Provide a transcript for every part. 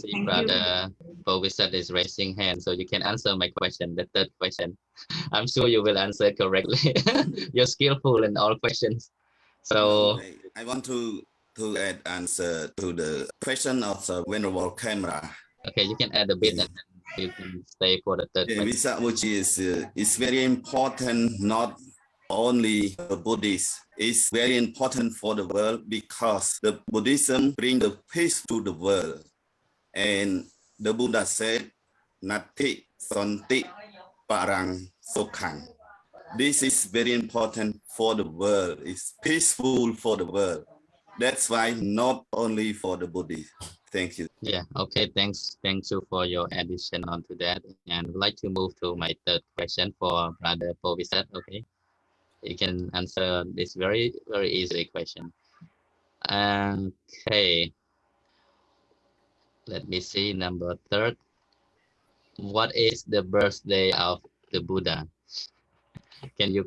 see Thank you. Brother Po Piseth is raising hand, so you can answer my question, the third question. I'm sure you will answer correctly. You're skillful in all questions. No, So I want to add answer to the question of the venerable camera. okay, you can add a bit and then you can stay for the third Yeah, question. Visākha-Pūjā is very important, not only the Buddhists. It's very important for the world because the Buddhism bring the peace to the world. And the Buddha said, Nati Santi Parang Sokhang. This is very important for the world. It's peaceful for the world. That's why not only for the Buddhists. Thank you. Yeah, okay, thanks. Thank you for your addition onto that. And I'd like to move to my third question for Brother Po Piseth. Okay, you can answer this very, very easy question. Okay, let me see. Number third, what is the birthday of the Buddha? Can you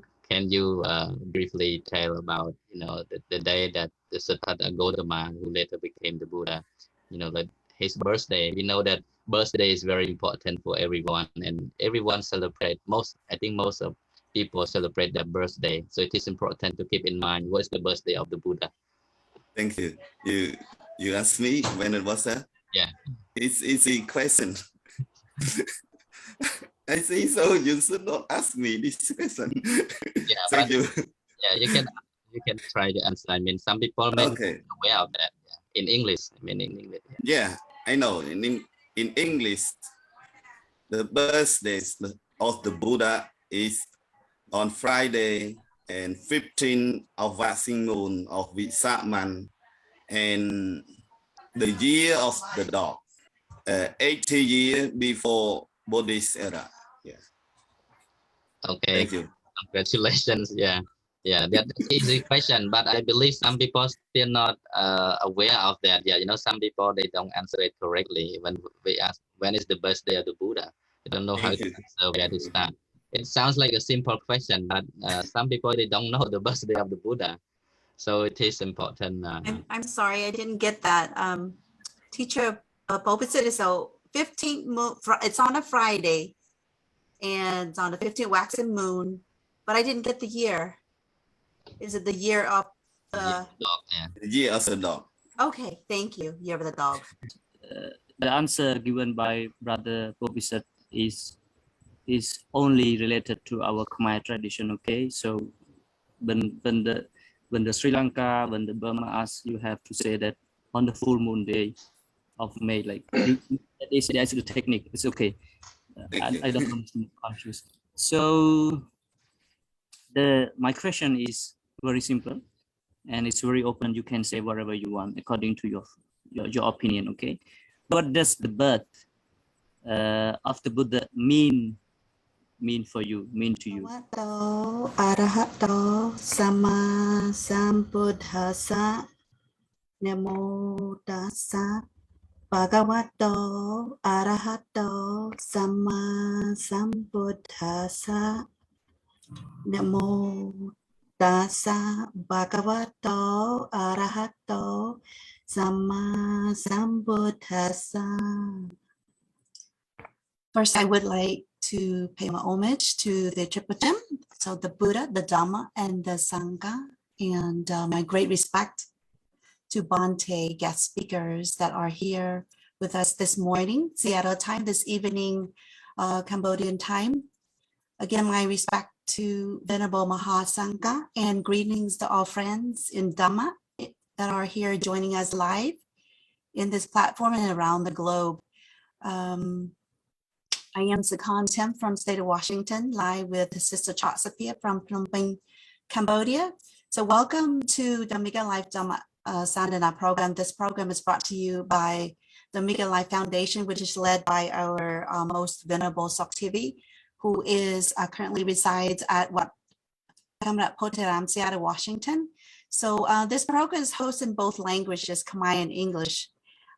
briefly tell about the day that the Siddhartha Gautama, who later became the Buddha, like his birthday? We know that birthday is very important for everyone, and everyone celebrate. I think most of people celebrate their birthday, so it is important to keep in mind what is the birthday of the Buddha. Thank you. You asked me when it was that? Yeah. It's easy question. I think so. You should not ask me this question. Yeah, Thank you. Yeah, you can try to answer. I mean, some people may not be aware of that. Yeah. In English, I mean in English. Yeah, I know. In English, the birthday of the Buddha is on Friday and 15th of waxing moon of Visākha month, and the year of the dog, 80 years before Buddhist era. Yeah. Okay. Thank you. Congratulations. Yeah. Yeah, that's easy question, but I believe some people still not aware of that. Yeah, some people they don't answer it correctly when we ask when is the birthday of the Buddha. They don't know how to answer, where to start. It sounds like a simple question, but some people they don't know the birthday of the Buddha, so it is important. I'm sorry, I didn't get that. Teacher Po Piseth is so 15th moon. It's on a Friday, and it's on the 15th waxing moon, but I didn't get the year. Is it the year of the dog? Yeah. The year of the dog. Okay, thank you. Year of the dog. The answer given by Brother Po Piseth is only related to our Khmer tradition. Okay, so when the Sri Lanka, when the Burma asks, you have to say that on the full moon day of May, like that's the technique. It's okay. I don't want to confuse. So my question is very simple, and it's very open. You can say whatever you want according to your opinion. Okay, what does the birth of the Buddha mean for you? Mean to you? Bhagavato arahato sama sambuddhassa namo tassa. Bhagavato arahato sama sambuddhassa namo tassa. Bhagavato arahato sama sambuddhassa. First, I would like to pay my homage to the Tripitaka, so the Buddha, the Dhamma, and the Sangha, and my great respect to Bhante guest speakers that are here with us this morning, Seattle time, this evening, Cambodian time. Again, my respect to Venerable Mahasangha and greetings to all friends in Dhamma that are here joining us live in this platform and around the globe. I am Sakhan Tim from state of Washington, live with Sister Chatsapia from Phnom Penh, Cambodia. So welcome to the Mega Life Dhamma Sandhana program. This program is brought to you by the Mega Life Foundation, which is led by our most venerable Sok Theavy, who is currently resides at Kamrat Poteram, Seattle, Washington. So this program is hosted in both languages, Khmer and English.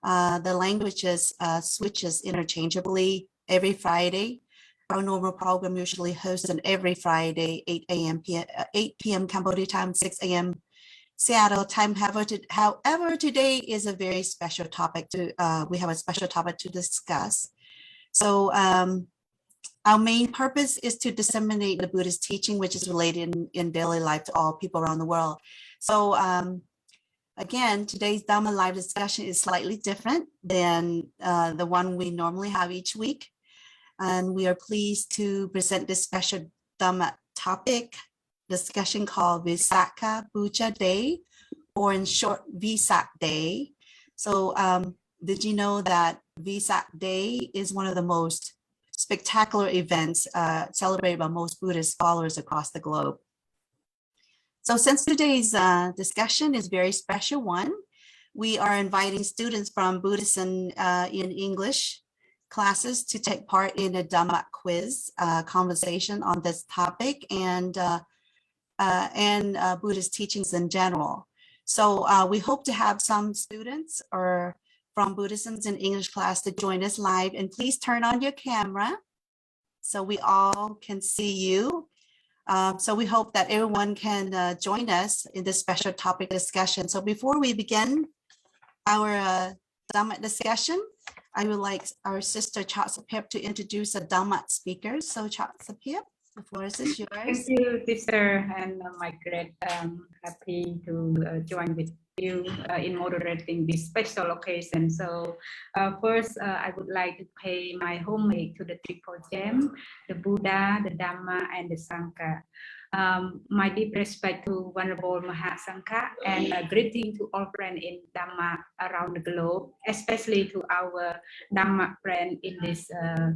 The languages switches interchangeably every Friday. Our normal program usually hosts on every Friday, 8 p.m. Cambodia time, 6 a.m. Seattle time. However, today is a very special topic we have a special topic to discuss. So our main purpose is to disseminate the Buddhist teaching, which is related in daily life to all people around the world. So again, today's Dhamma live discussion is slightly different than the one we normally have each week. And we are pleased to present this special Dhamma topic discussion called Visākha-Pūjā Day, or in short, Vesak Day. So did you know that Vesak Day is one of the most spectacular events celebrated by most Buddhist followers across the globe? So since today's discussion is a very special one, we are inviting students from Buddhism in English classes to take part in a Dhamma quiz conversation on this topic and Buddhist teachings in general. So we hope to have some students or from Buddhism in English class to join us live, and please turn on your camera so we all can see you. So we hope that everyone can join us in this special topic discussion. So before we begin our Dhamma discussion, I would like our sister Sok Theavy to introduce a Dhamma speaker. So Sok Theavy, the floor is yours. Thank you, sister, and my great happy to join with you in moderating this special occasion. So first, I would like to pay my homage to the Triple Gem, the Buddha, the Dhamma, and the Sangha. My deep respect to Venerable Mahasangha, and a greeting to all friends in Dhamma around the globe, especially to our Dhamma friend in this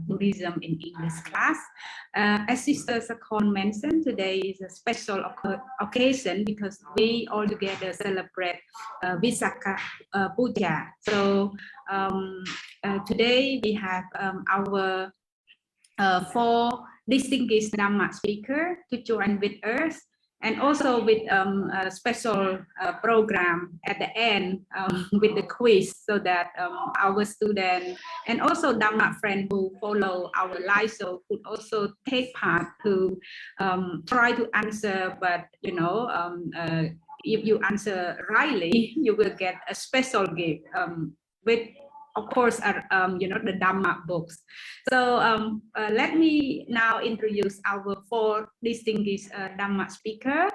Buddhism in English class. As Sister Sakon mentioned, today is a special occasion because we all together celebrate Visākha-Pūjā. So today we have our 4 distinguished Dhamma speaker to join with us, and also with a special program at the end with the quiz, so that our students and also Dhamma friends who follow our live show could also take part to try to answer. But you know, if you answer rightly, you will get a special gift with, of course, you know, the Dhamma books. So let me now introduce our 4 distinguished Dhamma speakers.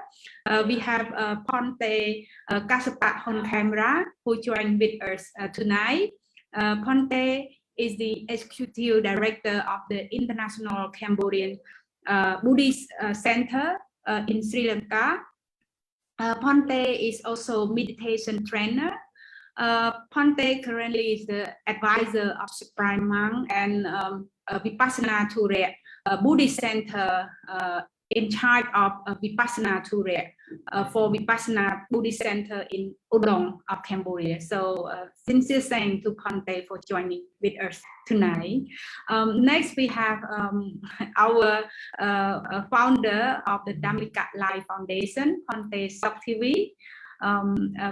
We have Ponte Kasapa on camera, who joined with us tonight. Ponte is the Executive Director of the International Cambodian Buddhist Center in Sri Lanka. Ponte is also meditation trainer. Ponte currently is the advisor of Supreme Monk and Vipassana Ture Buddhist Center, in charge of Vipassana Ture for Vipassana Buddhist Center in Udon of Cambodia. So sincere thanks to Ponte for joining with us tonight. Next, we have our founder of the Dhammika Life Foundation, Ponte Sok Theavy.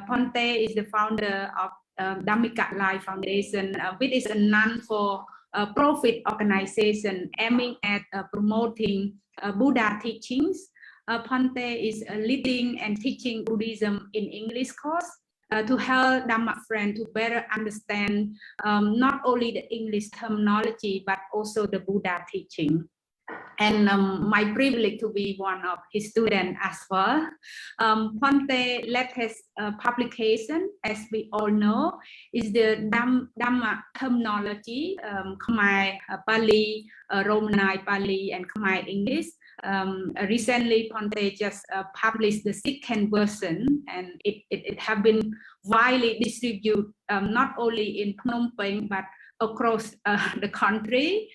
Ponte is the founder of Dhammika Life Foundation, which is a non-for-profit organization aiming at promoting Buddha teachings. Ponte is leading and teaching Buddhism in English course to help Dhamma friends to better understand not only the English terminology but also the Buddha teaching. And my privilege to be one of his students as well. Ponte's latest publication, as we all know, is the Dhamma terminology, Khmer Pali, Romanized Pali, and Khmer English. Recently, Ponte just published the second version, and it has been widely distributed not only in Phnom Penh but across the country,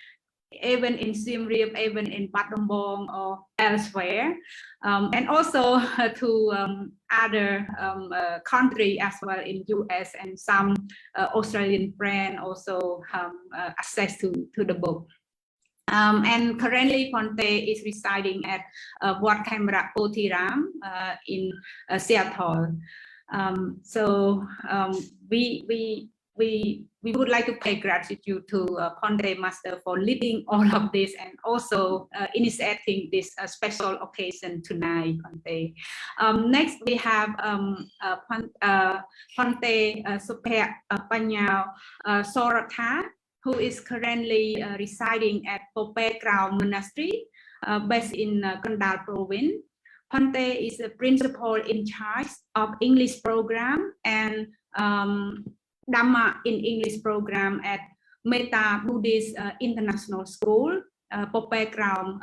even in Siem Reap, even in Battambang or elsewhere, and also to other countries as well in US, and some Australian friends also have access to the book. And currently Ponte is residing at Wat Kamrat Pothiram in Seattle. So we we would like to pay gratitude to Ponte Master for leading all of this and also initiating this special occasion tonight, Ponte. Next, we have Ponte Sok-Theavy Soratha, who is currently residing at Po Piseth Monastery, based in Kandal Province. Ponte is a principal in charge of English program and Dhamma in English program at Metta Buddhist International School, Po Piseth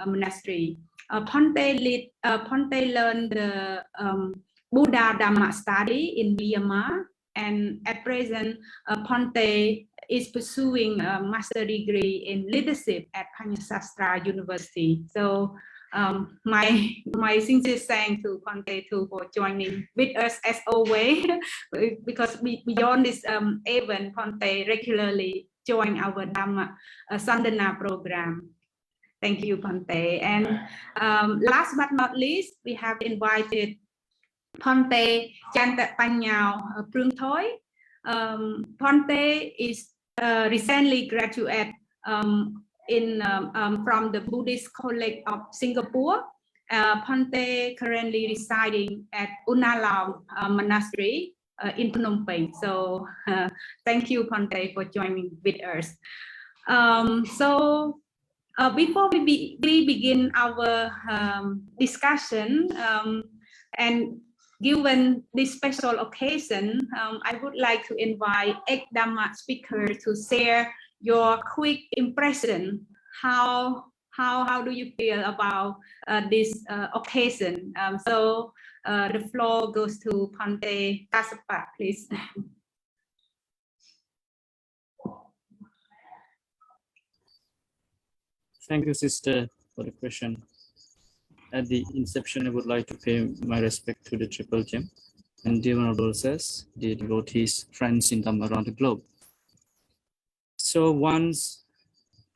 Monastery. Ponte learned the Buddha Dhamma study in Myanmar, and at present, Ponte is pursuing a master degree in leadership at Panyasastra University. So my sincere thanks to Ponte too for joining with us as always, because beyond this event, Ponte regularly join our Dhamma Sandana program. Thank you, Ponte. And last but not least, we have invited Ponte Chantapanyao Prungthoi. Ponte is recently graduate from the Buddhist College of Singapore. Ponte currently residing at Unalaw Monastery in Phnom Penh. So thank you, Ponte, for joining with us. Before we begin our discussion, and given this special occasion, I would like to invite eight Dhamma speakers to share your quick impression. How do you feel about this occasion? The floor goes to Ponte Kassapa, please. Thank you, sister, for the question. At the inception, I would like to pay my respect to the Triple Gem and dear Honorable Sirs, the devotees, friends in Dhamma around the globe. So once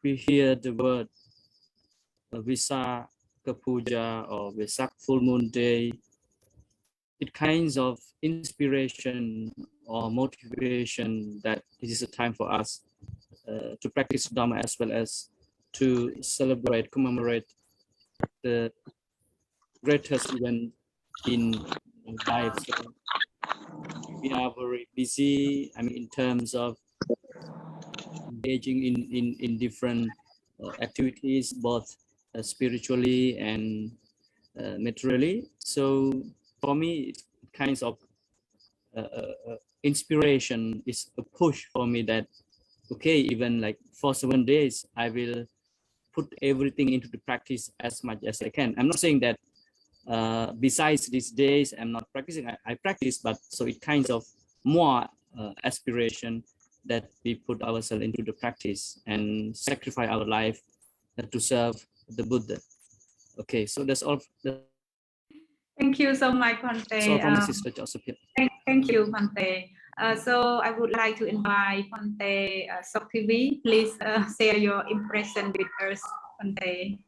we hear the word Visākha-Pūjā or Visakh full moon day, it kinds of inspiration or motivation that this is a time for us to practice Dhamma as well as to celebrate, commemorate the greatest event in life. So we are very busy, in terms of engaging in different activities, both spiritually and materially. So for me, it kinds of inspiration is a push for me that, okay, even like for 7 days, I will put everything into the practice as much as I can. I'm not saying that besides these days, I'm not practicing, I practice, but so it kinds of more aspiration that we put ourselves into the practice and sacrifice our life to serve the Buddha. Okay, so that's all. Thank you so much, Ponte. So from Sister Joseph. Thank you, Ponte. So I would like to invite Ponte Sok Theavy. Please share your impression with us, Ponte.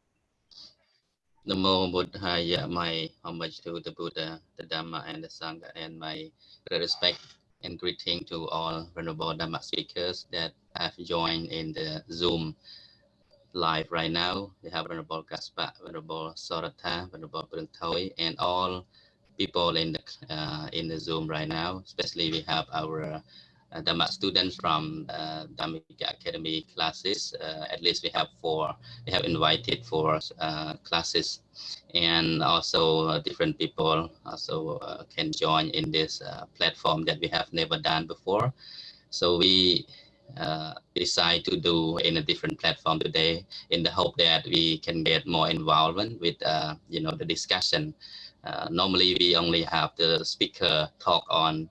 Namo Buddhaya, my homage to the Buddha, the Dhamma, and the Sangha, and my respect and greeting to all Venerable Dhamma speakers that have joined in the Zoom live right now. We have Venerable Kassapa, Venerable Soratha, Venerable Prungthoi, and all people in the Zoom right now. Especially we have our Dhamma students from Dhammika Academy classes. At least we have 4. We have invited 4 classes, and also different people also can join in this platform that we have never done before. So we decide to do in a different platform today in the hope that we can get more involvement with the discussion. Normally we only have the speaker talk on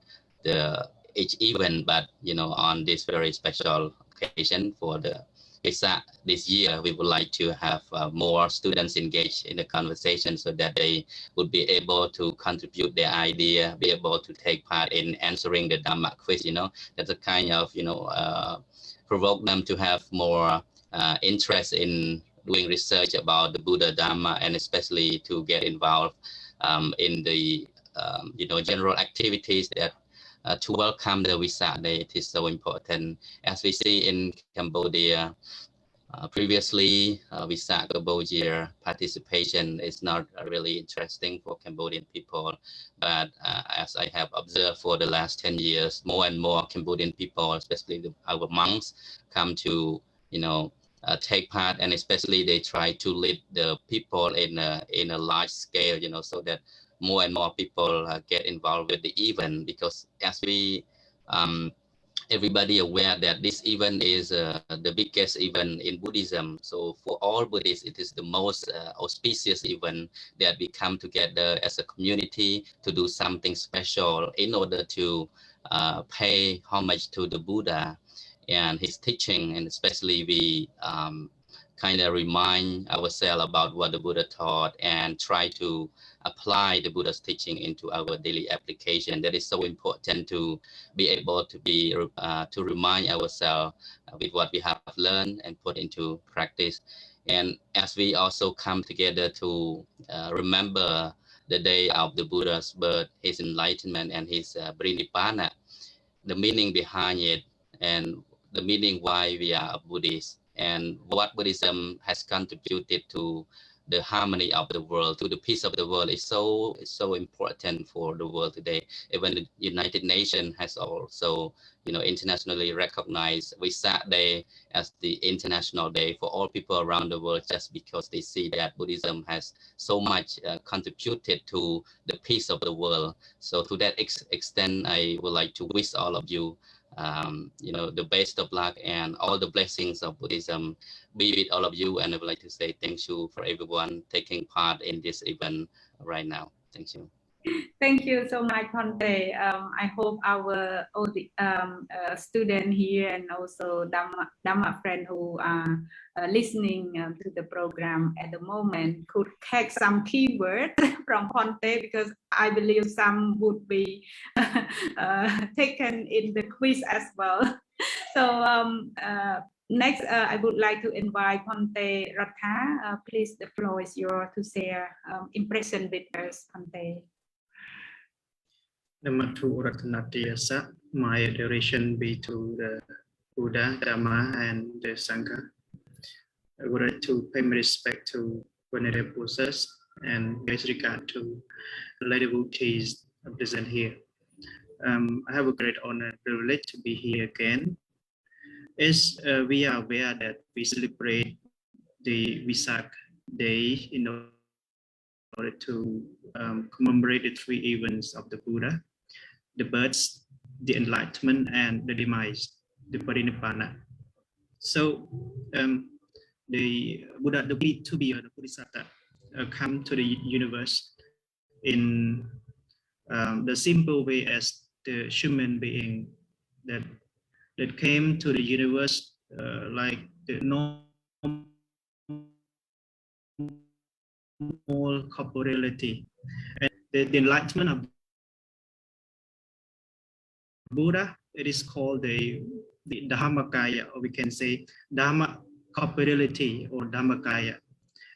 each event, but on this very special occasion for the Visākha this year, we would like to have more students engaged in the conversation so that they would be able to contribute their idea, be able to take part in answering the Dhamma quiz. That's a kind of provoke them to have more interest in doing research about the Buddha Dhamma, and especially to get involved in the general activities that to welcome the Visākha Day. It is so important. As we see in Cambodia, previously, Visākha-Pūjā participation is not really interesting for Cambodian people, but as I have observed for the last 10 years, more and more Cambodian people, especially our monks, come to, take part, and especially they try to lead the people in a large scale, so that more and more people get involved with the event, because as we everybody aware that this event is the biggest event in Buddhism. So for all Buddhists, it is the most auspicious event that we come together as a community to do something special in order to pay homage to the Buddha and his teaching, and especially we kind of remind ourselves about what the Buddha taught and try to apply the Buddha's teaching into our daily application. That is so important to be able to be to remind ourselves with what we have learned and put into practice. And as we also come together to remember the day of the Buddha's birth, his enlightenment, and his Parinibbana, the meaning behind it, and the meaning why we are Buddhists, and what Buddhism has contributed to the harmony of the world, to the peace of the world, is so important for the world today. Even the United Nations has also, internationally recognized Visākha Day as the international day for all people around the world, just because they see that Buddhism has so much contributed to the peace of the world. So to that extent, I would like to wish all of you the best of luck and all the blessings of Buddhism be with all of you. And I would like to say thank you for everyone taking part in this event right now. Thank you. Thank you so much, Ponte. I hope our student here and also Dhamma friend who are listening to the program at the moment could catch some keywords from Ponte, because I believe some would be taken in the quiz as well. So next, I would like to invite Ponte Ratha. Please, the floor is yours to share impression with us, Ponte. Namatu Ratanatiyasa, my adoration be to the Buddha, Dhamma, and the Sangha. I would like to pay my respect to Venerable Buddhas and great regard to the lady devotees present here. I have a great honor and privilege to be here again. As we are aware that we celebrate the Visākha Day in order to commemorate the three events of the Buddha: the birth, the enlightenment, and the demise, the Parinibbana. So the Buddha, the Bodhisattva, come to the universe in the simple way as the human being that came to the universe like the normal corporeality. And the enlightenment of Buddha, it is called the Dhammakaya, or we can say Dhamma corporeality or Dhammakaya.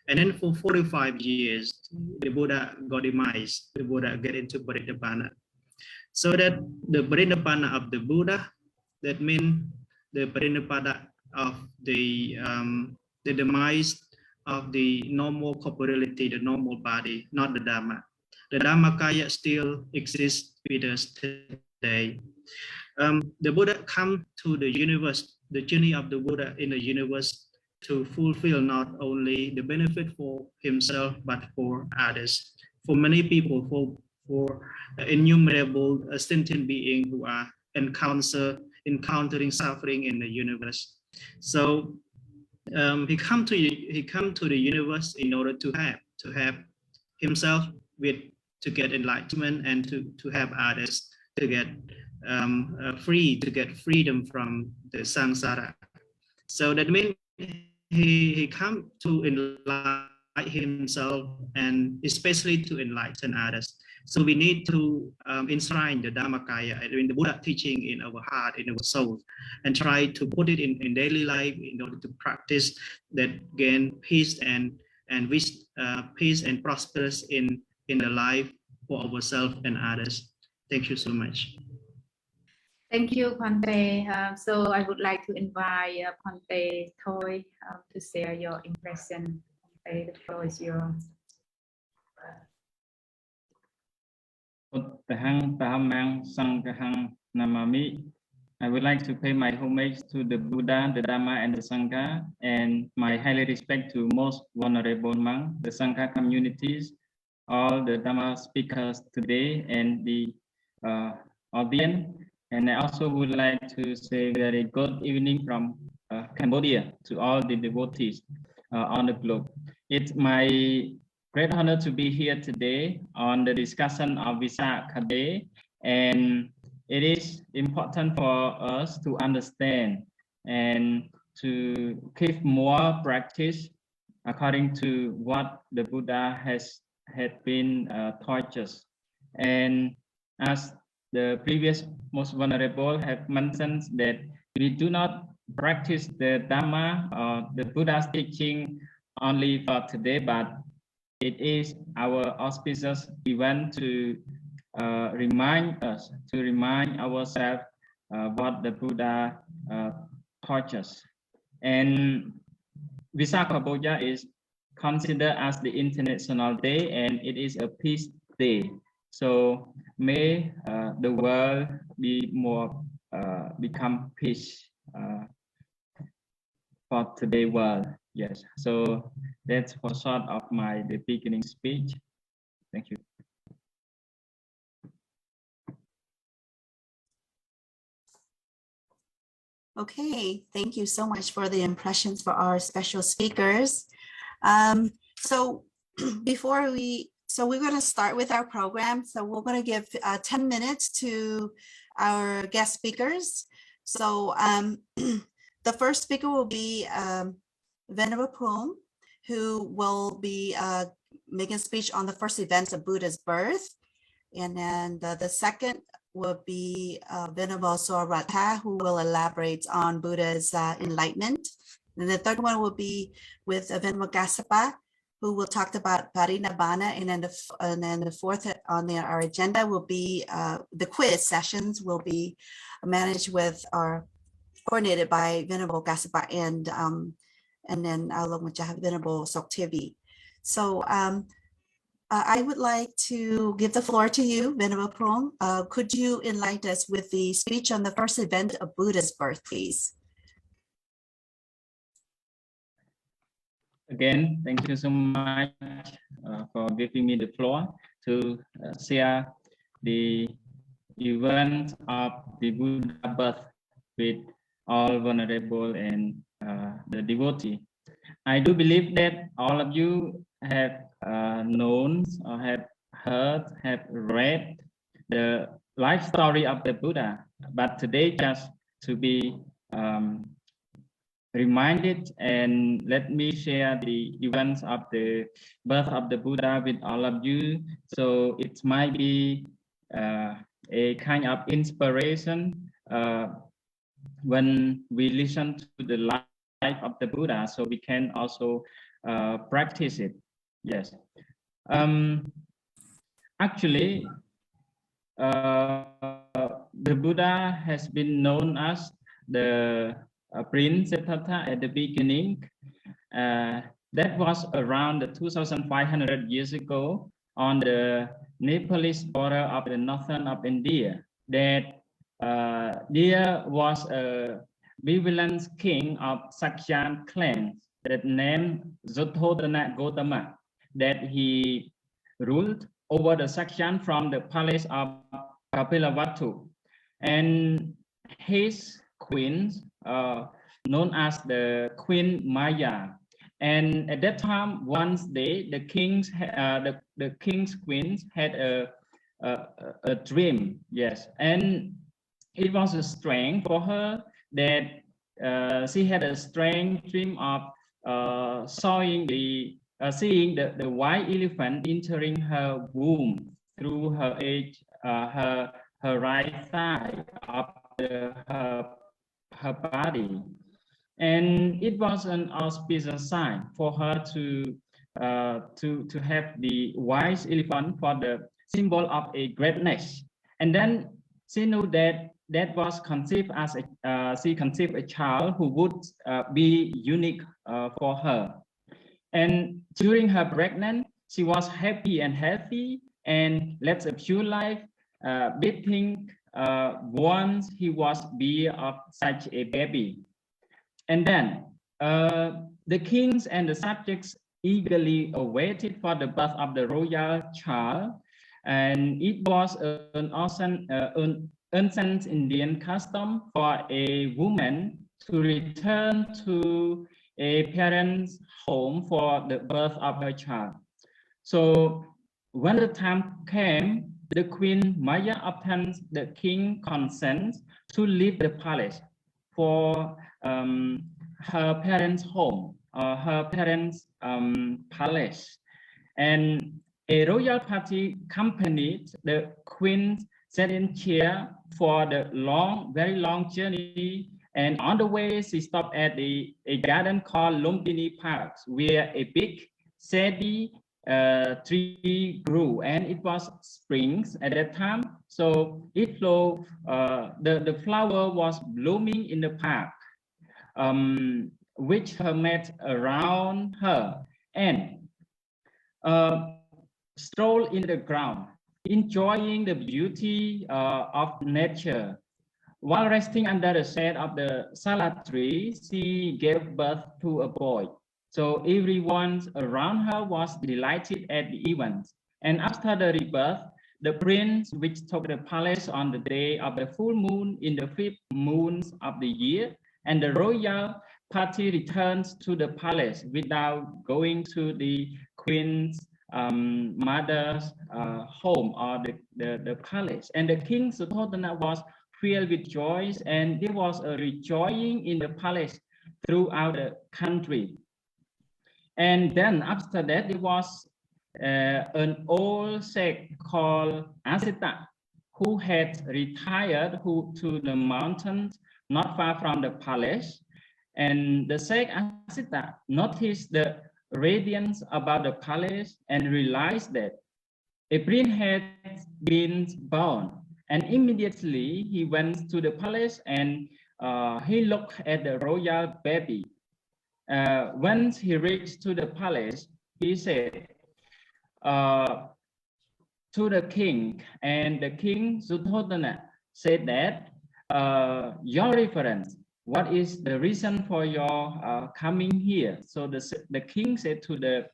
And then for 45 years, the Buddha got demised, the Buddha get into Parinibbana. So that the Parinibbana of the Buddha, that means the Parinibbana of the demise of the normal corporeality, the normal body, not the Dhamma. The Dhammakaya still exists with us today. The Buddha come to the universe, the journey of the Buddha in the universe, to fulfill not only the benefit for himself, but for others, for many people, for innumerable sentient beings who are encountering suffering in the universe. So he come to the universe in order to have himself to get enlightenment, and to have others to get free, to get freedom from the samsara. So that means he come to enlighten himself, and especially to enlighten others. So we need to enshrine the Dhammakaya, the Buddha teaching in our heart, in our soul, and try to put it in daily life in order to practice that, gain peace and wish peace and prosperous in the life for ourselves and others. Thank you so much. Thank you, Bhante. So I would like to invite Bhante Thôi to share your impression. Bhante, the floor is yours. Tahang Tahamang Sangkahang Namami. I would like to pay my homage to the Buddha, the Dhamma, and the Sangha, and my highly respect to most vulnerable among the Sangha communities, all the Dhamma speakers today, and the audience. And I also would like to say very good evening from Cambodia to all the devotees on the globe. It's my great honor to be here today on the discussion of Visākha Day, and it is important for us to understand and to keep more practice according to what the Buddha had been taught us. And as the previous most vulnerable have mentioned that we do not practice the Dhamma or the Buddha's teaching only for today, but it is our auspicious event to remind ourselves what the Buddha taught us. And Visākha-Pūjā is considered as the International Day, and it is a peace day. So may the world be more become peace for today's world. Yes. So that's for short of the beginning speech. Thank you. Okay, thank you so much for the impressions for our special speakers. So we're going to start with our program. So we're going to give 10 minutes to our guest speakers. So the first speaker will be Venerable Prung, who will be making a speech on the first events of Buddha's birth. And then the second will be Venerable Soratha, who will elaborate on Buddha's enlightenment. And the third one will be with Venerable Gassapa, who will talk about Parinibbana. And then the fourth on our agenda will be the quiz sessions will be managed with or coordinated by Venerable Gassapa and then along with Venerable Sok Theavy. So I would like to give the floor to you, Venerable Prung. Could you enlighten us with the speech on the first event of Buddha's birth, please? Again, thank you so much for giving me the floor to share the event of the Buddha birth with all vulnerable and the devotee. I do believe that all of you have known or have heard, have read the life story of the Buddha, but today just to be reminded, and let me share the events of the birth of the Buddha with all of you. So it might be a kind of inspiration when we listen to the life of the Buddha, so we can also practice it. Yes. Actually, the Buddha has been known as the Prince Siddhartha at the beginning. That was around 2,500 years ago on the Nepalese border of the northern of India. That there was a vigilant king of Sakyan clan that named Suddhodana Gautama, that he ruled over the Sakyan from the palace of Kapilavatthu, and his queens known as the Queen Maya. And at that time, one day, the king's queens had a dream. Yes, and it was a strength for her that she had a strange dream of seeing the white elephant entering her womb through her her right thigh of her body, and it was an auspicious sign for her to have the white elephant for the symbol of a greatness. And then she knew that that was conceived as she conceived a child who would be unique for her. And during her pregnancy, she was happy and healthy and led a pure life, beating once he was be of such a baby. And then the kings and the subjects eagerly awaited for the birth of the royal child, and it was an ancient Indian custom for a woman to return to a parent's home for the birth of her child. So when the time came, the Queen Maya obtained the king's consent to leave the palace for her parents' home, her parents' palace. And a royal party accompanied the Queen sat in chair for the very long journey. And on the way, she stopped at a garden called Lumpini Park, where a big shady tree grew, and it was springs at that time. So it flowed, the flower was blooming in the park, which her met around her and strolled in the ground, enjoying the beauty of nature. While resting under the shade of the salad tree, she gave birth to a boy. So everyone around her was delighted at the event. And after the rebirth, the prince which took the palace on the day of the full moon in the 5th moon of the year, and the royal party returns to the palace without going to the queen's mother's home or the palace. And the king Suddhodana was filled with joy, and there was a rejoicing in the palace throughout the country. And then after that, there was an old sage called Asita, who had retired to the mountains not far from the palace. And the sage Asita noticed the radiance about the palace and realized that a prince had been born. And immediately he went to the palace and he looked at the royal baby. Once he reached to the palace, he said to the king, and the king Suddhodana said that your reference, what is the reason for your coming here? So the king said to the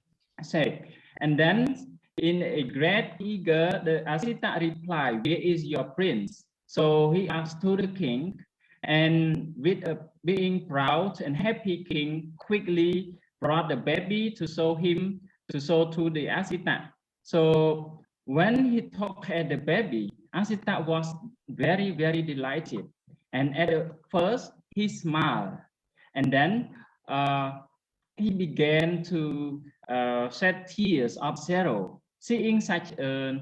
sage, and then in a great eager, the Asita replied, where is your prince? So he asked to the king, and with a being proud and happy, king quickly brought the baby to show to the Asita. So when he took at the baby, Asita was very, very delighted. And at first he smiled, and then he began to shed tears of sorrow, seeing such a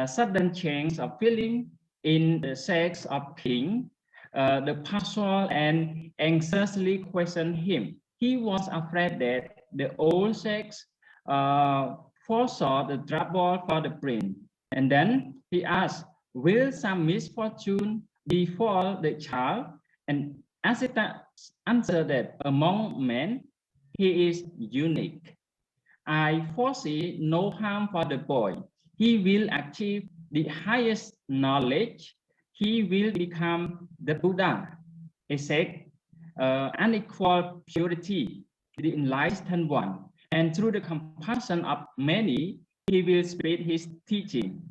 sudden change of feeling in the sex of king. The pastoral and anxiously questioned him. He was afraid that the old sex foresaw the trouble for the prince. And then he asked, will some misfortune befall the child? And Asita answered that among men, he is unique. I foresee no harm for the boy. He will achieve the highest knowledge. He will become the Buddha, a sage, unequal purity, the enlightened one. And through the compassion of many, he will spread his teaching.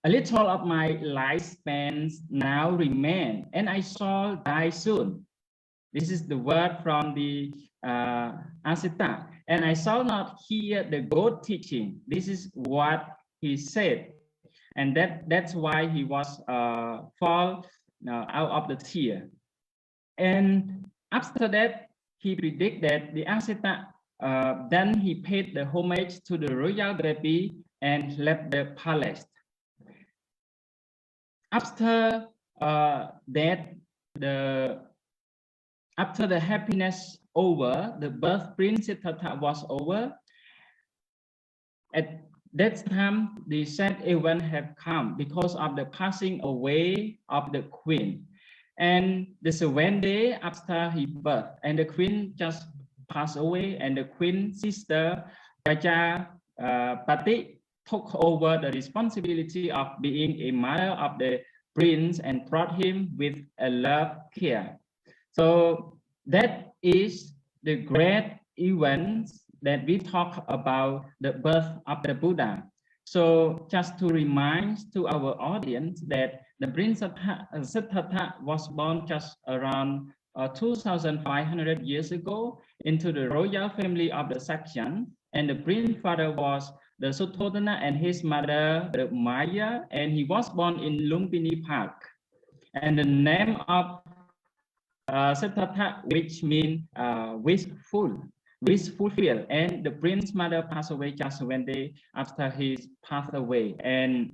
A little of my lifespan now remain, and I shall die soon. This is the word from the Asita. And I shall not hear the good teaching. This is what he said. And that's why he was fall out of the tear. And after that, he predicted that the Asita, then he paid the homage to the royal baby and left the palace. After that, after the happiness over, the birth prince Siddhartha was over. At that time the sad event have come because of the passing away of the queen. And this is one day after his birth, and the queen just passed away, and the queen's sister Pati took over the responsibility of being a mother of the prince and brought him with a love care. So that is the great events that we talk about the birth of the Buddha. So just to remind to our audience that the Prince Siddhartha was born just around 2,500 years ago into the royal family of the Sakyan, and the prince father was the Sutthodana and his mother the Maya, and he was born in Lumpini Park. And the name of Siddhartha, which means wish fulfilled, and the prince's mother passed away just one day after he passed away. And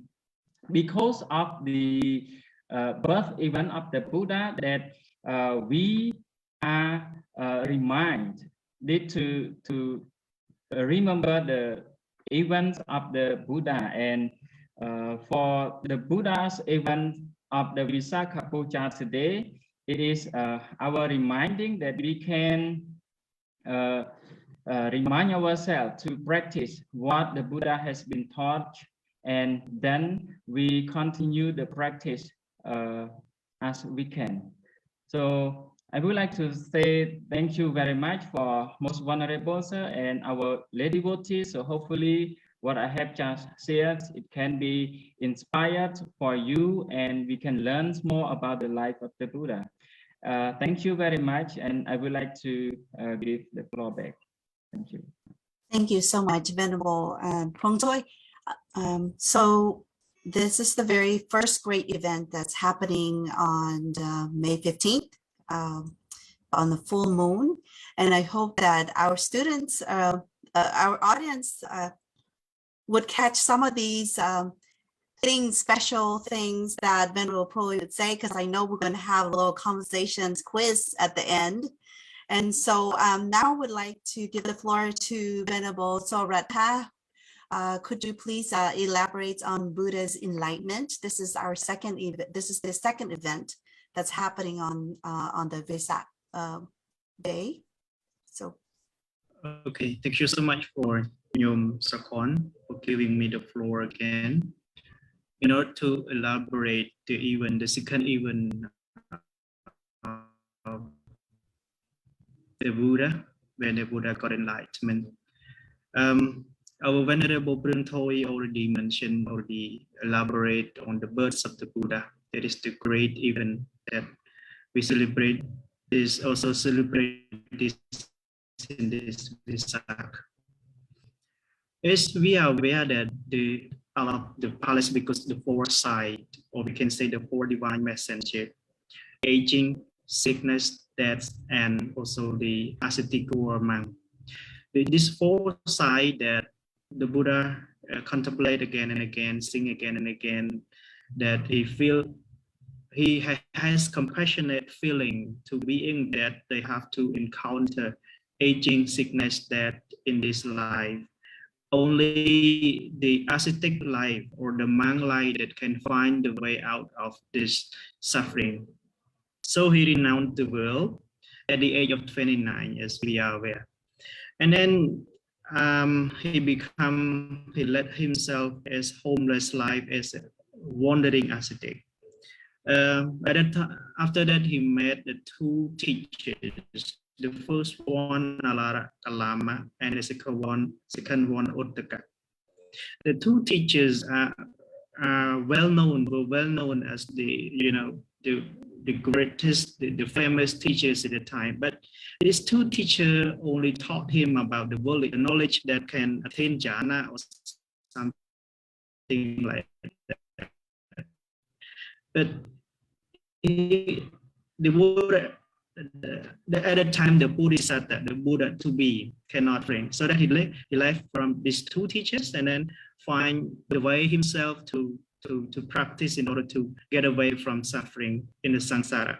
because of the birth event of the Buddha, that we are reminded to remember the events of the Buddha. And for the Buddha's event of the Visākha-Pūjā today, it is our reminding that we can remind ourselves to practice what the Buddha has been taught, and then we continue the practice as we can. So I would like to say thank you very much for most vulnerable sir and our lady devotees. So hopefully what I have just shared, it can be inspired for you, and we can learn more about the life of the Buddha. Thank you very much, and I would like to give the floor back. Thank you. Thank you so much, Venerable Prongtoy. So this is the very first great event that's happening on May 15th, on the full moon. And I hope that our students, our audience would catch some of these special things that Venerable Prongtoy would say, because I know we're going to have a little conversations quiz at the end. And so now I would like to give the floor to Venerable Soratha. Could you please elaborate on Buddha's enlightenment? This is our second event. This is the second event that's happening on the Vesak day. So, okay, thank you so much for Nyom Sakon for giving me the floor again. In order to elaborate the second event of the Buddha, when the Buddha got enlightenment. Our Venerable Prongtoy already elaborate on the birth of the Buddha. That is the great event that we celebrate. Is also celebrate this in this Visākha. As we are aware that the palace, because the four side, or we can say the four divine messenger, aging, sickness, death, and also the ascetic or monk. This four side that the Buddha contemplate again and again, sing again and again, that he has compassionate feeling to being that they have to encounter aging, sickness, death in this life. Only the ascetic life or the monk life that can find the way out of this suffering. So he renounced the world at the age of 29, as we are aware. And then he led himself as homeless life, as a wandering ascetic. After that, he met the two teachers. The first one, Alara Kalama, and the second one, Uttaka. The two teachers are were well known as the greatest, the famous teachers at the time. But these two teachers only taught him about the worldly knowledge that can attain jhana or something like that. But at that time, the Bodhisattva, the Buddha to be, cannot drink. So that he left from these two teachers and then find the way himself to practice in order to get away from suffering in the samsara.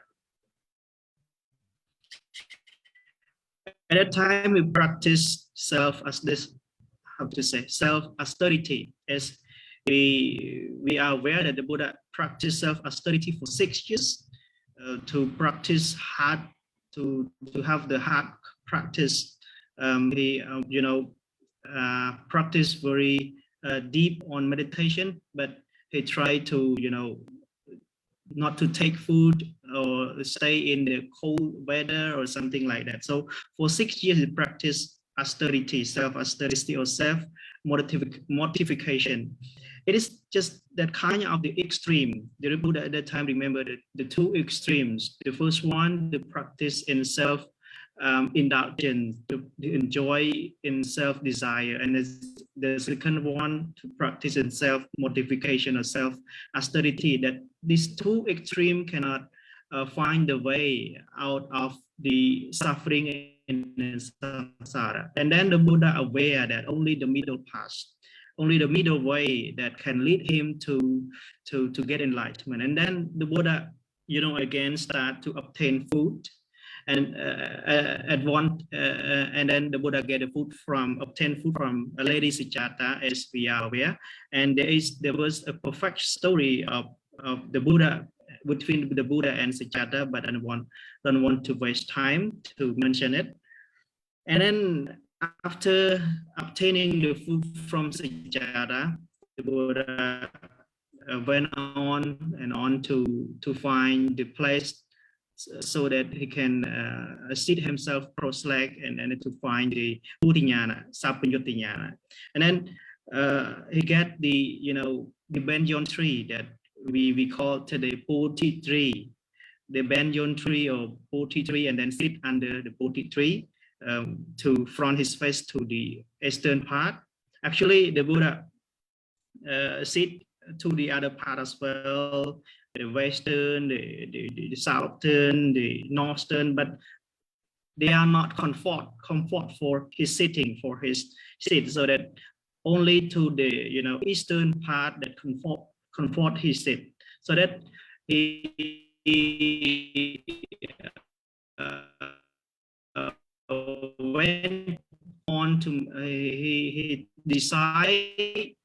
At that time, we practiced self as this how to say, self-austerity. As we are aware that the Buddha practiced self-austerity for 6 years, to practice hard, to have the hard practice. He practice very deep on meditation, but he tried to not to take food or stay in the cold weather or something like that. So for 6 years he practiced austerity, self-austerity or self-mortification. It is just that kind of the extreme. The Buddha at that time, remember the two extremes. The first one, the practice in self-indulgence, to enjoy in self-desire. And the second one, to practice in self-mortification or self-austerity, that these two extremes cannot find the way out of the suffering in samsara. And then the Buddha aware that only the middle path, only the middle way that can lead him to get enlightenment. And then the Buddha, again start to obtain food, and and then the Buddha obtain food from a lady Sujata, as we are aware. And there was a perfect story of the Buddha, between the Buddha and Sujata, but I don't want to waste time to mention it. And then after obtaining the food from Sujata, the Buddha went on and on to find the place so that he can sit himself cross-legged and to find the Uddiyana, Sappanyuttiyana. And then he get the banyan tree that we call today Bodhi tree, the banyan tree or Bodhi tree, and then sit under the Bodhi tree to front his face to the eastern part. Actually, the Buddha sit to the other part as well, the western, the southern, the northern, but they are not comfort for his sitting, for his sit, so that only to the eastern part that comfort his sit, so that he went on to he decided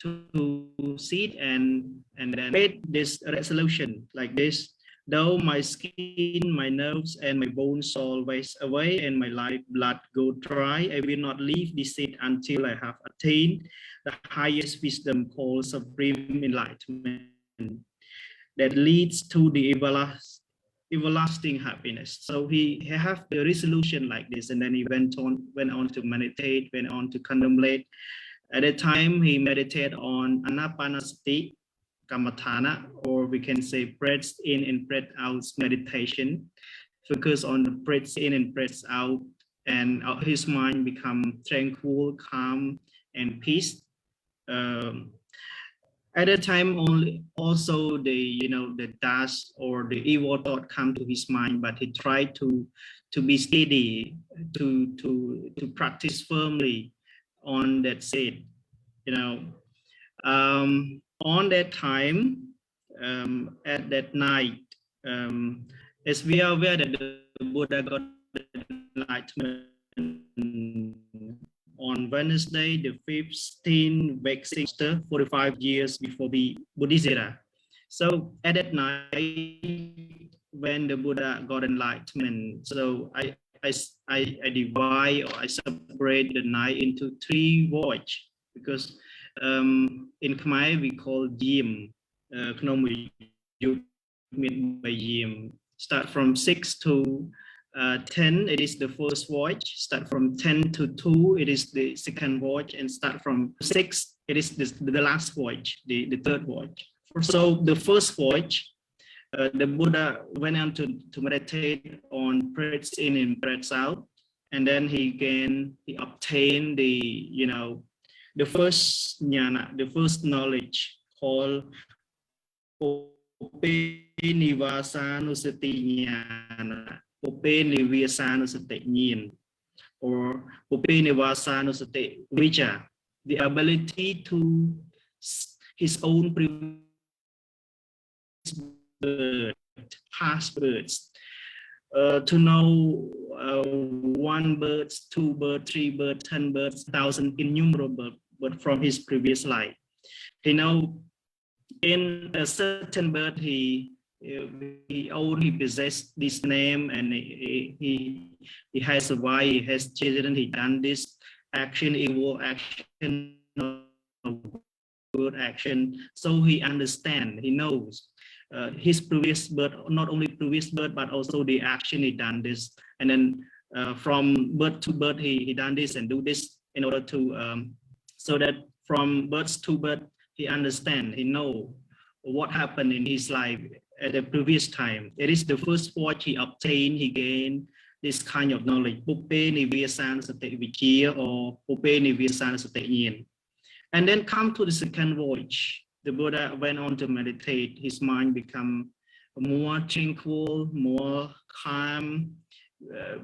to sit and then made this resolution like this: though my skin, my nerves, and my bones all waste away, and my life blood go dry, I will not leave this seat until I have attained the highest wisdom called supreme enlightenment that leads to the everlasting happiness. So he have the resolution like this, and then he went on to meditate, went on to contemplate. At that time, he meditated on anapanasati kammatthana, or we can say breath in and breath out meditation. Focus on the breath in and breath out, and his mind become tranquil, calm, and peace. At that time, also the dust or the evil thought come to his mind, but he tried to be steady, to practice firmly on that seat. On that time, at that night, as we are aware that the Buddha got enlightenment on Wednesday, the 15th Visākha, 45 years before the Bodhisattva. So at that night, when the Buddha got enlightenment, so I divide, or I separate the night into 3 voyages, because in Khmer we call Yim, start from 6 to 10, it is the first voyage. Start from 10 to 2, it is the second voyage, and start from 6, it is the last voyage, the third voyage. So the first voyage, the Buddha went on to meditate on breath in and breath out, and then he obtained the first jnana, the first knowledge called Po Piseth jnana, or Visākha-Pūjā, the ability to his own past births, to know 1 bird, 2 bird, 3 bird, 10 birds, 1,000 innumerable bird from his previous life. He know in a certain bird he only possessed this name, and he has a wife, he has children, he done this action, evil action, good action. So he understand, he knows his previous birth, not only previous birth, but also the action he done this. And then from birth to birth, he done this and do this in order to, so that from birth to birth, he understand, he know what happened in his life at the previous time. It is the first voyage he obtained, he gained this kind of knowledge, Pupe Visākha-Pūjā or Pupe Visākha-Pūjā. And then come to the second voyage. The Buddha went on to meditate. His mind become more tranquil, more calm,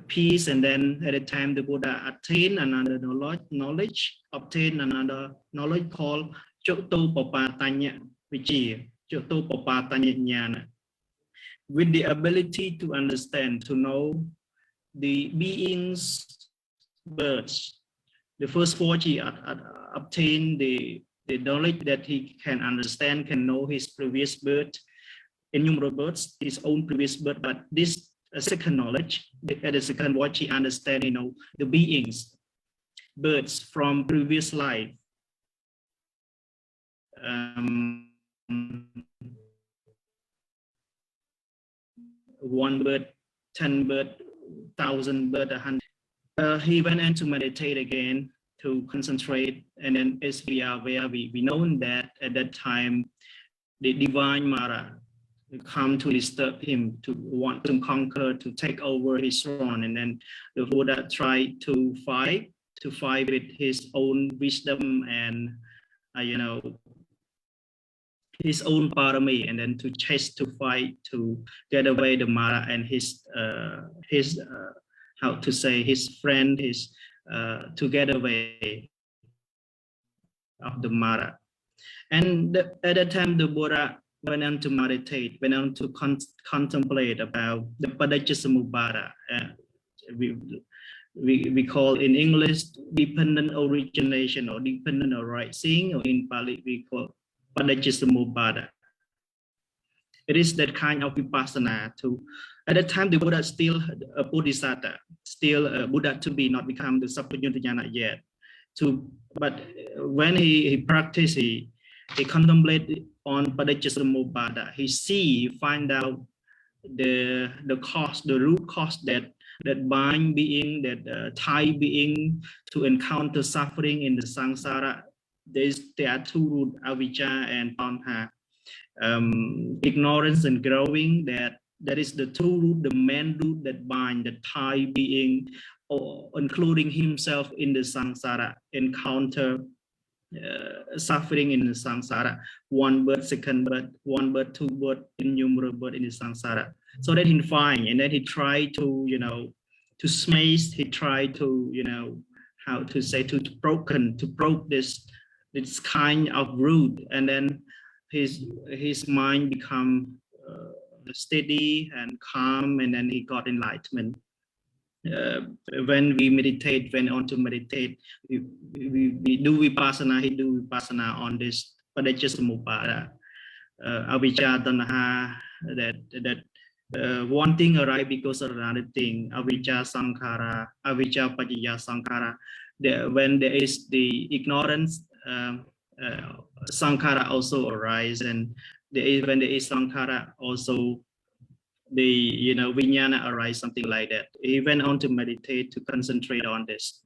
peace. And then at the time the Buddha attained another knowledge, obtained another knowledge called Visākha-Pūjā, with the ability to understand, to know the beings, birds. The first voyage he obtained the knowledge that he can understand, can know his previous birth, innumerable births, his own previous birth. But this second knowledge, at the second voyage, he understand, you know, the beings, birds from previous life. 1 bird, 10 bird, 1,000 bird, 100. He went in to meditate again, to concentrate, and then as we are aware, we know that at that time the divine Mara come to disturb him, to want to conquer, to take over his throne. And then the Buddha tried to fight with his own wisdom and you know, his own parami, and then to chase, to fight, to get away the Mara and his how to say, his friend, his to get away of the Mara. And at that time the Buddha went on to meditate, went on to contemplate about the Padajjasamubhada. We call in English dependent origination or dependent arising, or in Pali we call Padajjasamubhada. It is that kind of vipassana. At that time the Buddha still a Bodhisattva, still a Buddha to be, not become the Sappanyuttayana yet. But when he practiced, he contemplated on Padajjasamubhada. He find out the cause, the root cause that bind being, that tie being to encounter suffering in the samsara. There are two roots, avijja and tanha. Ignorance and growing, that is the two root, the main root that bind, that tie being, or including himself in the samsara, encounter suffering in the samsara. 1 bird, second bird, 1 bird, 2 bird, innumerable bird in the samsara. So that he find, and then he tried to, you know, to smash, he tried to, you know, how to say, to broke this kind of root, and then his mind become steady and calm, and then he got enlightenment. When we meditate, went on to meditate, we do vipassana, he do vipassana on this Padajjasamubhada, avijja, tanha, that one thing arise because of another thing, avijja sankhara, avijja paccaya sankhara. When there is the ignorance, sankhara also arise, and when there is sankhara, also the, you know, vijnana arise, something like that. He went on to meditate, to concentrate on this.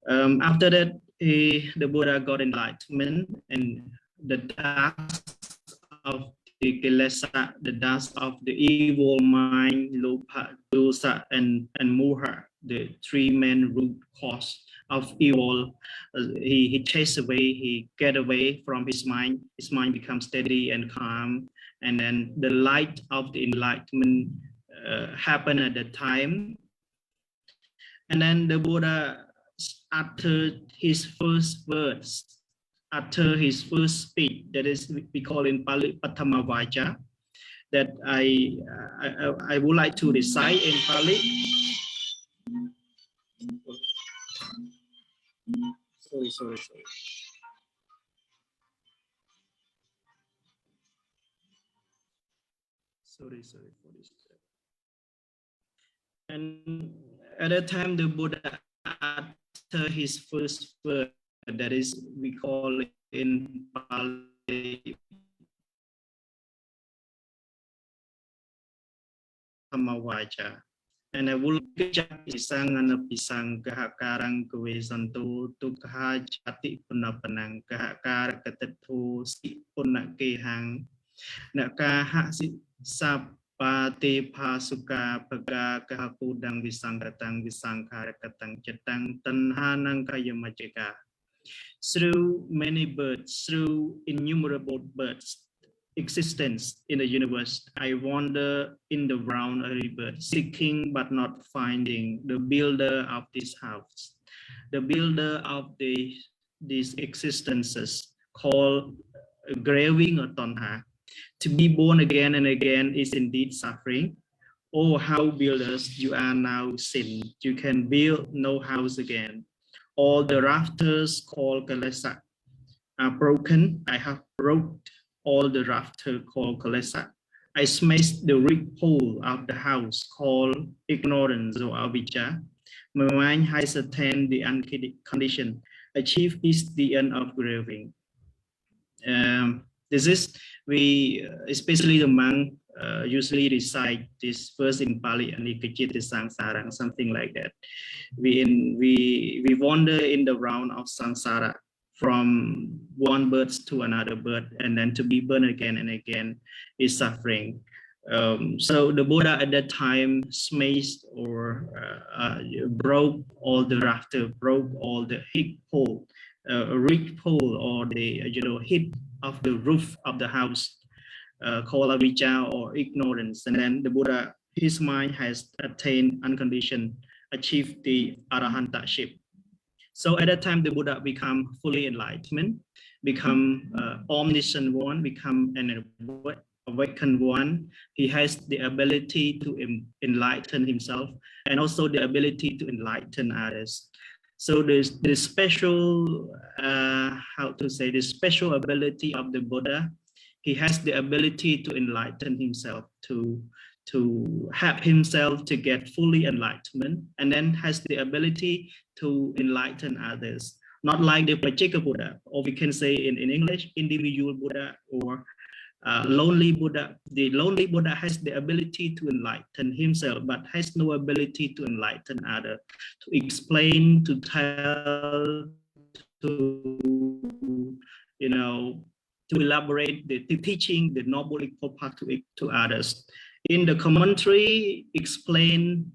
After that, the Buddha got enlightenment, and the dust of the kilesa, the dust of the evil mind, lopa, dosa, and moha, the 3 main root cause of evil, he chased away, he get away from his mind. His mind becomes steady and calm, and then the light of the enlightenment happened at that time. And then the Buddha uttered his first words, uttered his first speech, that is, we call in Pali Pathama Vacha, that I would like to recite in Pali. Sorry. Sorry for this. And at that time, the Buddha uttered his first word, that is, we call in Pali Vaja. And I will isang pisang kahakarang kawesanto tukha jati punapanang kahakar katetu si punakehang nakaha si sapate pasuka paga kahakudang visangkarakatang cetang tanhanang kayamajeka. Through many birds, through innumerable birds, existence in the universe, I wander in the round river, seeking but not finding the builder of this house, the builder of these existences, called graving or tonha. To be born again and again is indeed suffering. Oh, how builders you are now sin! You can build no house again. All the rafters called kalesa are broken. I have broke all the rafter called kalesa. I smashed the rig pole of the house called ignorance or avijja. My mind has attained the unconditioned. Achieve is the end of graving. This is, we, especially the monk, usually recite this verse in Pali, Anikajita Sangsarang, something like that. We wander in the round of samsara, from one bird to another bird, and then to be born again and again is suffering. So the Buddha at that time smashed or broke all the rafter, broke all the rig pole, or the hit of the roof of the house, called avijja or ignorance. And then the Buddha, his mind has attained unconditioned, achieved the arahantaship. So at that time, the Buddha become fully enlightened, become omniscient one, become an awakened one. He has the ability to enlighten himself and also the ability to enlighten others. So there's the special, the special ability of the Buddha. He has the ability to enlighten himself, to help himself to get fully enlightenment, and then has the ability to enlighten others. Not like the Pajika Buddha, or we can say in English, individual Buddha or lonely Buddha. The lonely Buddha has the ability to enlighten himself, but has no ability to enlighten others, to explain, to tell, to to elaborate the teaching, the noble equal path to others. In the commentary, explain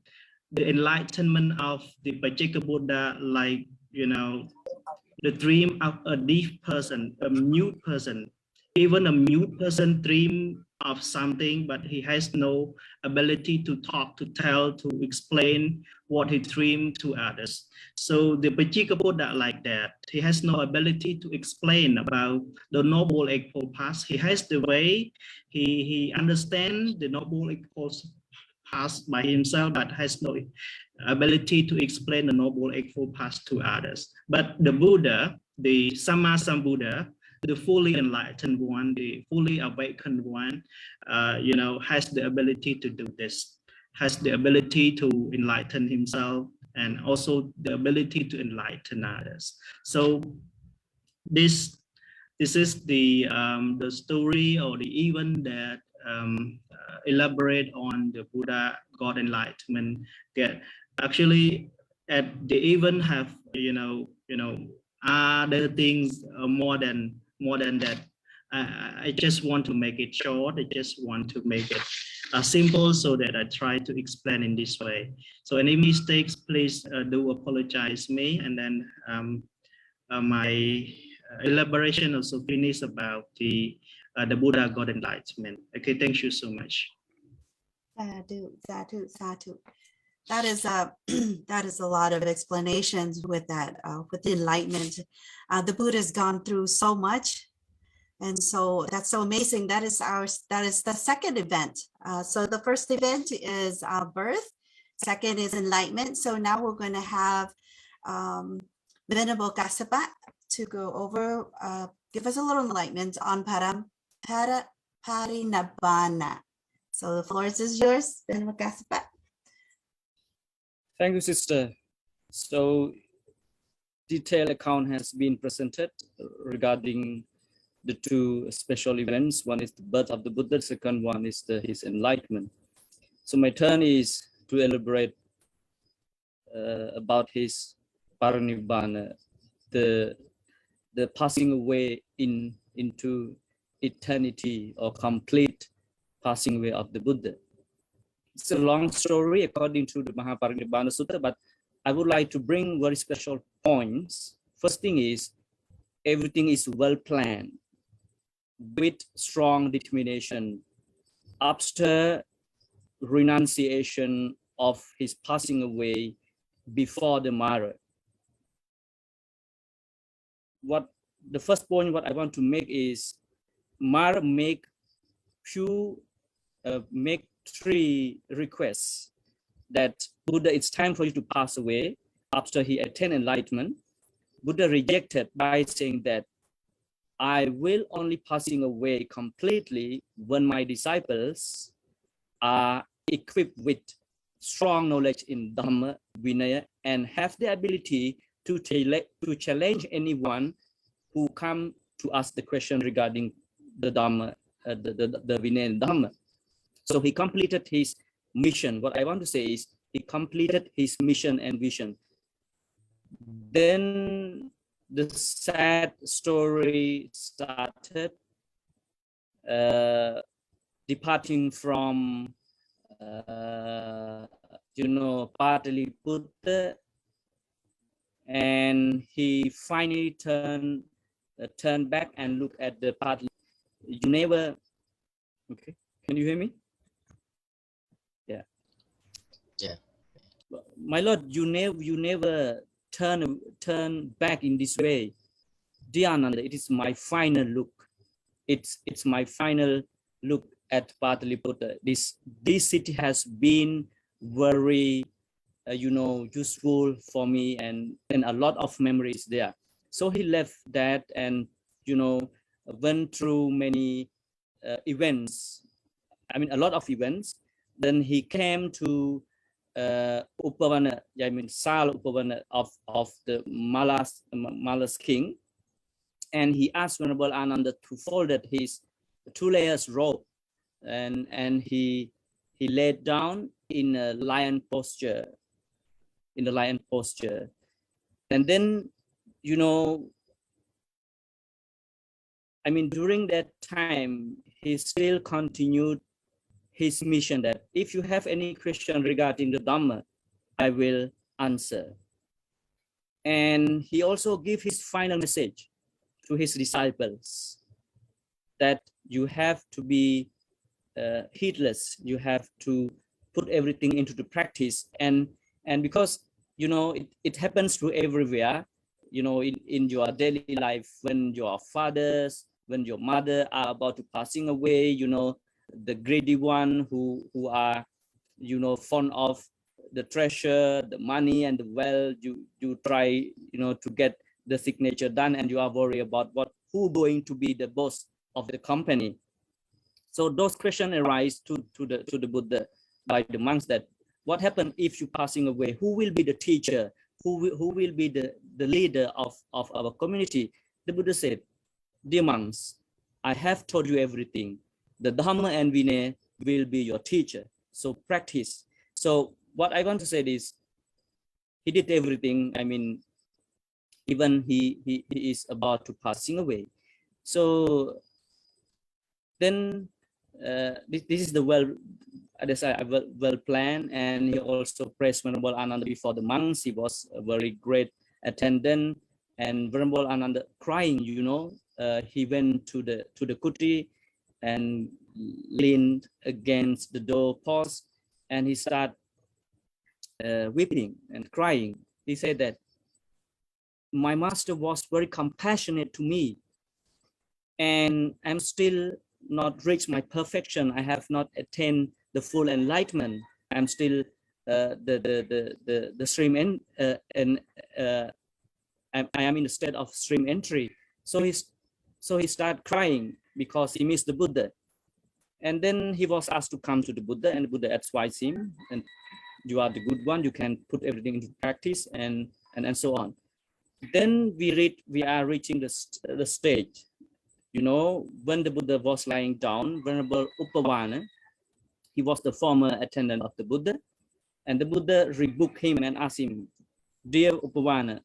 the enlightenment of the Pajika Buddha like, the dream of a deaf person, a mute person. Even a mute person dream of something, but he has no ability to talk, to tell, to explain what he dreamed to others. So the Pajika Buddha like that, he has no ability to explain about the Noble Eightfold Path. He has the way, he understands the Noble Eightfold Path by himself, but has no ability to explain the Noble Eightfold Path to others. But the Buddha, the Samma Sambuddha, the fully enlightened one, the fully awakened one, has the ability to do this, has the ability to enlighten himself and also the ability to enlighten others. So this is the story or the event that elaborate on the Buddha God enlightenment. Actually, at the event have other things more than that. I just want to make it short. I just want to make it simple so that I try to explain in this way. So any mistakes, please do apologize me, and then my elaboration also finish about the Buddha God enlightenment. Okay, thank you so much. Sadhu. That is a lot of explanations with that, with the enlightenment. The Buddha's gone through so much, and so that's so amazing. That is the second event. So the first event is birth, second is enlightenment. So now we're going to have Venerable Kassapa to go over, give us a little enlightenment on Parinibbana. So the floor is yours, Venerable Kassapa. Thank you, sister. So detailed account has been presented regarding the two special events. One is the birth of the Buddha, the second one is his enlightenment. So my turn is to elaborate about his parinibbana, the passing away into eternity, or complete passing away of the Buddha. It's a long story according to the Mahaparinibbana Sutta, but I would like to bring very special points. First thing is, everything is well planned with strong determination after renunciation of his passing away before the Mara. The first point what I want to make is, Mara make three requests that Buddha, it's time for you to pass away after he attained enlightenment. Buddha rejected by saying that I will only passing away completely when my disciples are equipped with strong knowledge in Dhamma, Vinaya, and have the ability to challenge anyone who come to ask the question regarding the Dhamma, the Vinaya and Dhamma. So he completed his mission. What I want to say is, he completed his mission and vision. Then the sad story started, departing from Pataliputta, and he finally turned back and looked at the Pataliputta. You never, okay, can you hear me? Yeah. Yeah. My Lord, you never turn back in this way. Dear Ananda, it is my final look. It's my final look at Pataliputta. This city has been very useful for me, and a lot of memories there. So he left that and went through many events. I mean, a lot of events. Then he came to Upavana, Sala Upavana of the Malas king, and he asked Venerable Ananda to fold his 2 layers robe, and he laid down in a lion posture, and then during that time he still continued his mission, that if you have any question regarding the Dhamma, I will answer. And he also gave his final message to his disciples, that you have to be heedless, you have to put everything into the practice, and because it happens to everywhere, in your daily life, when your fathers, when your mother are about to passing away, the greedy one who are fond of the treasure, the money and the wealth, you try to get the signature done, and you are worried about who going to be the boss of the company. So those questions arise to the Buddha by the monks, that what happened if you passing away? Who will be the teacher? Who will be the leader of our community? The Buddha said, dear monks, I have told you everything. The Dhamma and Vinaya will be your teacher. So practice. So what I want to say is, he did everything. Even he is about to passing away. So then this is the well planned, and he also praised Venerable Ananda before the monks. He was a very great attendant, and Venerable Ananda crying, he went to the kuti and leaned against the door post, and he started weeping and crying. He said that my master was very compassionate to me, and I'm still not reached my perfection. I have not attained the full enlightenment. I'm still the stream I am in a state of stream entry. So he started crying because he missed the Buddha. And then he was asked to come to the Buddha, and the Buddha advised him, and you are the good one, you can put everything into practice, and so on. Then we are reaching the stage, you know, when the Buddha was lying down. Venerable Upavana, he was the former attendant of the Buddha, and the Buddha rebuked him and asked him, "Dear Upavana,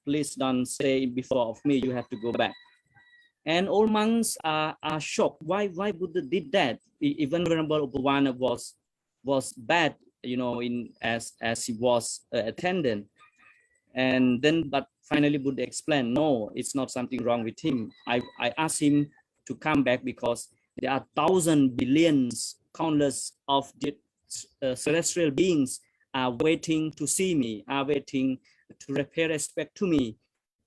please don't stay before of me, you have to go back." And all monks are shocked. Why Buddha did that? Even Venerable Upavana was bad, you know, as he was an attendant. And then, but finally Buddha explained, no, it's not something wrong with him. I asked him to come back because there are thousands, billions, countless of celestial beings are waiting to see me, are waiting to pay respect to me,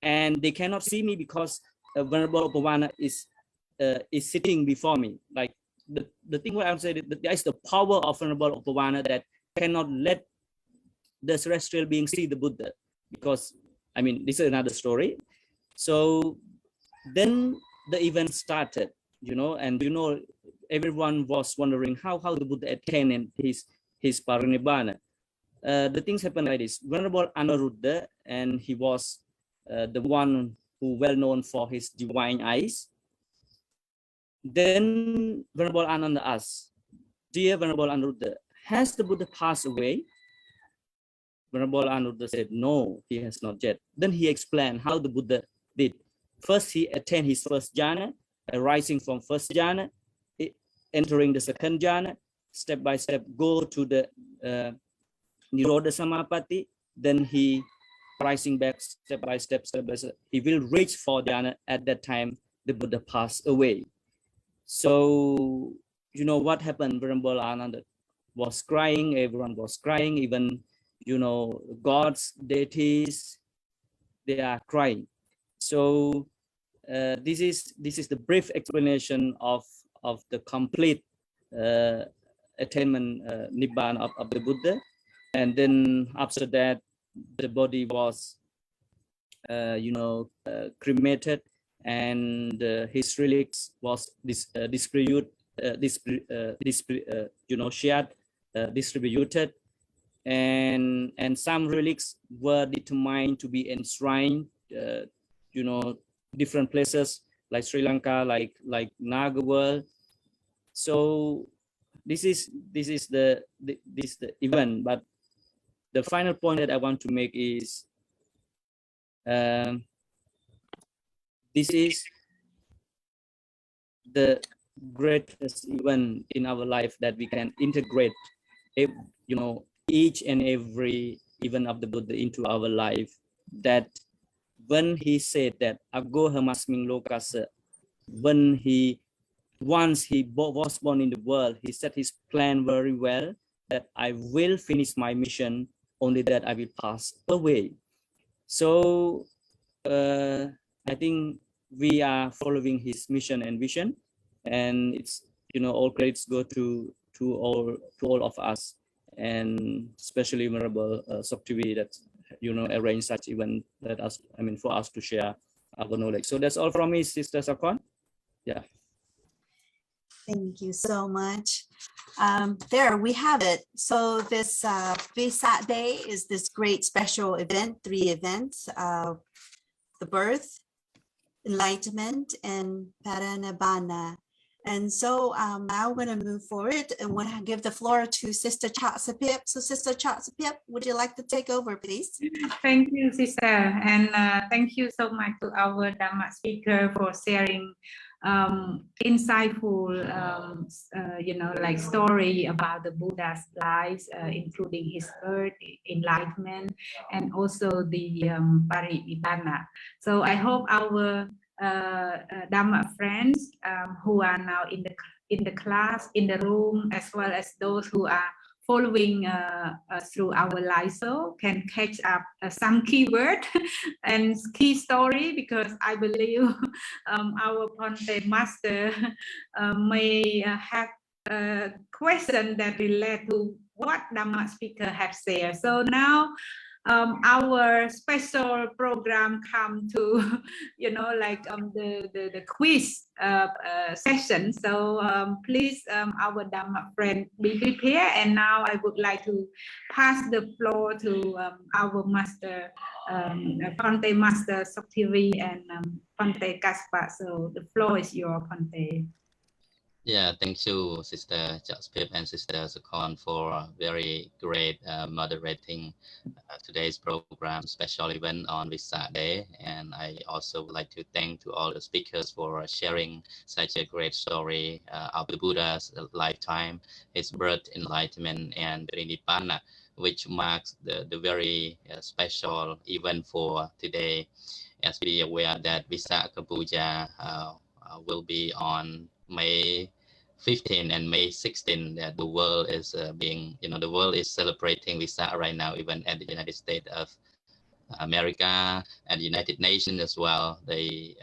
and they cannot see me because Venerable Upavana is sitting before me. Like the thing what I would say, that there is the power of Venerable Upavana that cannot let the celestial being see the Buddha, because I mean, this is another story. So then the event started, you know, and you know, everyone was wondering how the Buddha attained his parinibbana. The things happened like this. Venerable Anuruddha, and he was the one who well known for his divine eyes. Then Venerable Ananda asked, "Dear Venerable Anuruddha, has the Buddha passed away?" Venerable Anuruddha said, "No, he has not yet." Then he explained how the Buddha did. First, he attained his first jhana, arising from first jhana, entering the second jhana, step by step go to the Nirodha Samapatti. Then he rising back step by step, he will reach for jhana. At that time, the Buddha passed away. So, you know what happened? Venerable Ananda was crying, everyone was crying, even, you know, gods, deities, they are crying. So this is the brief explanation of the complete attainment Nibbana of the Buddha. And then after that, the body was, you know, cremated, and his relics was distributed, you know, shared, distributed, and some relics were determined to be enshrined, you know, different places like Sri Lanka, like Naga world. So this is the event. But the final point that I want to make is this is the greatest event in our life that we can integrate, you know, each and every event of the Buddha into our life. That when he said that agohamasming lokasa, when once he was born in the world, he set his plan very well, that I will finish my mission, only that I will pass away. So I think we are following his mission and vision, and it's, you know, all credits go to all of us, and especially Venerable Sok Theavy that, you know, arrange such event that us, I mean, for us to share our knowledge. So that's all from me, Sister Sakon. Yeah. Thank you so much. There we have it. So this Vesak Day is this great special event, 3 events, the birth, enlightenment, and parinibbana. And so now we're going to move forward and want to give the floor to Sister Chatsapip. So Sister Chatsapip, would you like to take over, please? Thank you, Sister. And thank you so much to our Dhamma speaker for sharing insightful, you know, like story about the Buddha's lives, including his birth, enlightenment, and also the parinibbana. So I hope our Dhamma friends who are now in the class, in the room, as well as those who are following through our live show can catch up some keyword and key story, because I believe our Ponte Master may have a question that relate to what Dhamma speaker have said. So now our special program come to, you know, like the quiz session. So please, our Dhamma friend, be prepared. And now I would like to pass the floor to our master, Phante Master Sok Theavy and Phante Kaspa. So the floor is yours, Phante. Yeah, thank you, Sister Pip and Sister Sukon, for very great moderating today's program, special event on Visākha Day. And I also would like to thank to all the speakers for sharing such a great story of the Buddha's lifetime, his birth, enlightenment, and Nibbana, which marks the very special event for today. As we are aware that Visākha-Pūjā will be on May 15 and May 16, that the world is the world is celebrating Visākha right now, even at the United States of America and the United Nations as well. They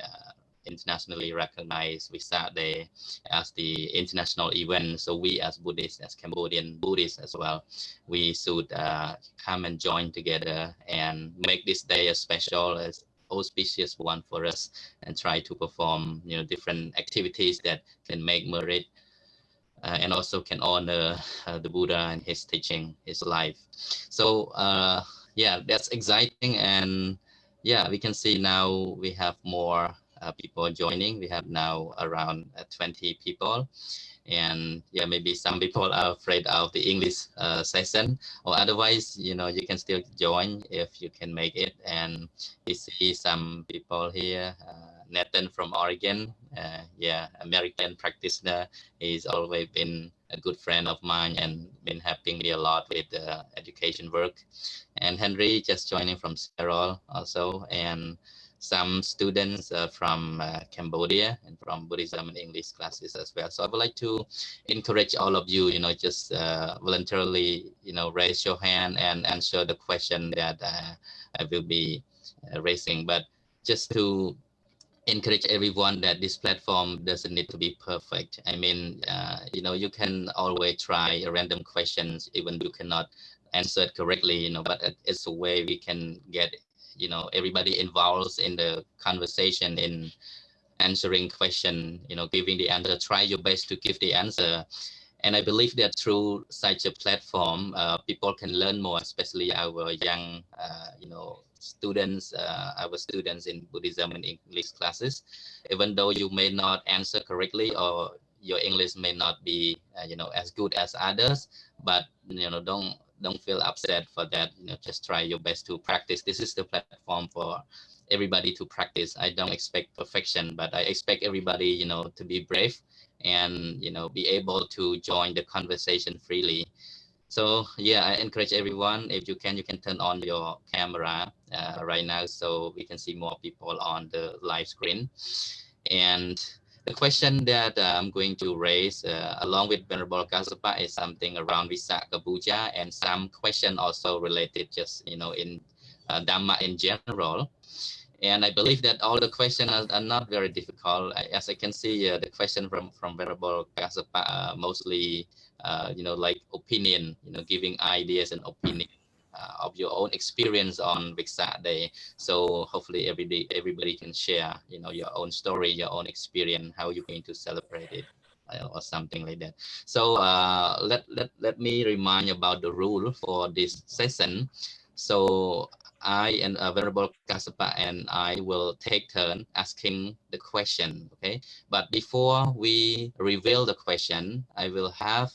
internationally recognize Visākha Day as the international event. So we as Buddhists, as Cambodian Buddhists as well, we should come and join together and make this day as special, as auspicious one for us, and try to perform different activities that can make merit and also can honor the Buddha and his teaching, his life. So yeah, that's exciting. And yeah, we can see now we have more people joining. We have now around 20 people. And yeah, maybe some people are afraid of the English session, or otherwise, you can still join if you can make it. And we see some people here. Nathan from Oregon, yeah, American practitioner. He's always been a good friend of mine and been helping me a lot with education work. And Henry just joining from Seoul also, and some students from Cambodia and from Buddhism and English classes as well. So I would like to encourage all of you, just voluntarily, raise your hand and answer the question that I will be raising. But just to encourage everyone that this platform doesn't need to be perfect. I mean, you can always try random questions, even you cannot answer it correctly, but it's a way we can get everybody involved in the conversation, in answering question, giving the answer. Try your best to give the answer. And I believe that through such a platform, people can learn more, especially our young, students, our students in Buddhism and English classes. Even though you may not answer correctly, or your English may not be, as good as others, but don't feel upset for that. Just try your best to practice. This is the platform for everybody to practice. I don't expect perfection, but I expect everybody, to be brave and be able to join the conversation freely. So yeah, I encourage everyone, if you can turn on your camera right now, so we can see more people on the live screen. And the question that I'm going to raise along with Venerable Kassapa is something around Visākha-Pūjā, and some question also related just in Dhamma in general. And I believe that all the questions are not very difficult. As I can see, the question from Venerable Kassapa mostly, like opinion, giving ideas and opinion of your own experience on Visākha Day. So hopefully everybody can share, your own story, your own experience, how you're going to celebrate it, or something like that. So let me remind you about the rule for this session. So I and Venerable Kassapa and I will take turn asking the question, okay? But before we reveal the question, I will have,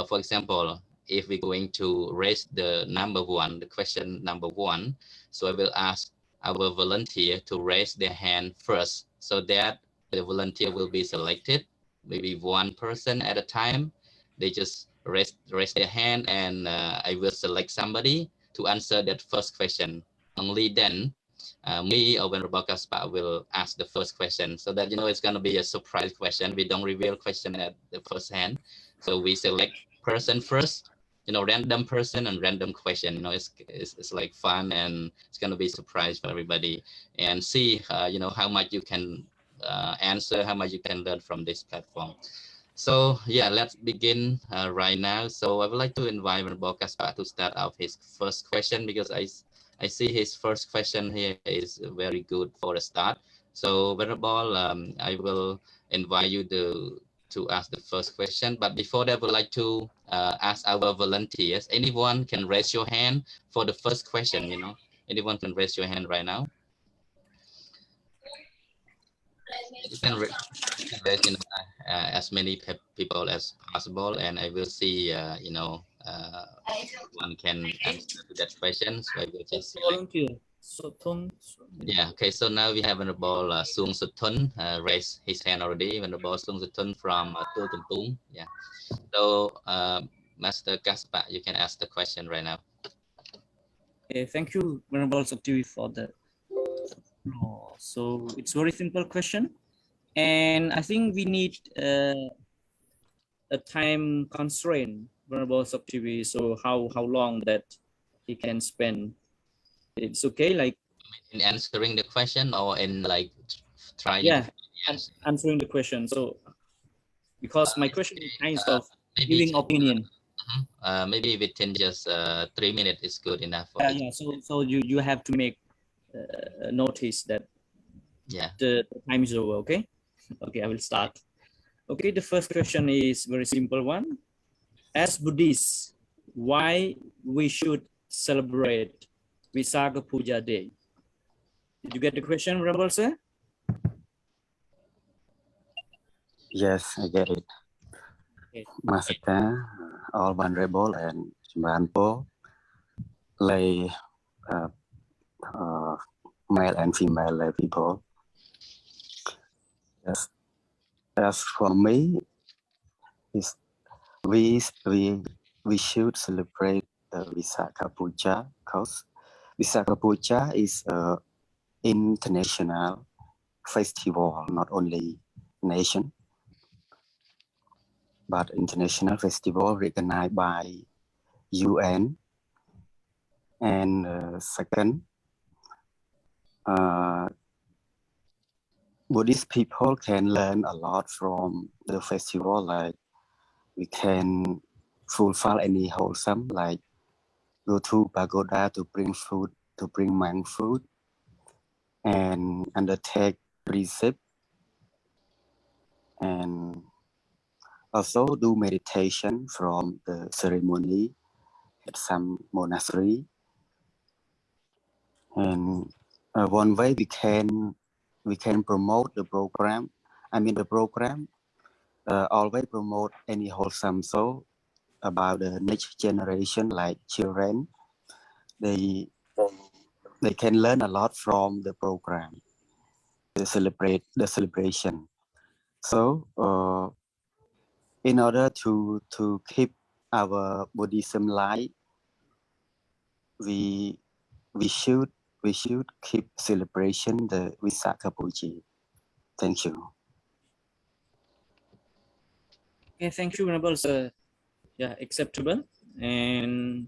for example, if we're going to raise the number one, the question number one, so I will ask our volunteer to raise their hand first, so that the volunteer will be selected, maybe one person at a time. They just raise their hand, and I will select somebody to answer that first question. Only then me or Venerable Kassapa will ask the first question, so that it's going to be a surprise question. We don't reveal question at the first hand, so we select person first, random person and random question. It's like fun, and it's going to be a surprise for everybody, and see how much you can answer, how much you can learn from this platform. So yeah, let's begin right now. So I would like to invite Venerable Kaspar to start off his first question, because I see his first question here is very good for a start. So Venerable, I will invite you to ask the first question. But before that, I would like to ask our volunteers. Anyone can raise your hand for the first question. Anyone can raise your hand right now. You can raise, as many people as possible, and I will see, one can answer to that question. So I will just select. Volunteer. Soton. Yeah. Okay. So now we have Venerable Sung Sutun raise his hand already. Venerable Sung Sutun from Tutumpung. Yeah. So Master Kaspar, you can ask the question right now. Okay, thank you, Venerable Sok Theavy, for the. So it's very simple question, and I think we need a time constraint, Venerable Sok Theavy. So how long that he can spend? It's okay, like In answering the question, or in like trying yeah, to answer? answering the question. So because my question is kind of maybe giving opinion. Maybe within just 3 minutes is good enough for Yeah. So you have to make notice that the time is over. Okay. Okay, I will start. Okay, the first question is very simple one. As Buddhists, why we should celebrate Visākha-Pūjā Day? Did you get the question, Venerable sir? Yes, I get it. Okay. Master, all venerable and Manpo, lay male and female lay people. Yes. As for me, is we should celebrate Visākha-Pūjā, because Visākha-Pūjā is an international festival, not only nation, but international festival recognized by UN. And second, Buddhist people can learn a lot from the festival, like we can fulfill any wholesome, like go to pagoda to bring food, to bring monk food, and undertake precept, and also do meditation from the ceremony at some monastery. And one way we can promote the program. The program always promote any wholesome soul about the next generation, like children. They can learn a lot from the program, the celebration. So in order to keep our Buddhism life, we should keep celebration the Visākha-Pūjā. Thank you. Okay, thank you, Venerable sir. Yeah, acceptable. And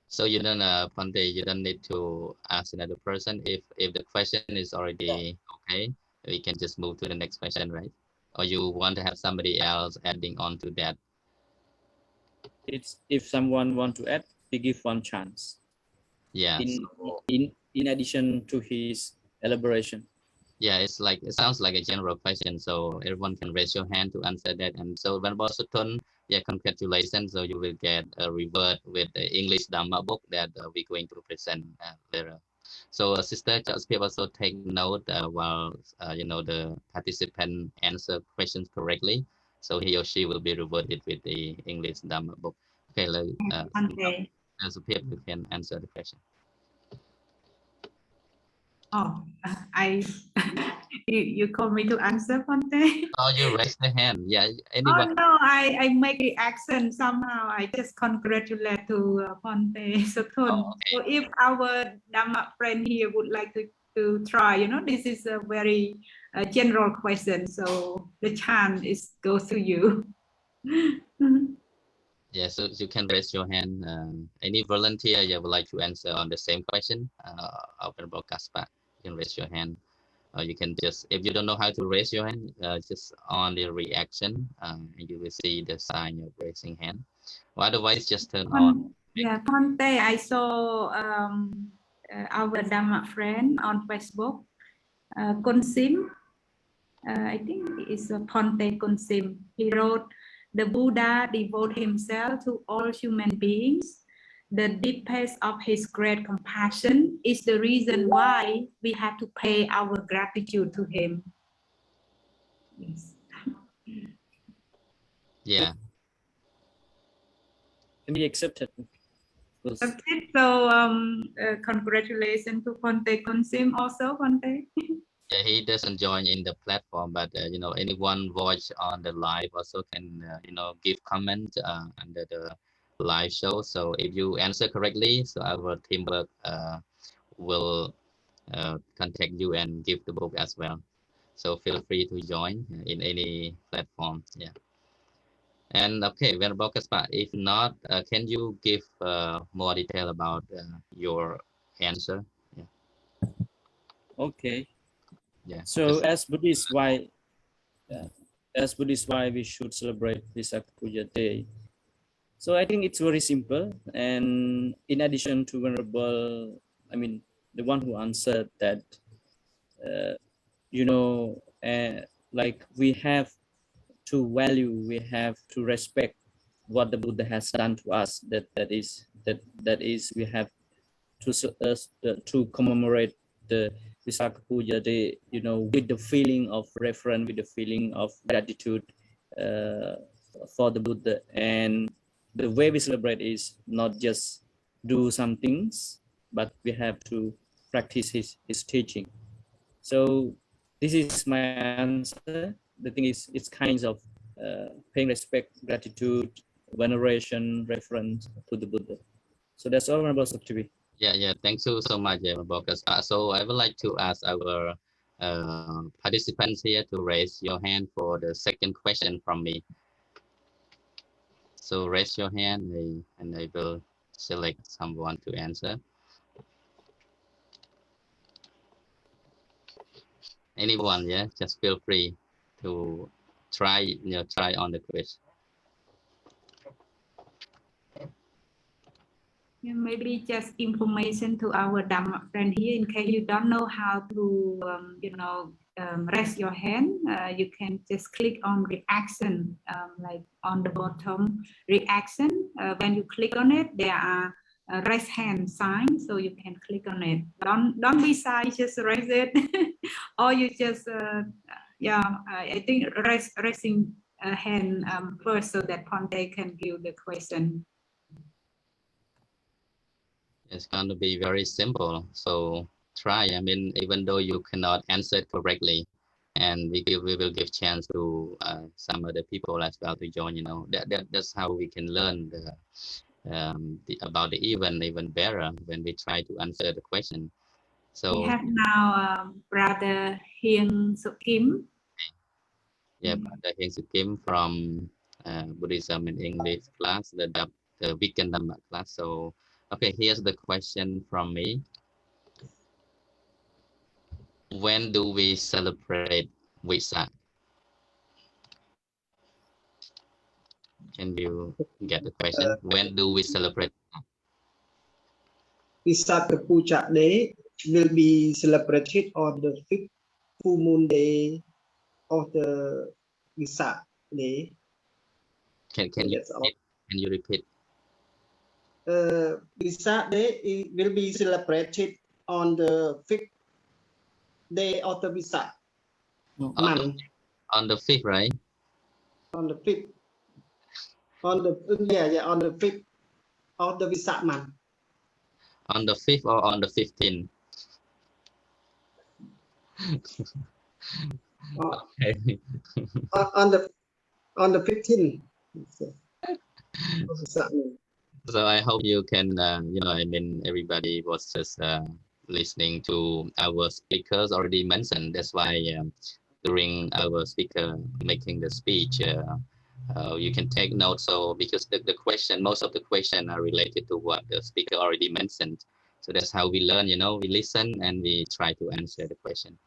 so you don't, Ponte, you don't need to ask another person. If the question is already okay, we can just move to the next question, right? Or you want to have somebody else adding on to that? it's if someone want to add, we give one chance. Yeah. In addition to his elaboration. Yeah, it sounds like a general question, so everyone can raise your hand to answer that. And so Venerable Sutton, yeah, congratulations. So you will get a reward with the English Dhamma book that we're going to present later. So Sister Joseph also take note while the participant answer questions correctly. So he or she will be rewarded with the English Dhamma book. Okay, Joseph, you can answer the question. Oh, you call me to answer, Ponte? Oh, you raised the hand. Yeah, anyone? Oh no, I make the accent somehow. I just congratulate to Ponte Sutton. Oh, okay. So if our Dhamma friend here would like to try, this is a very general question. So the chance goes to you. Yeah, so you can raise your hand. Any volunteer you would like to answer on the same question? Open broadcast back. You can raise your hand. you can just, if you don't know how to raise your hand, just on the reaction, you will see the sign of raising hand. Or otherwise, just turn on. Yeah, Ponte, I saw our Dhamma friend on Facebook, Konsim. I think it's Ponte Konsim. He wrote, "The Buddha devoted himself to all human beings. The deepest of his great compassion is the reason why we have to pay our gratitude to him." Yes. Yeah. Can be accepted. Okay, so congratulations to Ponte Konsim also, Ponte. Yeah, he doesn't join in the platform, but you know, anyone watch on the live also can you know, give comment under the live show. So if you answer correctly, so our teamwork will contact you and give the book as well. So feel free to join in any platform. Yeah. And okay, Venerable Kaspar, if not, can you give more detail about your answer? Yeah. Okay. Yeah. So as Buddhists, why we should celebrate Visākha-Pūjā Day? So I think it's very simple. And in addition to Venerable, I mean, the one who answered that, you know, like we have to value, we have to respect what the Buddha has done to us. That is we have to commemorate the Visākha-Pūjā Day, you know, with the feeling of reverence, with the feeling of gratitude for the Buddha. And the way we celebrate is not just do some things, but we have to practice his teaching. So this is my answer. The thing is, it's kinds of paying respect, gratitude, veneration, reference to the Buddha. So that's all about Sok Theavy. Yeah. Thank you so much, Venerable Kaspar. So I would like to ask our participants here to raise your hand for the second question from me. So raise your hand and I will select someone to answer. Anyone, yeah, just feel free to try on the quiz. Yeah, maybe just information to our Dhamma friend here, in case you don't know how to, raise your hand, you can just click on reaction, like on the bottom reaction. When you click on it, there are a raise hand sign, so you can click on it. Don't be shy, just raise it, or you just, I think raising a hand first, so that Ponte can give the question. It's going to be very simple. So try. I mean, even though you cannot answer it correctly, and we will give chance to some other people as well to join. You know, that's how we can learn about the even better when we try to answer the question. So we have now Brother Hieng Suk Kim. Yeah, Brother Hieng Suk Kim from Buddhism in English class, the weekend Dhamma class. So okay, here's the question from me. When do we celebrate Visākha? Can you get the question? When do we celebrate? Visākha-Pūjā Day will be celebrated on the 5th full moon day of the Visākha Day. Can you repeat? Visākha Day will be celebrated on the 5th day of the Visākha month. On the 5th, right? On the 5th. On the 5th of the Visākha month. On the 5th or on the 15th? Okay. on the 15th. So I hope you can, I mean, everybody was just listening to our speakers already mentioned. That's why during our speaker making the speech, you can take notes. So because the question, most of the question are related to what the speaker already mentioned. So that's how we learn, we listen and we try to answer the question.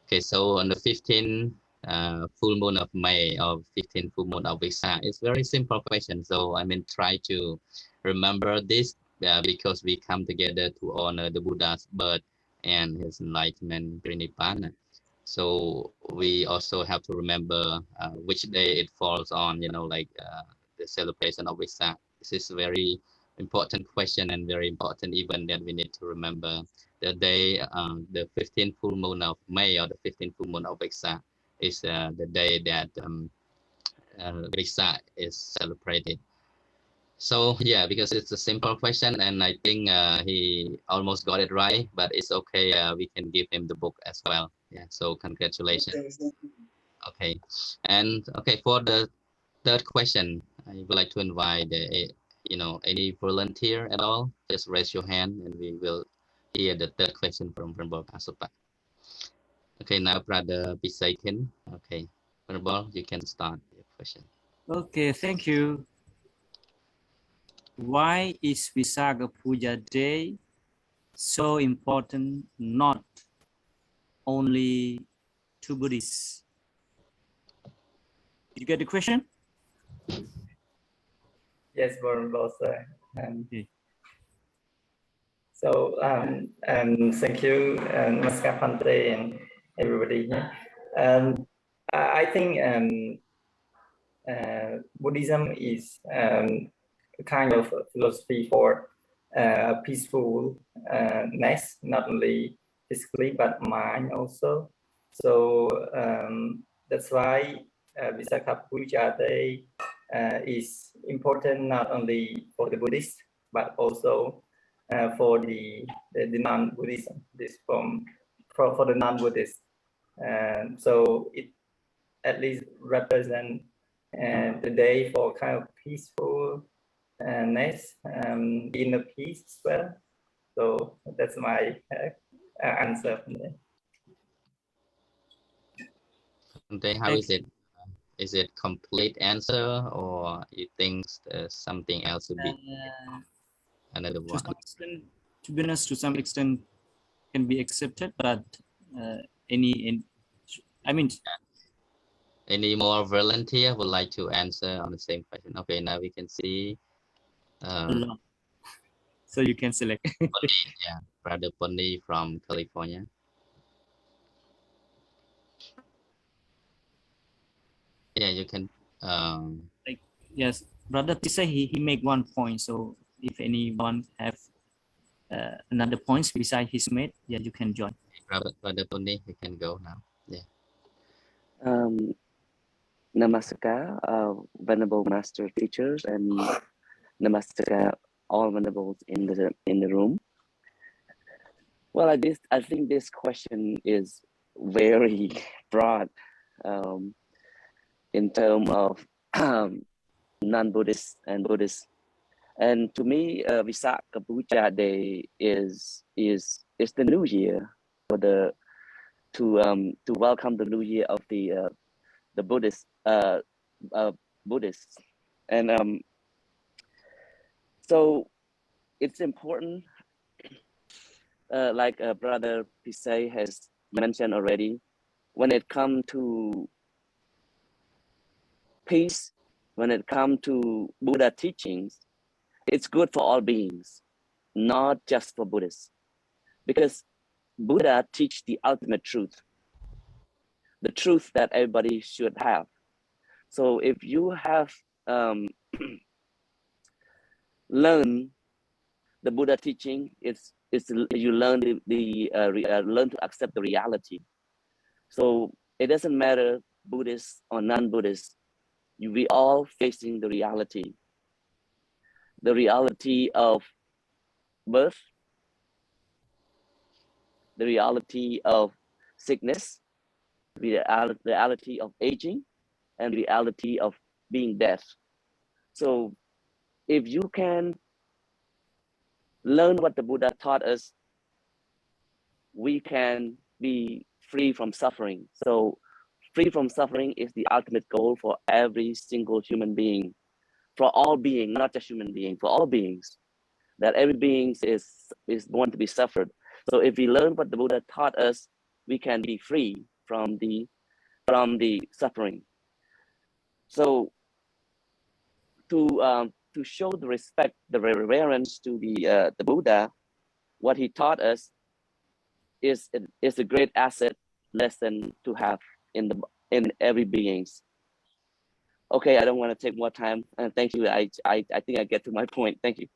Okay, so on the 15th full moon of May or 15th full moon of Visākha, it's very simple question. So I mean, try to remember this because we come together to honor the Buddha's birth and his enlightenment, Nibbana. So we also have to remember which day it falls on, you know, like the celebration of Visākha. This is a very important question and very important event that we need to remember. The day, the 15th full moon of May or the 15th full moon of Visākha is the day that Visākha is celebrated. So yeah, because it's a simple question, and I think he almost got it right, but it's okay. We can give him the book as well. Yeah. So congratulations. Okay, and okay, for the third question, I would like to invite any volunteer at all. Just raise your hand, and we will hear the third question from Venerable Asupa. Okay, now Brother Piseth. Okay, Venerable, you can start your question. Okay, thank you. Why is Visākha-Pūjā Day so important, not only to Buddhists? Did you get the question? Yes, Venerable sir. Okay. So thank you, Namaskar Pante and everybody here. I think Buddhism is a kind of philosophy for peacefulness, not only physically but mind also. So that's why Visākha-Pūjā Day is important not only for the Buddhists but also for the non-Buddhism. This for the non-Buddhists. So it at least represents the day for kind of peacefulness, inner peace as well. So that's my answer. How is it? Is it complete answer, or you think something else would be another one? To be honest, to some extent, can be accepted, but any more volunteer would like to answer on the same question? Okay, now we can see. So you can select. Yeah, Brother Pony from California. Yeah, you can. Yes, Brother Piseth, he make one point. So if anyone have another points beside his mate, yeah, you can join. Brother Pony, you can go now. Yeah. Namaskar, venerable master teachers, and namaskar all venerables in the room. Well, I think this question is very broad in terms of non-Buddhist and Buddhist. And to me, Visākha-Pūjā Day is the new year for to welcome the new year of the Buddhists. And so it's important, like Brother Piseth has mentioned already, when it comes to peace, when it comes to Buddha teachings, it's good for all beings, not just for Buddhists, because Buddha teach the ultimate truth, the truth that everybody should have. So if you have learned the Buddha teaching, it's you learn learn to accept the reality. So it doesn't matter Buddhist or non-Buddhist, we all facing the reality of birth, the reality of sickness, the reality of aging, and the reality of being deaf. So if you can learn what the Buddha taught us, we can be free from suffering. So free from suffering is the ultimate goal for every single human being, for all beings, not just human beings, for all beings, that every being is born to be suffered. So if we learn what the Buddha taught us, we can be free from the suffering. So to show the respect, the reverence to the Buddha, what he taught us is a great asset lesson to have in every beings. Okay, I don't want to take more time. Thank you. I think I get to my point. Thank you.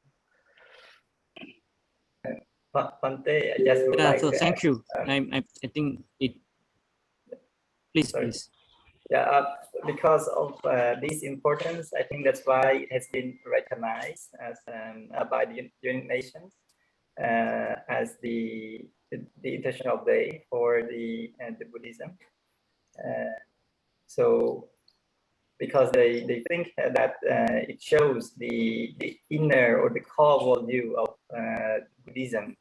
Pante, I just would like So to thank add, you. I think it. Please, please. Yeah, because of this importance, I think that's why it has been recognized as by the United Nations as the International Day for the Buddhism. So because they think that it shows the inner or the core value of Buddhism.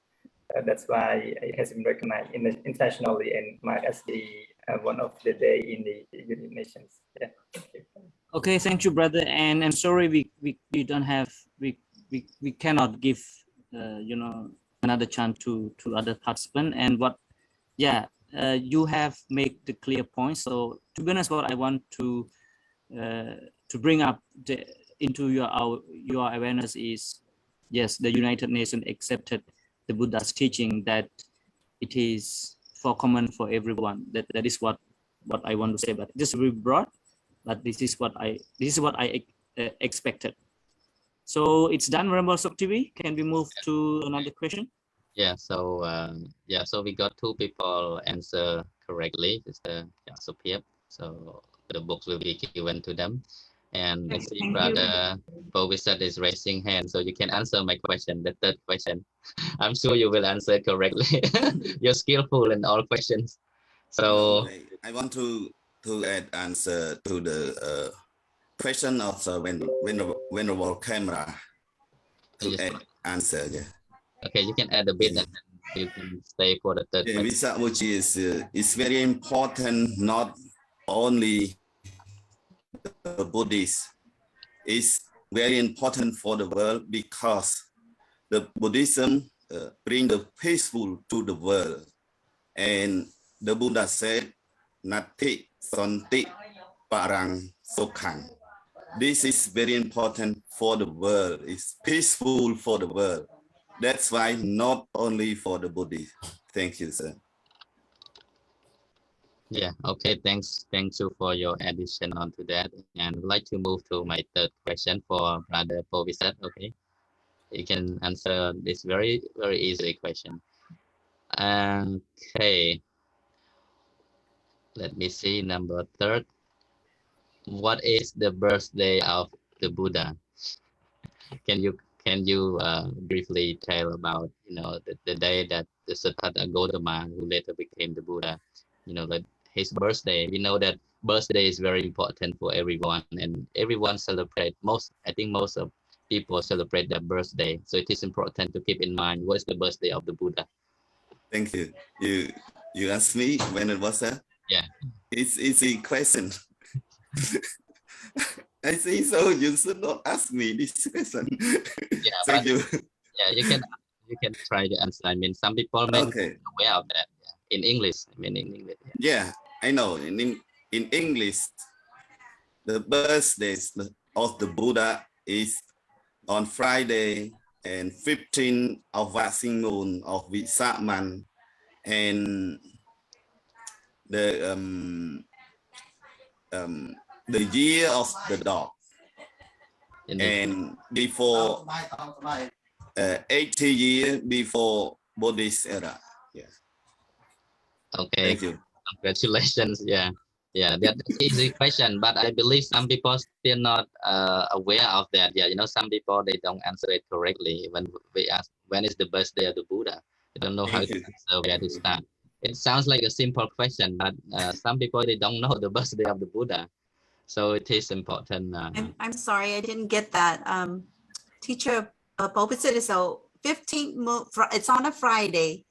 That's why it has been recognized internationally and marked as the one of the day in the United Nations. Yeah. Okay, thank you, brother. And I'm sorry we don't have we cannot give another chance to other participants. And what you have made the clear point. So to be honest, what I want to bring up into your awareness is, yes, the United Nations accepted the Buddha's teaching that it is for common for everyone. That is what I want to say, but just very broad. But this is what I expected. So it's done, Venerable Sok Theavy. Can we move to another question? Yeah. So so we got 2 people answer correctly. It's Sok Theavy. So the books will be given to them. And I see Brother Po Piseth is raising hand, so you can answer my question, the 3rd question. I'm sure you will answer correctly. You're skillful in all questions. So I want to add answer to the question of Venerable Camera to add answer. Yeah. Okay, you can add a bit and then you can stay for the 3rd question. Visākha-Pūjā is very important, not only the Buddhist. It's very important for the world because the Buddhism bring the peaceful to the world. And the Buddha said, Nati Santi Parang Sukhang. This is very important for the world. It's peaceful for the world. That's why not only for the Buddhist. Thank you, sir. Yeah, okay, thanks you for your addition onto that. And I'd like to move to my 3rd question for Brother Po Piseth. Okay, you can answer this very, very easy question. Okay, let me see, number 3rd. What is the birthday of the Buddha? Can you briefly tell about the day that the Siddhartha Gautama, who later became the Buddha, like his birthday? We know that birthday is very important for everyone, and everyone celebrate. I think most of people celebrate their birthday. So it is important to keep in mind what is the birthday of the Buddha. Thank you. You asked me when it was, sir? Yeah. It's easy question. I think so. You should not ask me this question. Yeah, Thank you. Yeah, you can try to answer. I mean, some people may be aware of that. Yeah. In English, I mean in English. Yeah, I know. In English, the birthdays of the Buddha is on Friday and 15th of waxing moon of Visākha month, and the year of the dog. And before 80 years before Buddhist era. Yeah. Okay. Thank you. Congratulations. Yeah. That's an easy question, but I believe some people still not aware of that. Yeah, some people they don't answer it correctly when we ask when is the birthday of the Buddha. They don't know how to answer, where to start. It sounds like a simple question, but some people they don't know the birthday of the Buddha. So it is important. I'm sorry, I didn't get that. Teacher Po Piseth is so 15th moon. It's on a Friday,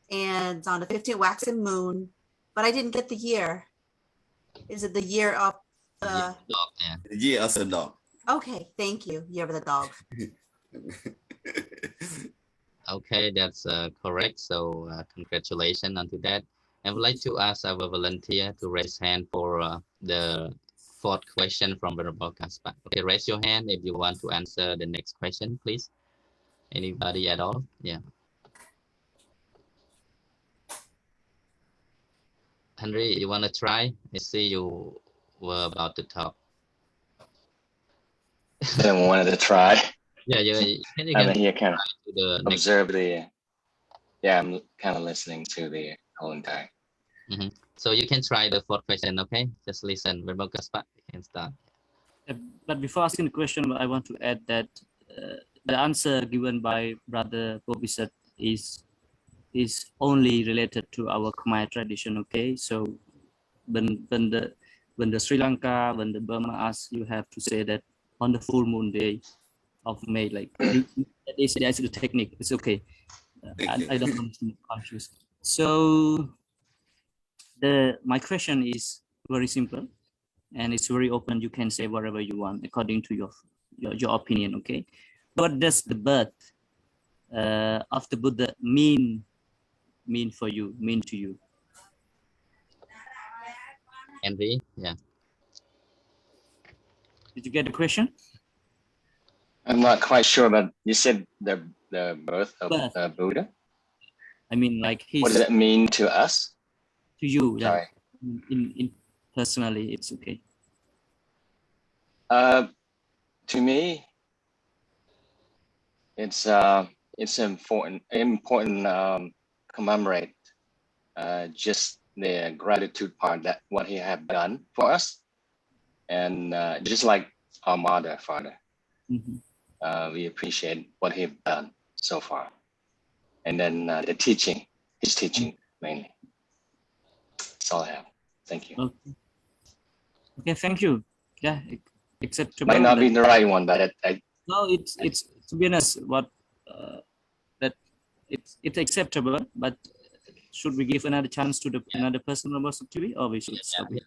and it's on the 15th waxing moon. But I didn't get the year. Is it the year of the dog? Yeah. The year of the dog. Okay, thank you. Year of the dog. Okay, that's correct. So congratulations onto that. I would like to ask our volunteer to raise hand for the fourth question from Venerable Gaspar. Okay, raise your hand if you want to answer the next question, please. Anybody at all? Yeah. Henry, you want to try? I see you were about to talk. I wanted to try. Yeah, you I'm can here kind of to the next. observe the, yeah, I'm kind of listening to the whole entire. So you can try the fourth question, okay? Just listen. Venerable Gaspar, you can start. But before asking the question, I want to add that the answer given by Brother Po Piseth is only related to our Khmer tradition, okay? So when the Sri Lanka, when the Burma asks, you have to say that on the full moon day of May, like that is the technique. It's okay. I don't want to be confused. So my question is very simple, and it's very open. You can say whatever you want according to your opinion. Okay, what does the birth of the Buddha mean for you? Mean to you? Henry, yeah. Did you get the question? I'm not quite sure, but you said the birth of the Buddha. I mean, like what does that mean to us? To you, sorry. In personally, it's okay. To me, it's important commemorate just the gratitude part, that what he have done for us, and just like our mother, father, we appreciate what he've done so far, and then the teaching, his teaching mainly. That's all I have. Thank you. Okay, thank you. Yeah, acceptable. Might not be the right one, but no, it's to be honest, what that it's acceptable. But should we give another chance to another person about Sok Theavy, or we should stop it?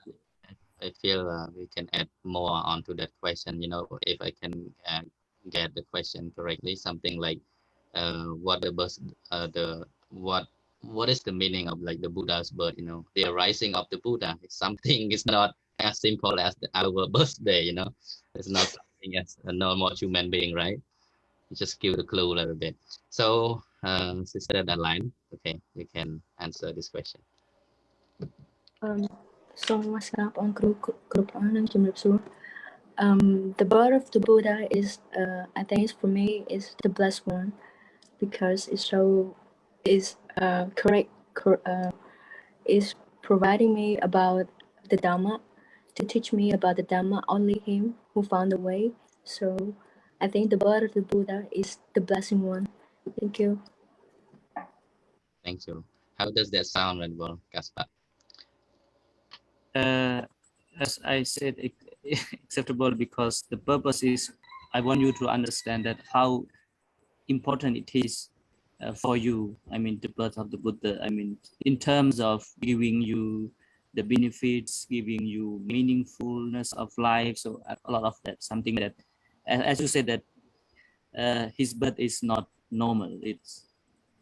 I feel we can add more onto that question. You know, if I can get the question correctly, something like what is the meaning of like the Buddha's birth? You know, the arising of the Buddha. It's something. It's not as simple as our birthday. You know, it's not something as a normal human being, right? Just give the clue a little bit. So, Sister Adeline, okay, you can answer this question. The birth of the Buddha is, I think for me, is the blessed one, because it's is providing me about the Dhamma, to teach me about the Dhamma. Only him who found the way. So I think the birth of the Buddha is the blessing one. Thank you. Thank you. How does that sound, Venerable Gaspar? As I said, acceptable, because the purpose is I want you to understand that how important it is for you. I mean, the birth of the Buddha. I mean, in terms of giving you the benefits, giving you meaningfulness of life. So a lot of that, something that, as you said, that his birth is not normal. It's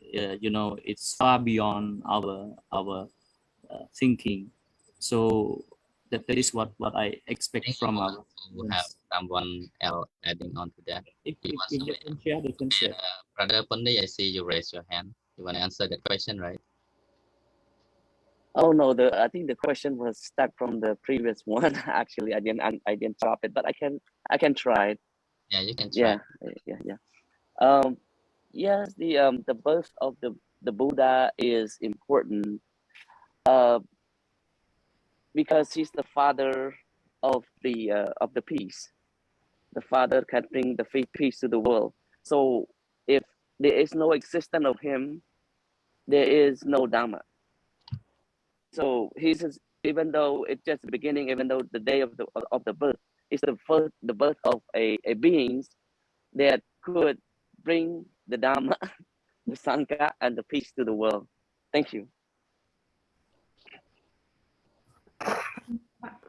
you know, it's far beyond our thinking. So that is what I expect from our. Have someone else adding on to that? If they can share, they can share. Brother Pundi, I see you raise your hand. You want to answer that question, right? Oh no, I think the question was stuck from the previous one. Actually, I didn't drop it, but I can try it. Yeah, you can try. Yeah. Yes, the birth of the Buddha is important because he's the father of the peace. The father can bring the peace to the world. So if there is no existence of him, there is no Dhamma. So even though it's just the beginning, even though the day of the birth is the birth of a beings that could bring the Dhamma, the Sangha, and the peace to the world. Thank you.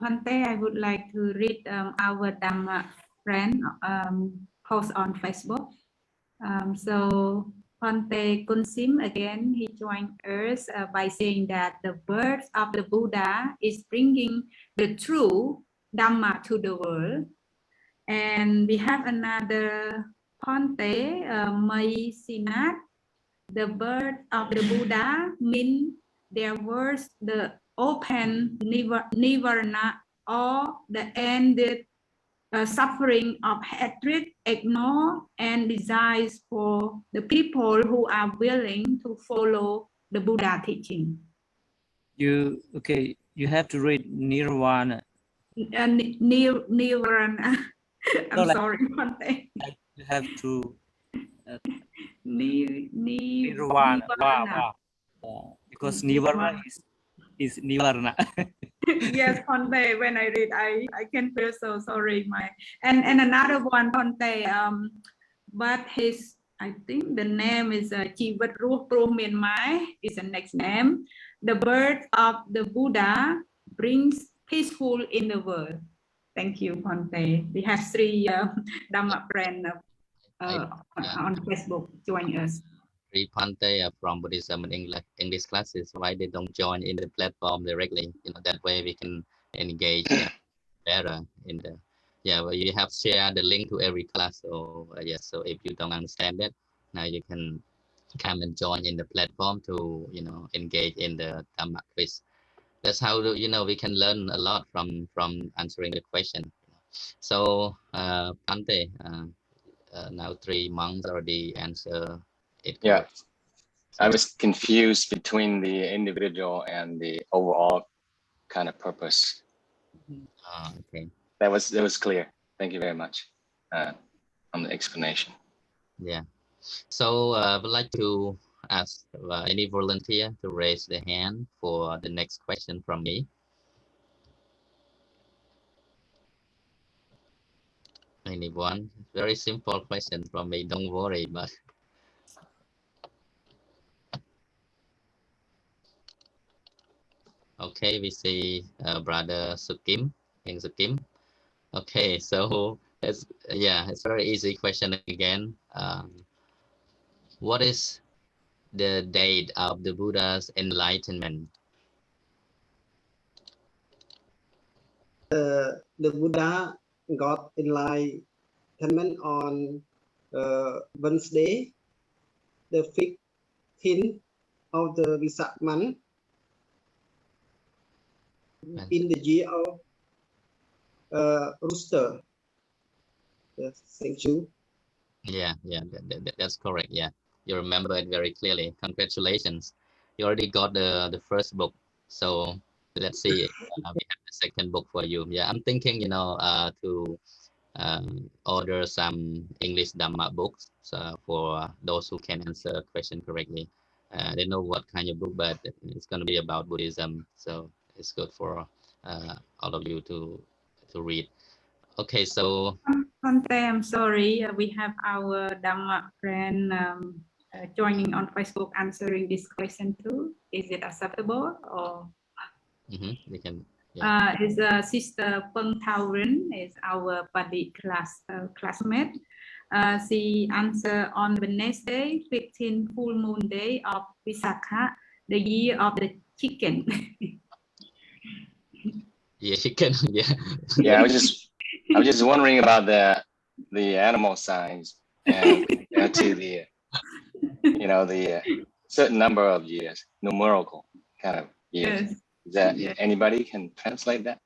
Bhante, I would like to read our Dhamma friend post on Facebook. So Ponte Kunsim again, he joined us by saying that the birth of the Buddha is bringing the true Dhamma to the world. And we have another Ponte Mai Sinat. The birth of the Buddha means there was the open nirvana or the ended suffering of hatred, ignore, and desires for the people who are willing to follow the Buddha teaching. You have to read nirvana. Nirvana. I'm No, sorry, Ponte. You have to Nirvana. Because nirvana is nirvana. Yes, Ponte, when I read, I can feel so sorry. And another one, Ponte, but his, I think the name is Chivat Ruh Pro Myanmar is the next name. The birth of the Buddha brings peaceful in the world. Thank you, Ponte. We have 3 Dhamma friends on Facebook join us. Ponte from Buddhism and English classes, why they don't join in the platform directly? That way we can engage better in the. Well, you have shared the link to every class. So yes, so if you don't understand that, now you can come and join in the platform to engage in the Dhamma quiz. That's how we can learn a lot from answering the question. So Ponte, now 3 months already answer it. Yeah, I was confused between the individual and the overall kind of purpose. Okay. That was clear. Thank you very much on the explanation. Yeah. So I would like to ask any volunteer to raise their hand for the next question from me. Anyone? Very simple question from me. Don't worry, but okay, we see brother Sukim. Sukim. Okay, so it's very easy question again. What is the date of the Buddha's enlightenment? The Buddha got enlightenment on Wednesday, the 15th of the Visākha month, in the year of Rooster. Yes, thank you. Yeah, that's correct. Yeah, you remember it very clearly. Congratulations. You already got the first book. So let's see. We have the second book for you. Yeah, I'm thinking, to order some English Dhamma books for those who can answer a question correctly. I don't know what kind of book, but it's going to be about Buddhism. So it's good for all of you to read. Okay, so Ponte, I'm sorry. We have our Dhamma friend joining on Facebook answering this question too. Is it acceptable or? We can. Yeah. Is Sister Peng Thaurin is our buddy classmate. She answered on Wednesday, 15th full moon day of Visākha, the year of the chicken. Yeah, chicken. Yeah. Yeah, I was just wondering about the animal signs and to the the certain number of years, numerical kind of years. Yes. Is that anybody can translate that?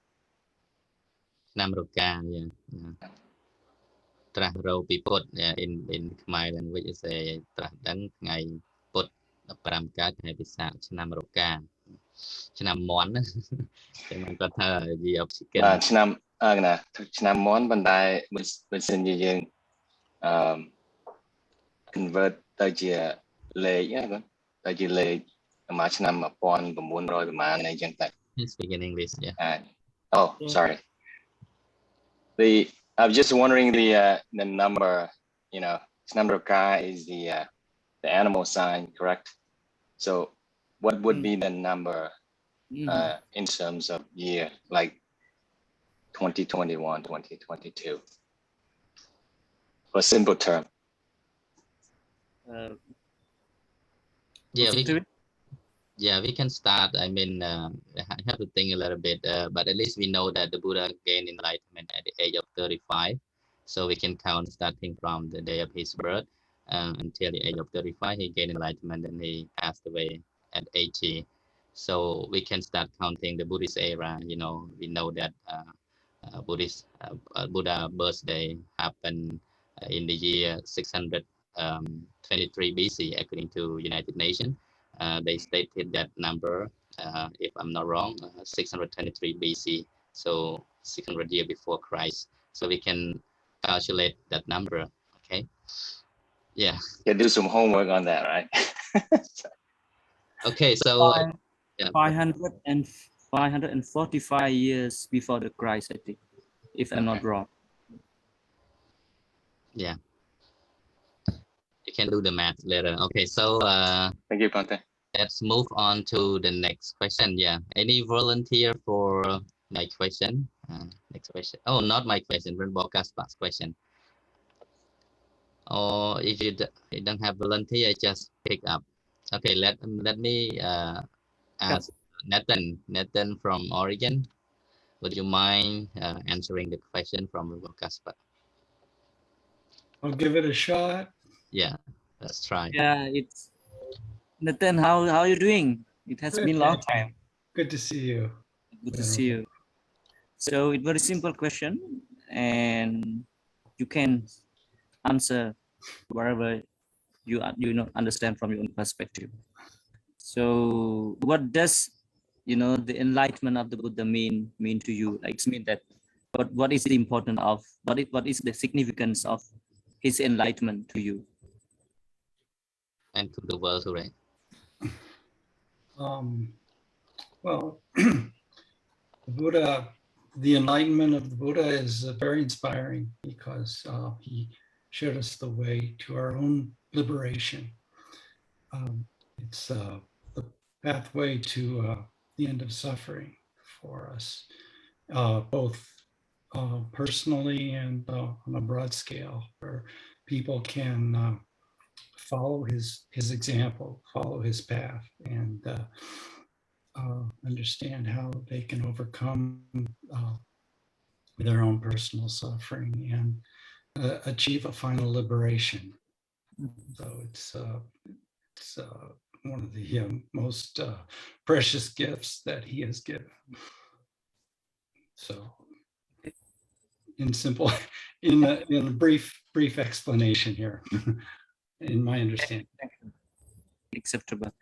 Namroka, yeah. Trahro Pipot, in Khmer language is a Trah Dang Ngai Put 15 កើតថ្ងៃពិសាខឆ្នាំរកាឆ្នាំមន់តែមិនគាត់ថា year of chicken ឆ្នាំមន់ប៉ុន្តែបើសិនជាយើងconvert ទៅជាលេខណាទៅជាលេខមួយឆ្នាំ1900ប្រហែលអីចឹងទៅ Speak in English, yeah. Sorry. I was just wondering the number, number of Ka is the animal sign, correct? So what would be the number in terms of year, like 2021, 2022? For simple term. Yeah, Sok Theavy? we can start. I mean, I have to think a little bit, but at least we know that the Buddha gained enlightenment at the age of 35. So we can count starting from the day of his birth until the age of 35. He gained enlightenment and he passed away at 80. So we can start counting the Buddhist era. You know, we know that Buddha birthday happened in the year 623 BC, according to United Nations. They stated that number, if I'm not wrong, 623 BC, so 600 years before Christ. So we can calculate that number. Okay. Yeah. Can do some homework on that, right? Okay. So 545 years before the Christ, I think, if I'm not wrong. Yeah. You can do the math later. Okay. So thank you, Pante. Let's move on to the next question. Yeah. Any volunteer for my question? Next question. Oh, not my question. Broadcast question. Or if you don't have volunteer, just pick up. Okay. Let me ask Nathan from Oregon. Would you mind answering the question from the broadcast? I'll give it a shot. Yeah. Let's try. Yeah, it's Nathan. How are you doing? It has been a long time. Good to see you. Good to see you. So it's very simple question, and you can answer whatever you understand from your own perspective. So what does the enlightenment of the Buddha mean to you? Like, it's mean that what is the importance of what is the significance of his enlightenment to you and to the world, right? Well, the enlightenment of the Buddha is very inspiring because he showed us the way to our own liberation. It's the pathway to the end of suffering for us, both personally and on a broad scale, where people can follow his example, follow his path, and understand how they can overcome their own personal suffering and achieve a final liberation. So it's one of the most precious gifts that he has given. So, in a brief explanation here, in my understanding. Acceptable.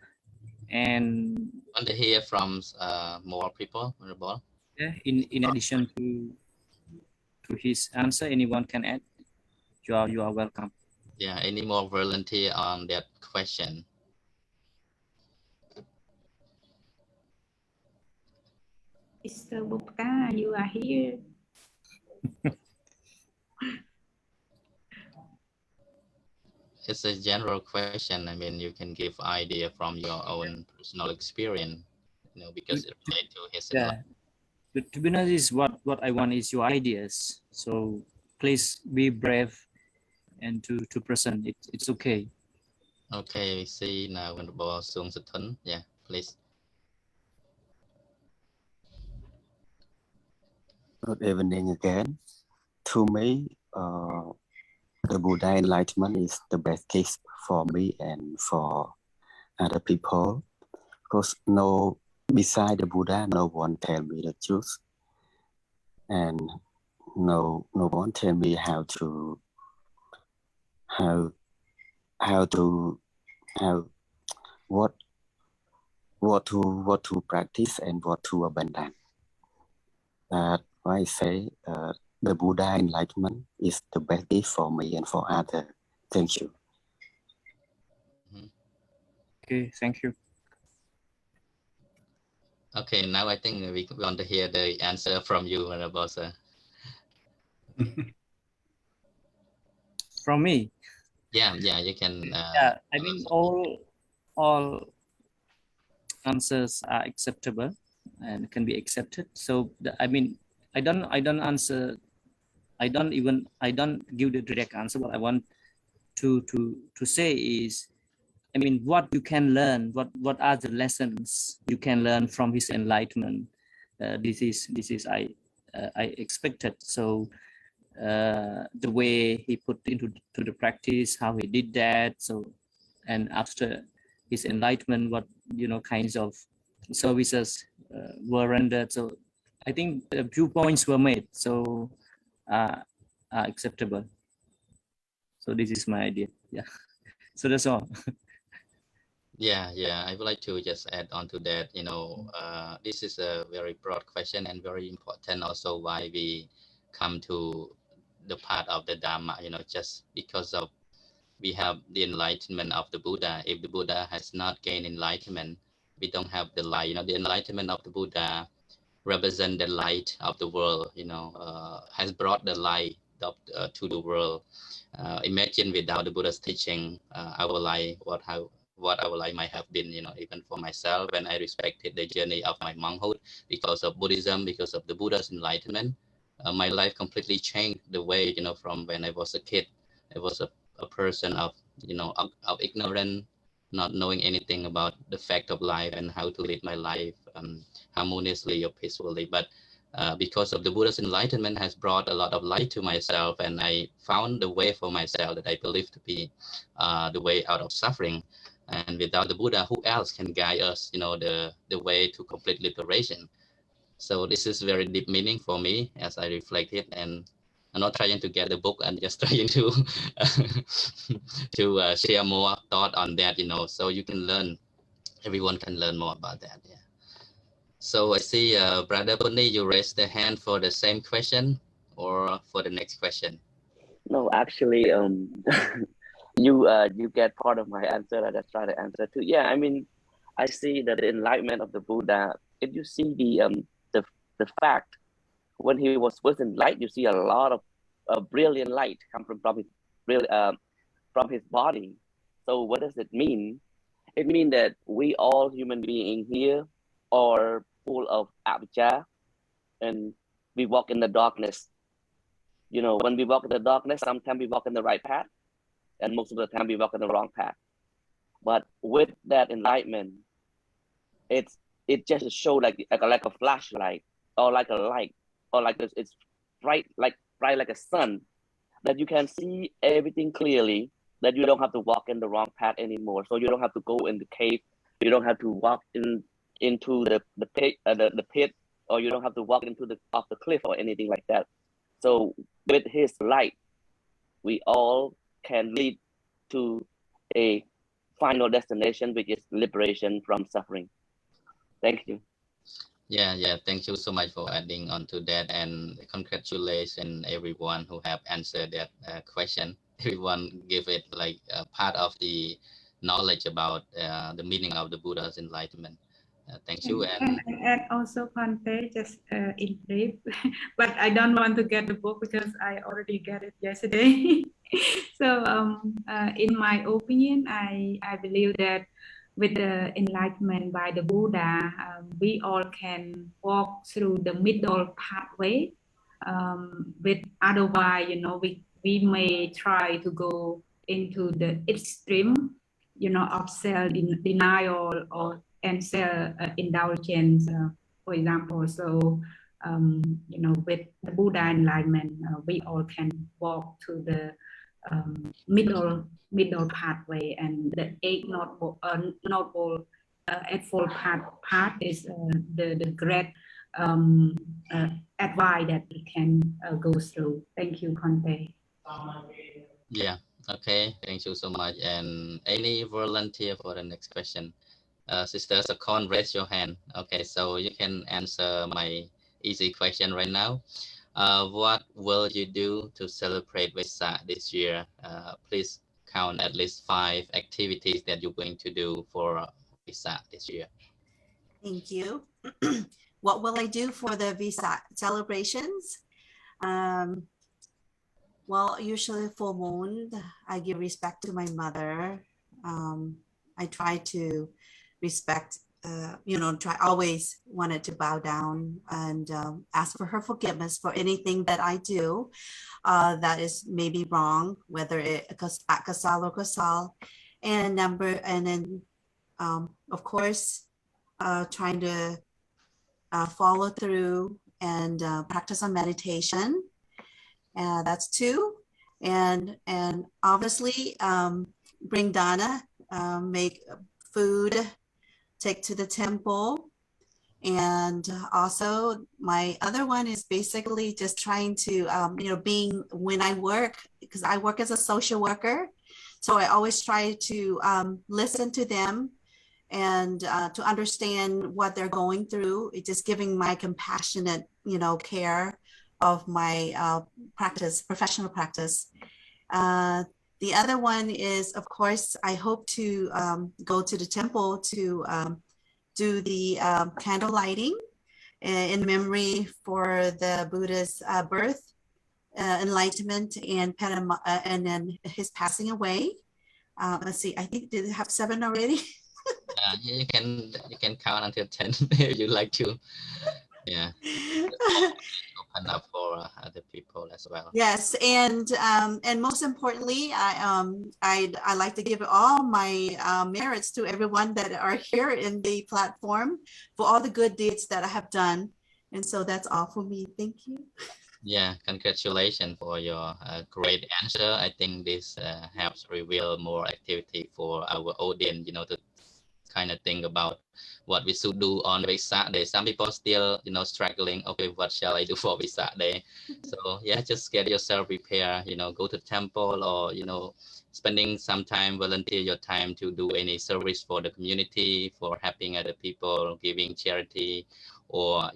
And want to hear from more people, Honorable? Yeah, in addition to his answer, anyone can add. You are welcome. Yeah, any more volunteer on that question? Mr. Bukta, you are here. It's a general question. I mean, you can give idea from your own personal experience, because it relates to his life. But to be honest, is what I want is your ideas. So please be brave and to present it. It's okay. Okay, we see now when the ball Sung Sathun. Yeah, please. Good evening again. To me, the Buddha enlightenment is the best case for me and for other people, because beside the Buddha, no one tell me the truth, and no one tell me what to practice and what to abandon. That's why I say the Buddha enlightenment is the best gift for me and for others. Thank you. Okay, thank you. Okay, now I think we want to hear the answer from you, Honorable Sir. From me? Yeah, you can. Yeah, I mean all answers are acceptable and can be accepted. So I don't answer. I don't give the direct answer. What I want to say is I mean, what you can learn, what are the lessons you can learn from his enlightenment? This is I expected. So the way he put into the practice, how he did that. So, and after his enlightenment, what kinds of services were rendered. So I think the viewpoints were made, so are acceptable. So this is my idea. Yeah. So that's all. Yeah, I would like to just add on to that. This is a very broad question and very important also why we come to the part of the Dharma, just because of we have the enlightenment of the Buddha. If the Buddha has not gained enlightenment, we don't have the light. The enlightenment of the Buddha represent the light of the world, has brought the light to the world. Imagine without the Buddha's teaching, our life, what our life might have been, even for myself, when I respected the journey of my monkhood because of Buddhism, because of the Buddha's enlightenment. My life completely changed the way, from when I was a kid. I was a person of, of ignorance, not knowing anything about the fact of life and how to live my life harmoniously or peacefully. But because of the Buddha's enlightenment has brought a lot of light to myself, and I found the way for myself that I believe to be the way out of suffering. And without the Buddha, who else can guide us, the way to complete liberation? So this is very deep meaning for me as I reflect it, and I'm not trying to get the book and just trying to share more thought on that, so you can learn, everyone can learn more about that. Yeah. So I see Brother Bunny, you raised the hand for the same question or for the next question? No, actually, you get part of my answer. I just try to answer too. Yeah, I mean, I see that the enlightenment of the Buddha. If you see the fact when he was first in light, you see a lot of brilliant light come from his body. So what does it mean? It means that we all human beings here are full of avijja, and we walk in the darkness. When we walk in the darkness, sometimes we walk in the right path, and most of the time we walk in the wrong path. But with that enlightenment, it just shows like a flashlight, or like a light, or like it's bright like a sun, that you can see everything clearly, that you don't have to walk in the wrong path anymore. So you don't have to go in the cave, you don't have to walk into the pit, or you don't have to walk off the cliff or anything like that. So with his light, we all can lead to a final destination, which is liberation from suffering. Thank you. Yeah. Thank you so much for adding on to that, and congratulations everyone who have answered that question. Everyone give it like a part of the knowledge about the meaning of the Buddha's enlightenment. Thank you. And also Conte, just in brief, but I don't want to get the book because I already get it yesterday. So in my opinion, I believe that with the enlightenment by the Buddha, we all can walk through the middle pathway. With otherwise, we may try to go into the extreme, of self-denial and self-indulgence, for example. So, with the Buddha enlightenment, we all can walk to the middle pathway, and the Eight Noble Eightfold Path is the great advice that we can go through. Thank you, Conte. Yeah. Okay. Thank you so much. And any volunteer for the next question? Sister Sakon, raise your hand. Okay, so you can answer my easy question right now. What will you do to celebrate Visākha this year? Please count at least 5 activities that you're going to do for Visākha this year. Thank you. What will I do for the Visākha celebrations? Well, usually full moon, I give respect to my mother. I try to respect, always wanted to bow down and ask for her forgiveness for anything that I do that is maybe wrong, whether it akasal or kasal. and then of course trying to follow through and practice on meditation. That's 2. And obviously bring dana, make food, take to the temple. And also my other one is basically just trying to, being when I work, because I work as a social worker. So I always try to listen to them and to understand what they're going through. It's just giving my compassionate, care of my professional practice. The other one is, of course, I hope to go to the temple to do the candle lighting in memory for the Buddha's birth, enlightenment, and then his passing away. Let's see, I think did it have 7 already? You can count until 10 if you like to. Yeah. Open up for other people as well. Yes, and most importantly, I like to give all my merits to everyone that are here in the platform for all the good deeds that I have done. And so that's all for me. Thank you. Yeah, congratulations for your great answer. I think this helps reveal more activity for our audience, to kind of think about what we should do on Visākha Day. Some people still, struggling. Okay, what shall I do for Visākha Day? So yeah, just get yourself prepared. Go to temple or spending some time, volunteer your time to do any service for the community, for helping other people, giving charity, or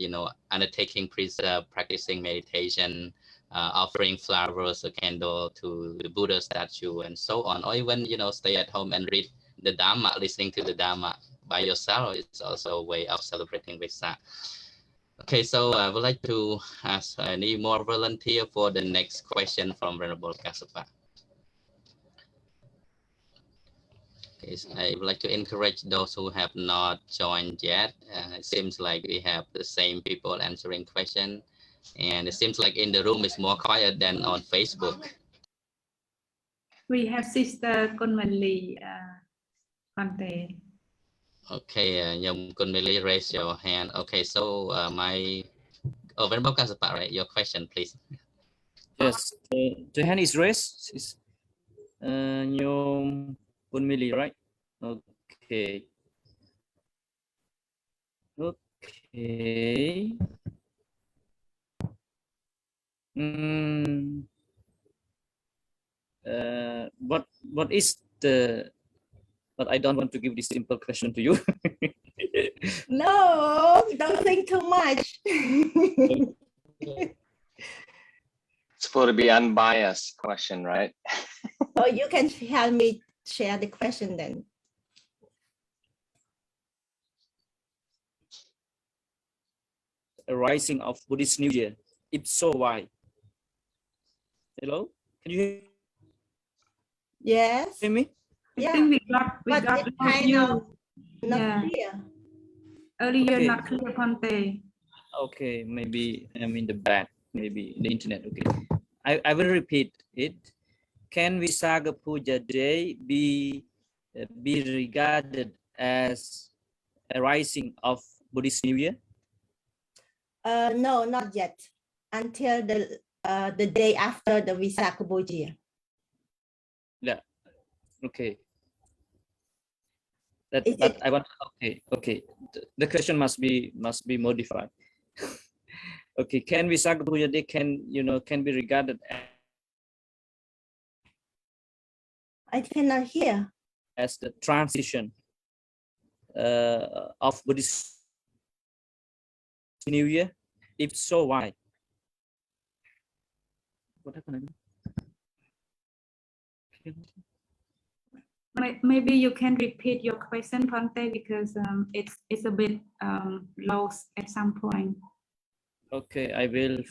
undertaking preserve, practicing meditation, offering flowers or candle to the Buddha statue, and so on. Or even stay at home and read the Dhamma, listening to the Dhamma by yourself is also a way of celebrating Visākha. Okay, so I would like to ask any more volunteer for the next question from Venerable Kassapa. Okay, so I would like to encourage those who have not joined yet. It seems like we have the same people answering questions, and it seems like in the room is more quiet than on Facebook. We have Sister Konmali Conte. Okay, Yom Kunmili, raise your hand. Okay, so Venerable Kassapa, right? Your question, please. Yes, the hand is raised. Yom Kunmili, right? Okay. Okay. What is the? But I don't want to give this simple question to you. No, don't think too much. It's supposed to be unbiased question, right? Oh, you can help me share the question then. A rising of Buddhist New Year. If so, why? Hello, can you hear? Yes. Hear me? I think we got kind of not yeah. clear. Earlier, Okay. not clear, Conte. Okay, maybe I'm in the back, maybe the internet. Okay, I will repeat it. Can Visākha-Pūjā Day be regarded as a rising of Buddhist New Year? No, not yet. Until the day after the Visākha-Pūjā. Yeah. Okay. But I want. Okay. The question must be modified. Okay. Can Visākha-Pūjā Day can be regarded I cannot hear. As the transition of Buddhist New Year? If so, why? What happened? Maybe you can repeat your question, Conte, because it's a bit lost at some point. Okay, I will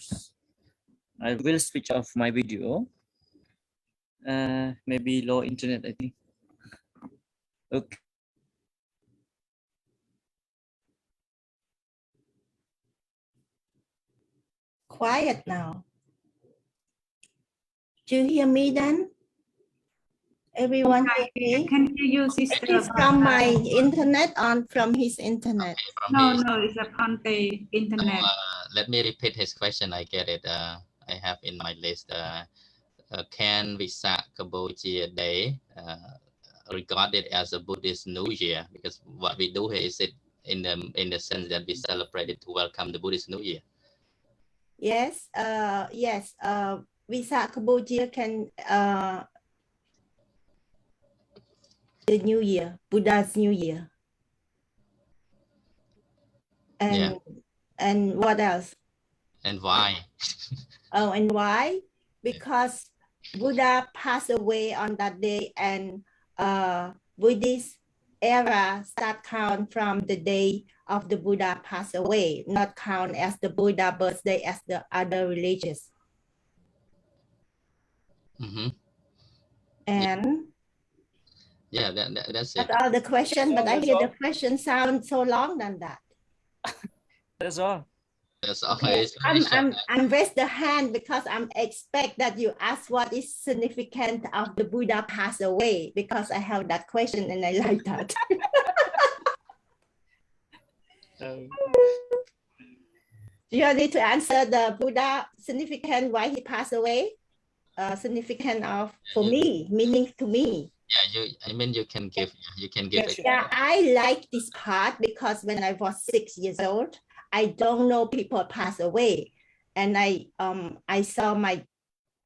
switch off my video. Maybe low internet, I think. Okay. Quiet now. Do you hear me then? Everyone hear me? Can you use It is from my internet or from his internet? No, it's on the internet. Let me repeat his question. I get it. I have in my list. Can Visākha-Pūjā Day regarded as a Buddhist New Year? Because what we do here is it in the sense that we celebrate it to welcome the Buddhist New Year. Yes. Yes. Visākha-Pūjā can the New Year, Buddha's New Year. And what else? And why? Oh, and why? Because Buddha passed away on that day, and Buddhist era start count from the day of the Buddha passed away, not count as the Buddha birthday as the other religions. And yeah, that's it. that's all the question, but I hear the question sound so long than that. That's all. That's all. Okay. I'm raise the hand because I'm expect that you ask what is significant of the Buddha passed away, because I have that question and I like that. You need to answer the Buddha significant why he passed away. Significant of for me, meaning to me. Yeah, you can give it. Yeah, I like this part because when I was 6 years old, I don't know people pass away, and I saw my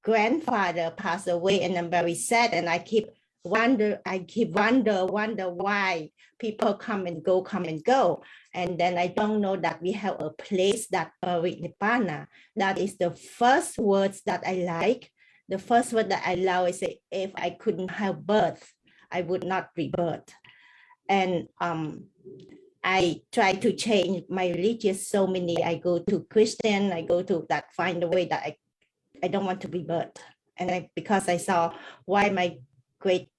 grandfather pass away, and I'm very sad, and I keep wonder why people come and go, and then I don't know that we have a place that Paritnibbana. That is the first words that I like. The first word that I love is say, if I couldn't have birth, I would not rebirth. And I try to change my religious so many. I go to Christian, I go to that, find a way that I don't want to rebirth. And because I saw why my great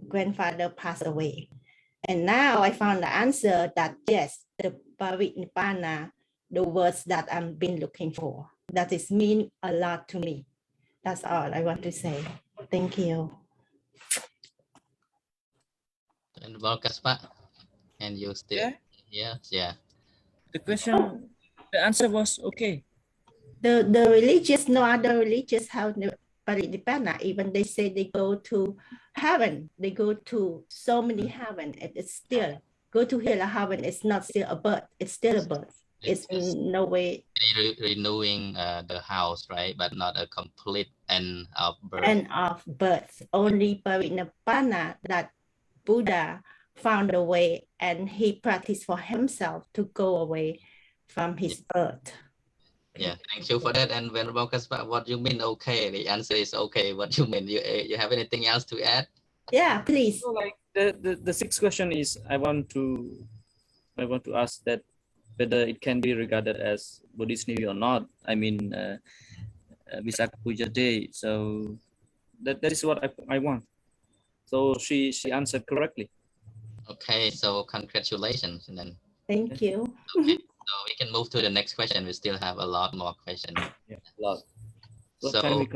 grandfather passed away. And now I found the answer that yes, the Paritnibbana, the words that I've been looking for, that is mean a lot to me. That's all I want to say. Thank you. And Volkaspa, and you still yeah. The question, the answer was okay. The religious, no other religious have the Paritnibbana. Even they say they go to heaven, they go to so many heaven. It's still go to hell or heaven. It's not still a birth. It's still a birth. It's no way renewing the house, right? But not a complete end of birth. End of birth. Only Paritnibbana that Buddha found a way, and he practiced for himself to go away from his birth. Yeah, thank you for that. And when Volkaspa, what you mean okay? The answer is okay. What you mean? You have anything else to add? Yeah, please. So like the sixth question is I want to ask that whether it can be regarded as Buddhist New Year or not. I mean, Visākha-Pūjā Day. So that is what I want. So she answered correctly. Okay, so congratulations. And then thank you. Okay, so we can move to the next question. We still have a lot more questions. Yeah, a lot. So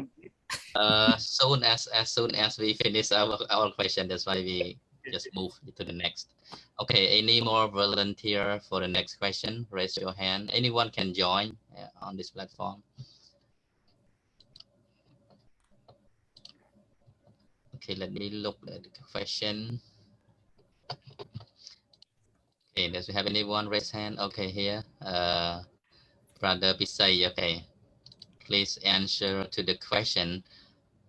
as soon as we finish our question, that's why we just move to the next. Okay, any more volunteer for the next question? Raise your hand. Anyone can join on this platform. Okay, let me look at the question. Okay, does we have anyone raise hand? Okay, here, Brother Piseth. Okay, please answer to the question.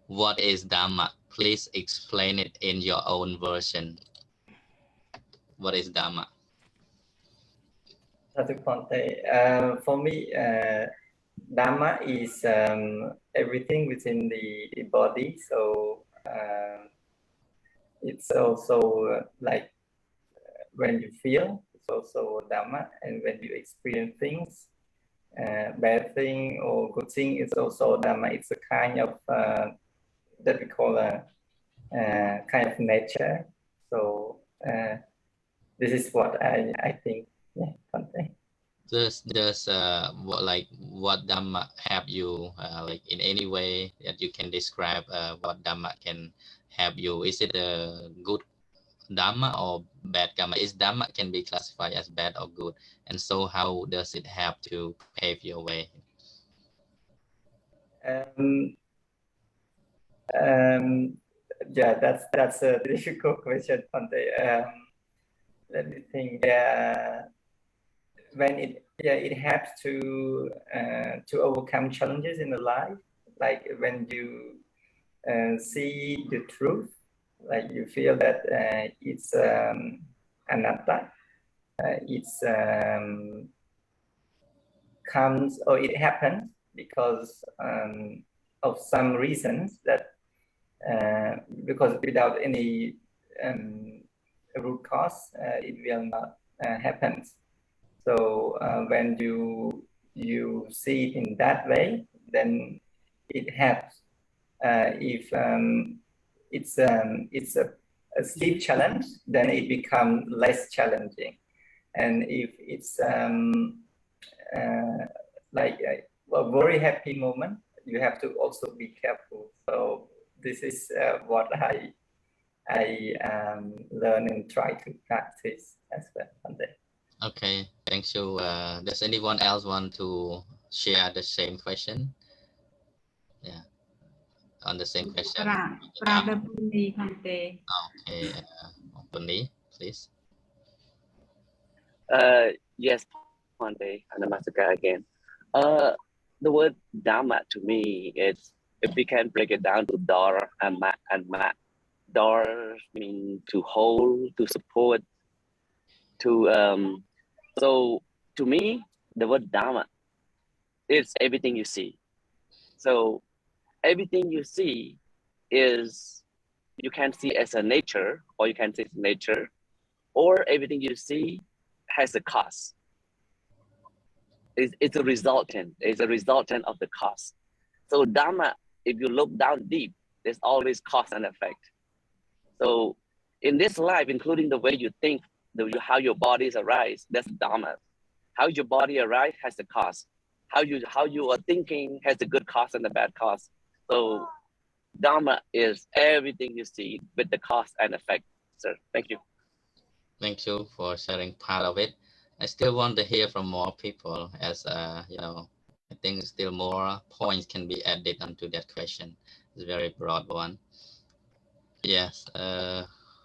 What is Dhamma? Please explain it in your own version. What is Dhamma? For me, Dhamma is everything within the body. So it's also like when you feel, it's also Dhamma, and when you experience things, bad thing or good thing, it's also Dhamma. It's a kind of that we call a kind of nature. So this is what I think. Yeah, Just what Dhamma help you, like in any way that you can describe what Dhamma can help you? Is it a good Dhamma or bad Dhamma? Is Dhamma can be classified as bad or good? And so how does it help to pave your way? Yeah, that's a difficult question, Pante. Let me think. When it helps to overcome challenges in the life, like when you see the truth, like you feel that it's anatta, it's comes or it happens because of some reasons that because without any root cause, it will not happen. So when you see it in that way, then it helps. If it's a steep challenge, then it becomes less challenging. And if it's like a very happy moment, you have to also be careful. So this is what I learn and try to practice as well. Okay, thank you. Does anyone else want to share the same question? Yeah, on the same question. Brother Puni, Bhante. Okay, Puni, please. Yes, Pante, Anamasaka again. The word Dhamma to me is, if we can break it down to Dor and Mat. Dor means to hold, to support, to so to me, the word Dhamma is everything you see. So everything you see is, you can see as a nature, or you can see as nature, or everything you see has a cause. It's a resultant. It's a resultant of the cause. So Dhamma, if you look down deep, there's always cause and effect. So in this life, including the way you think, how your bodies arise, that's Dhamma. How your body arise has a cause. How you are thinking has a good cause and a bad cause. So Dhamma is everything you see with the cause and effect, sir. Thank you. Thank you for sharing part of it. I still want to hear from more people, as you know, I think still more points can be added onto that question. It's a very broad one. Yes,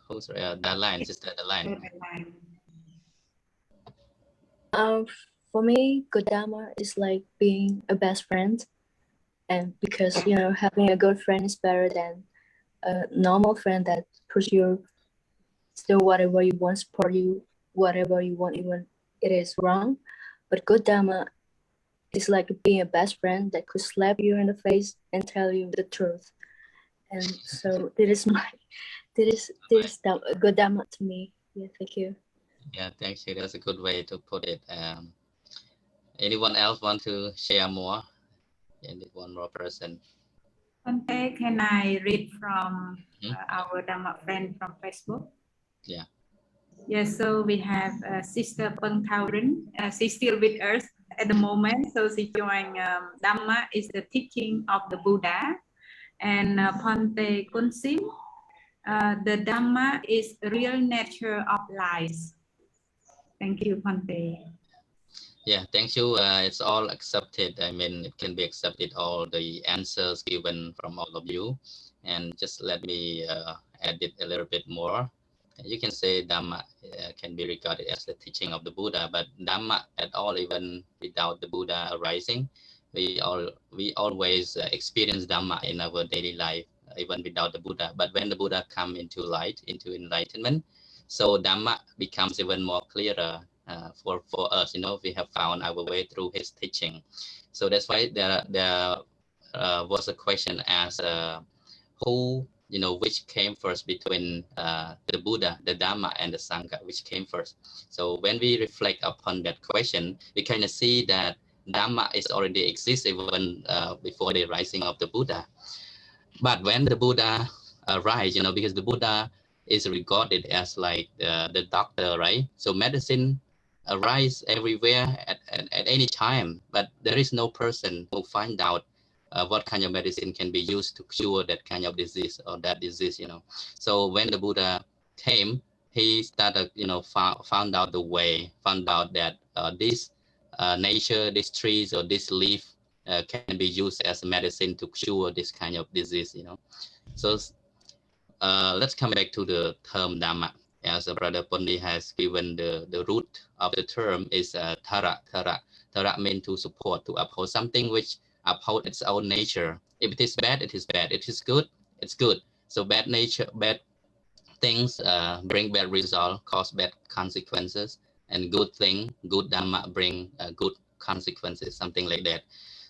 who's that line? Sister, the line. For me, good Dhamma is like being a best friend, and because having a good friend is better than a normal friend that pushes you to whatever you want, support you, whatever you want, even it is wrong. But good Dhamma is like being a best friend that could slap you in the face and tell you the truth. And so this is good Dhamma to me. Yeah, thank you. Yeah, thank you. That's a good way to put it. Anyone else want to share more? And one more person. Bhante, can I read from our Dhamma friend from Facebook? Yeah. Yes, so we have Sister Peng Thaurin. She's still with us at the moment. So she joined Dhamma is the teaching of the Buddha. And Bhante Kunsim, the Dhamma is real nature of life. Thank you, Bhante. Yeah, thank you. It's all accepted. I mean, it can be accepted, all the answers given from all of you. And just let me add it a little bit more. You can say Dhamma can be regarded as the teaching of the Buddha, but Dhamma at all, even without the Buddha arising, we always experience Dhamma in our daily life, even without the Buddha. But when the Buddha come into light, into enlightenment, so Dhamma becomes even more clearer for us. We have found our way through his teaching. So that's why there was a question asked, who, which came first between the Buddha, the Dhamma, and the Sangha, which came first? So when we reflect upon that question, we kind of see that Dhamma is already exists even before the rising of the Buddha. But when the Buddha arise, because the Buddha is regarded as like the doctor, right? So medicine arise everywhere at any time, but there is no person who find out what kind of medicine can be used to cure that kind of disease or that disease, you know. So when the Buddha came, he started, you know, found out the way, found out that this nature, these trees or this leaf can be used as medicine to cure this kind of disease, you know. So let's come back to the term Dhamma. As Brother Pondi has given the root of the term is Thara. Thara means to support, to uphold something which uphold its own nature. If it is bad, it is bad. It is good, it's good. So bad nature, bad things bring bad result, cause bad consequences, and good thing, good Dhamma bring good consequences, something like that.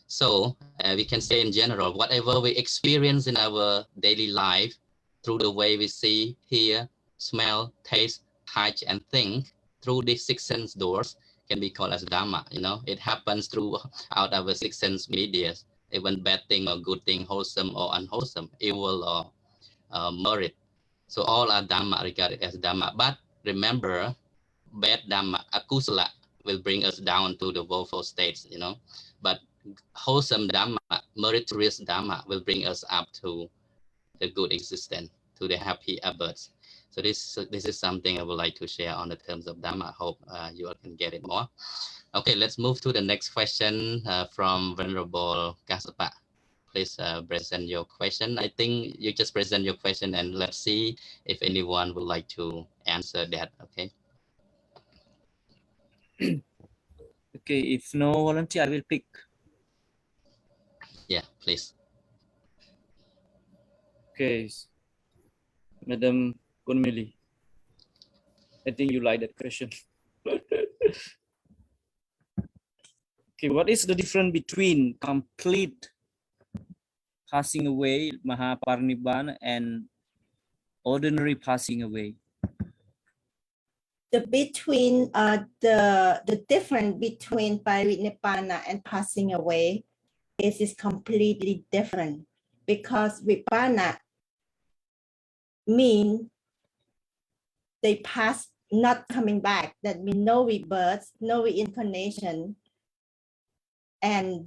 So we can say in general, whatever we experience in our daily life, through the way we see, hear, smell, taste, touch, and think, through these six sense doors, can be called as Dhamma. You know, it happens throughout our six sense medias, even bad thing or good thing, wholesome or unwholesome, evil or merit. So all are Dhamma, regarded as Dhamma. But remember, bad Dhamma, akusala, will bring us down to the woeful states, you know. But wholesome Dhamma, meritorious Dhamma, will bring us up to the good existence, to the happy abode. So this is something I would like to share on the terms of Dhamma. I hope you all can get it more. Okay, let's move to the next question from Venerable Kasapa. Please present your question. I think you just present your question and let's see if anyone would like to answer that. Okay. Okay, if no volunteer, I will pick. Yeah, please. Okay, Madam Kunmili, I think you like that question. Okay, what is the difference between complete passing away, Mahaparinibbana, and ordinary passing away? The difference between Parinibbana and passing away is completely different, because Vipassana mean they pass, not coming back. That means no rebirth, no reincarnation, and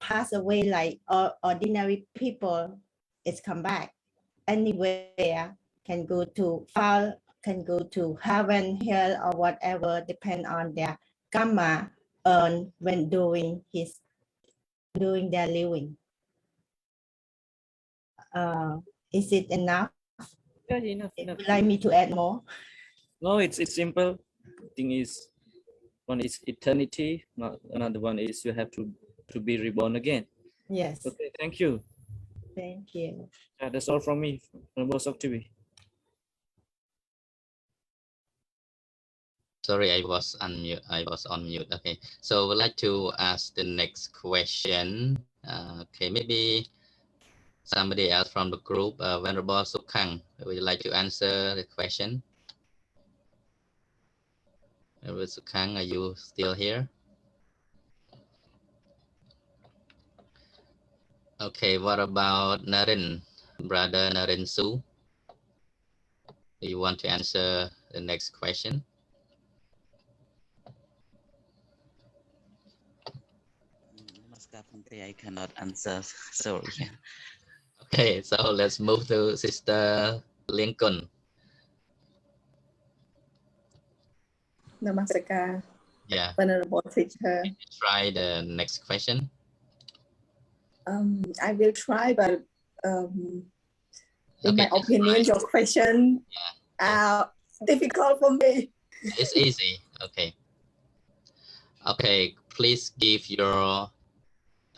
pass away like ordinary people is come back anywhere, can go to far, can go to heaven, hell, or whatever, depend on their karma earned when doing their living. Is it enough? Yeah, enough. Would you like me to add more? No, it's simple. The thing is, one is eternity, another one is you have to be reborn again. Yes. Okay, thank you. Thank you. Yeah, that's all from me, from Sok Theavy. Sorry, I was on mute. Okay, so we'd like to ask the next question. Okay, maybe somebody else from the group, Venerable Sukhang, would you like to answer the question? Venerable Sukhang, are you still here? Okay, what about Naren, Brother Naren Su? Do you want to answer the next question? I cannot answer. Sorry. Okay, so let's move to Sister Lincoln. Namaskar. Yeah. Venerable teacher. Try the next question. I will try, but in my opinion, your question are difficult for me. It's easy. Okay. Okay, please give your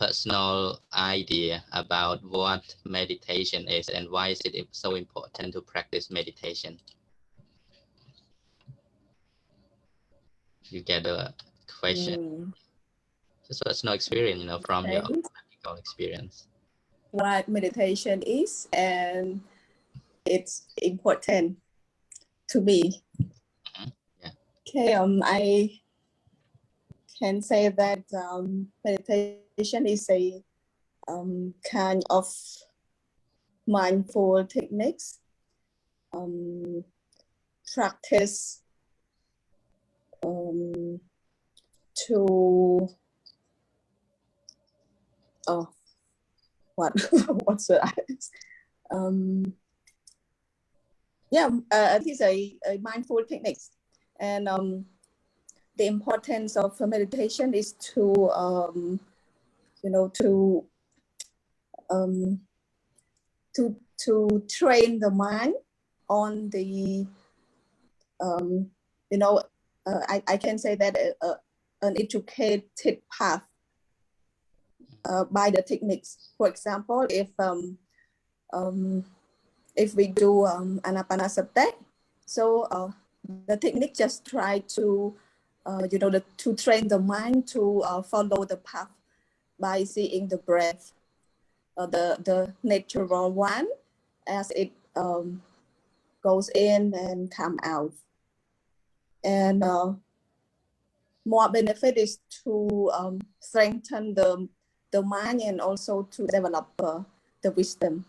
personal idea about what meditation is and why is it so important to practice meditation. You get a question. Just personal experience, you know, from your practical experience. What meditation is, and it's important to me. Yeah. Okay, I can say that meditation is a kind of mindful techniques, practice to what what should I these are mindful techniques, and the importance of meditation is to to train the mind on the I can say that an educated path by the techniques. For example, if we do anapanasati, so the technique just try to to train the mind to follow the path by seeing the breath, the natural one as it goes in and come out. And more benefit is to strengthen the mind and also to develop the wisdom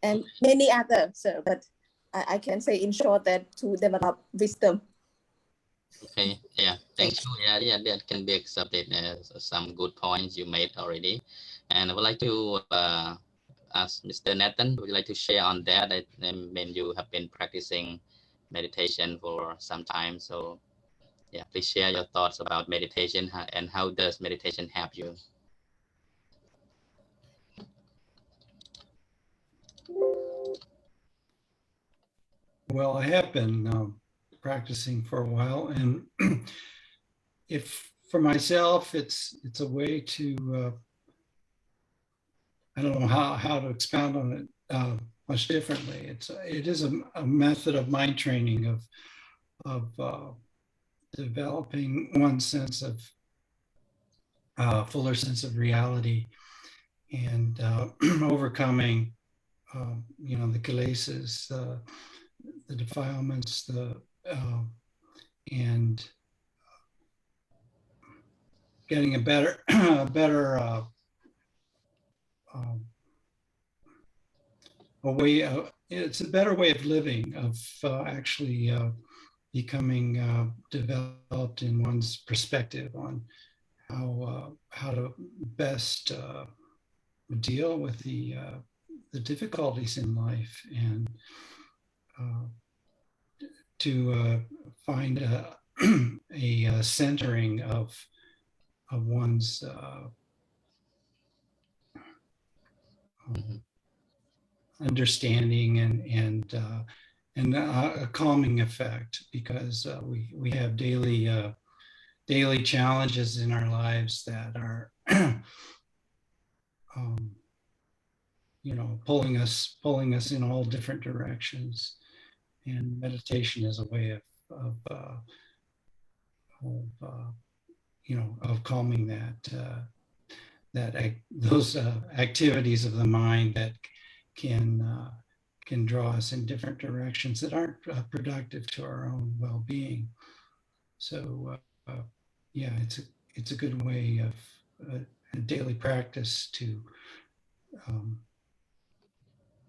and many others. But I can say in short that to develop wisdom. Okay, yeah, thank you. Yeah, that can be accepted as some good points you made already. And I would like to ask Mr. Nathan, would you like to share on that? I mean, you have been practicing meditation for some time. So yeah, please share your thoughts about meditation and how does meditation help you? Well, I have been practicing for a while, and if for myself, it's a way to I don't know how to expound on it much differently. It is a method of mind training of developing one's sense of fuller sense of reality and overcoming the kilesas, the defilements, and getting a better it's a better way of living, of actually becoming developed in one's perspective on how to best deal with the difficulties in life, and to find a centering of one's understanding and a calming effect, because we have daily challenges in our lives that are pulling us in all different directions, and meditation is a way of calming those activities of the mind that can draw us in different directions that aren't productive to our own well-being. So yeah, it's a good way of a daily practice to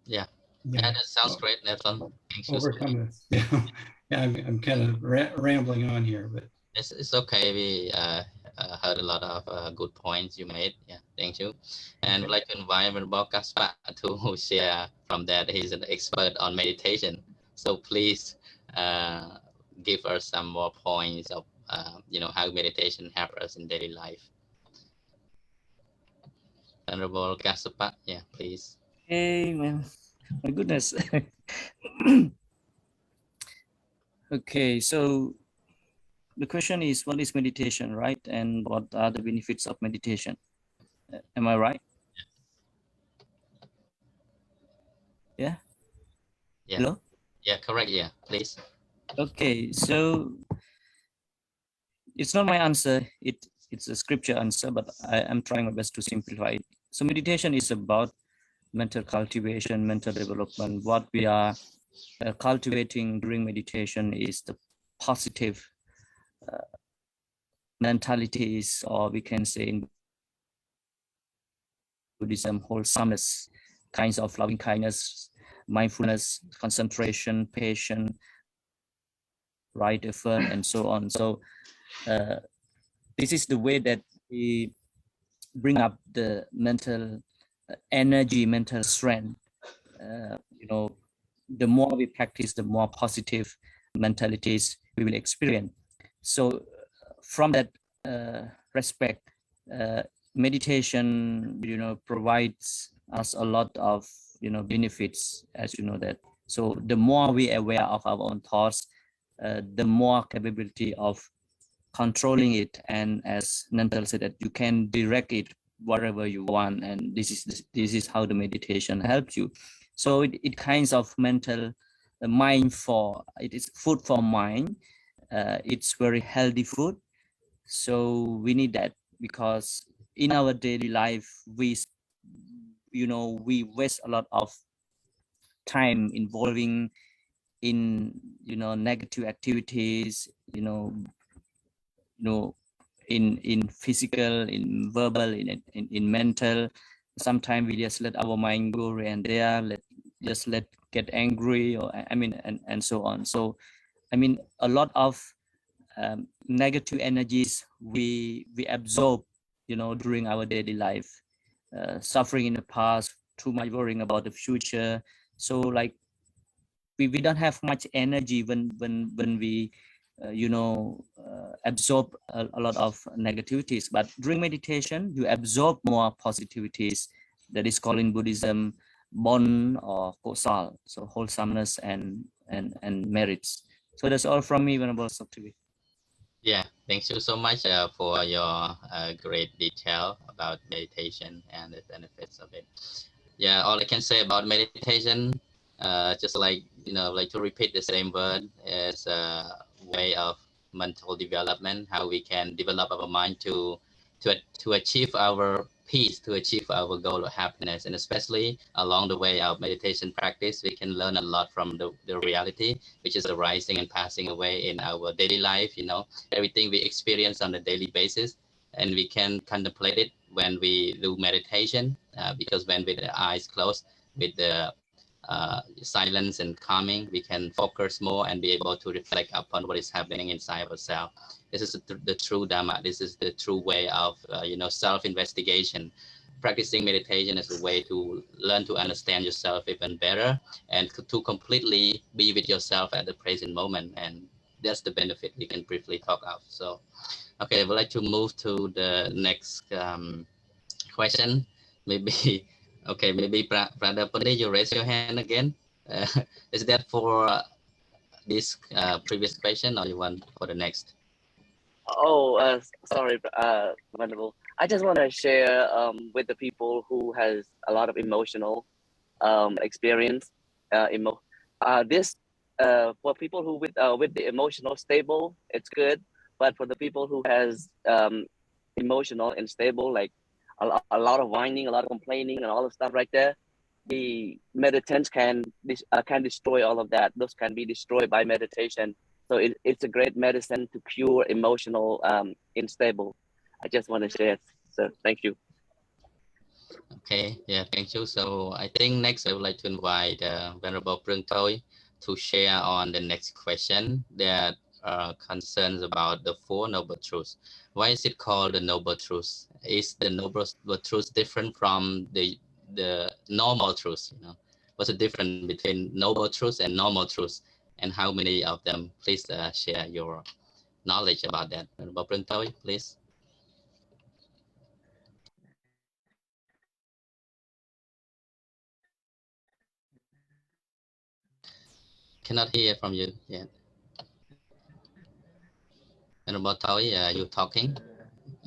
yeah, that sounds great, Nathan. Overcome this. Yeah, I'm kind of rambling on here, but it's okay. We heard a lot of good points you made. Yeah, thank you. And I'd like to invite Kaspa to share from that. He's an expert on meditation. So please give us some more points of how meditation helps us in daily life. Honorable Kaspa, yeah, please. Hey, man. My goodness. Okay, so the question is, what is meditation, right? And what are the benefits of meditation? Am I right? Yeah? Yeah. Hello? Yeah, correct. Yeah, please. Okay, so it's not my answer. It's a scripture answer, but I am trying my best to simplify it. So meditation is about mental cultivation, mental development. What we are cultivating during meditation is the positive mentalities, or we can say in Buddhism, wholesomeness, kinds of loving kindness, mindfulness, concentration, patience, right effort, and so on. So this is the way that we bring up the mental energy, mental strength. You know, the more we practice, the more positive mentalities we will experience. So from that respect, meditation, you know, provides us a lot of, you know, benefits, as you know that. So the more we are aware of our own thoughts, the more capability of controlling it, and as Nantal said, that you can direct it whatever you want, and this is how the meditation helps you. So it kinds of mental mind for it is food for mind. It's very healthy food, so we need that, because in our daily life we, you know, we waste a lot of time involving in, you know, negative activities, you know, in physical, in verbal, in mental. Sometimes we just let our mind go here and there, let get angry, or I mean, and so on. So I mean, a lot of negative energies we absorb, you know, during our daily life, suffering in the past, too much worrying about the future. So like we don't have much energy when we you know, absorb a lot of negativities. But during meditation, you absorb more positivities. That is called in Buddhism bon or kosal, so wholesomeness and merits. So that's all from me, Venerable Sok Theavy. Yeah, thank you so much for your great detail about meditation and the benefits of it. Yeah, all I can say about meditation, just like, you know, like to repeat the same word, is a way of mental development, how we can develop our mind to achieve our peace, to achieve our goal of happiness. And especially along the way of meditation practice, we can learn a lot from the reality which is arising and passing away in our daily life, you know, everything we experience on a daily basis. And we can contemplate it when we do meditation, because when with the eyes closed, with the silence and calming, we can focus more and be able to reflect upon what is happening inside ourselves. This is the true Dhamma. This is the true way of you know, self-investigation. Practicing meditation is a way to learn to understand yourself even better, and to completely be with yourself at the present moment. And that's the benefit we can briefly talk of. So okay, I would like to move to the next question. Maybe, okay, maybe Brother Pone, you raise your hand again. Is that for this previous question, or you want for the next? Oh, sorry, Venerable. I just want to share with the people who has a lot of emotional experience. This for people who with the emotional stable, it's good. But for the people who has emotional and stable, like a lot of whining, a lot of complaining, and all the stuff right there, the meditants can destroy all of that. Those can be destroyed by meditation. So it's a great medicine to cure emotional unstable. I just want to share. So thank you. Okay, yeah, thank you. So I think next I would like to invite Venerable Prung Toi to share on the next question that concerns about the Four Noble Truths. Why is it called the Noble Truths? Is the Noble Truths different from the normal truths? You know, what's the difference between Noble Truths and normal truths, and how many of them? Please share your knowledge about that. Venerable Prung Toi, please. Cannot hear from you yet. Venerable Toi, are you talking?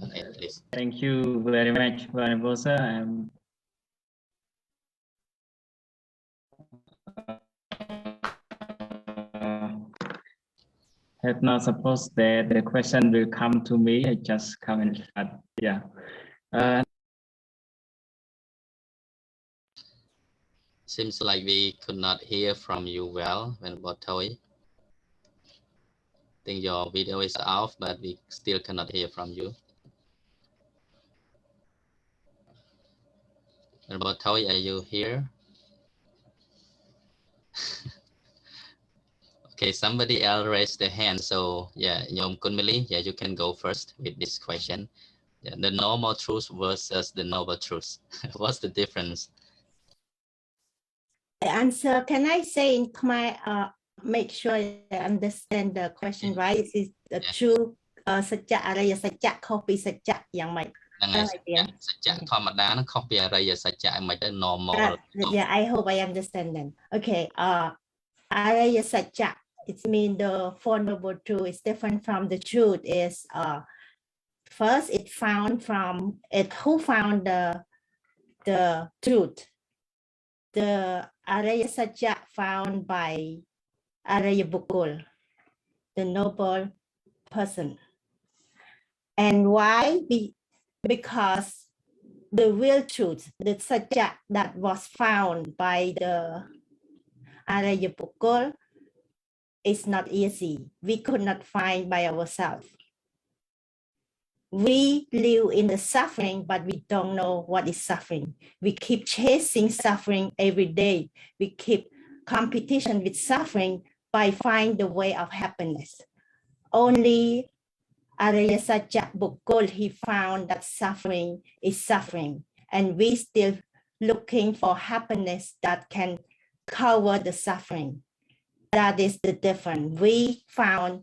Okay, please. Thank you very much, Venerable Sir. Have not supposed that the question will come to me. I just come and chat. Yeah. Seems like we could not hear from you well, Venerable Toi. I think your video is off, but we still cannot hear from you. Venerable Toi, are you here? Okay, Okay, somebody else raised their hand. So yeah, Yom Kunmili, yeah, you can go first with this question. Yeah, the normal truth versus the noble truth. What's the difference? The answer, can I say in Khmer, make sure I understand the question right? Is the true Sajja Araya Sajja copy Sajja yang mai? Normal. Yeah, I hope I understand then. Okay, Araya Sajja, it means the Four Noble Truth is different from the truth. Is first it found from it who found the truth. The Araya Sajja found by Araya Bukul, the noble person. And why? Because the real truth, the Sajja that was found by the Araya Bukul is not easy. We could not find by ourselves. We live in the suffering, but we don't know what is suffering. We keep chasing suffering every day. We keep competition with suffering by finding the way of happiness. Only Araya Sajja Bukul, he found that suffering is suffering, and we still looking for happiness that can cover the suffering. That is the difference. We found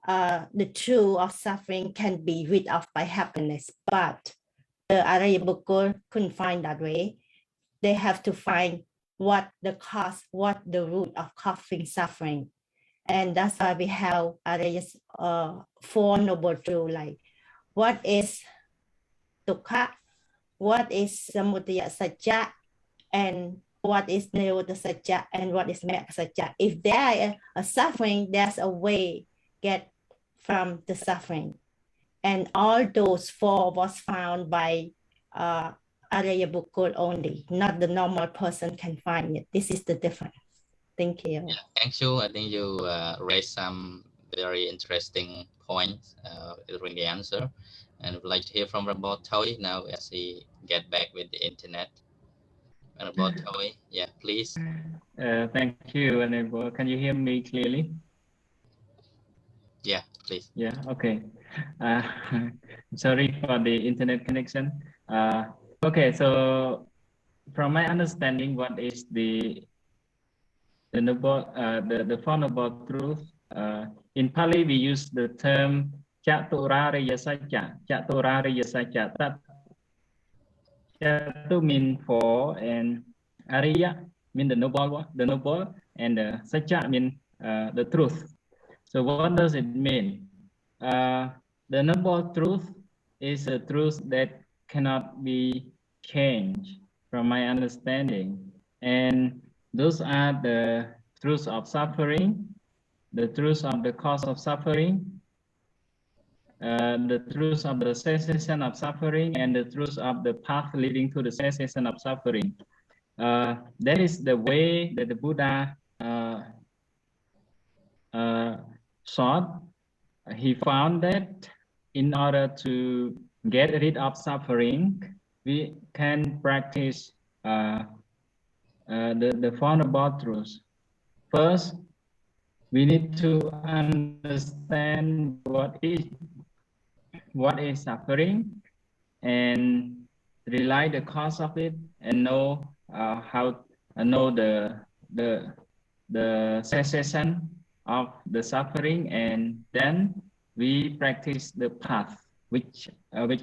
the truth of suffering can be rid of by happiness, but the Araya Bukul couldn't find that way. They have to find what the cause, what the root of causing suffering. And that's why we have Araya's Four Noble Truths, like what is Dukkha, what is Samudaya Sajja, and what is Nirodha Sajja, and what is Magga Sajja. If there is a suffering, there's a way get from the suffering. And all those four was found by Araya Bukul only, not the normal person can find it. This is the difference. Thank you. Yeah, thank you. I think you raised some very interesting points during the answer. And would like to hear from Rabbi Toy now as he get back with the internet. Rabbi Toy, yeah, please. Thank you, Honorable. Can you hear me clearly? Yeah, please. Yeah, okay. Sorry for the internet connection. Okay, so from my understanding, what is the noble, the Four Noble Truth? In Pali, we use the term Chaturariya Sajja. Chaturariya Sajja. That Chatu mean four, and Ariya mean the noble, and Sajja mean the truth. So what does it mean? The noble truth is a truth that cannot be changed, from my understanding. And those are the truths of suffering, the truths of the cause of suffering, the truths of the cessation of suffering, and the truths of the path leading to the cessation of suffering. That is the way that the Buddha sought. He found that in order to get rid of suffering, we can practice the Four Noble Truths. First, we need to understand what is suffering and realize the cause of it, and know the cessation of the suffering, and then we practice the path, which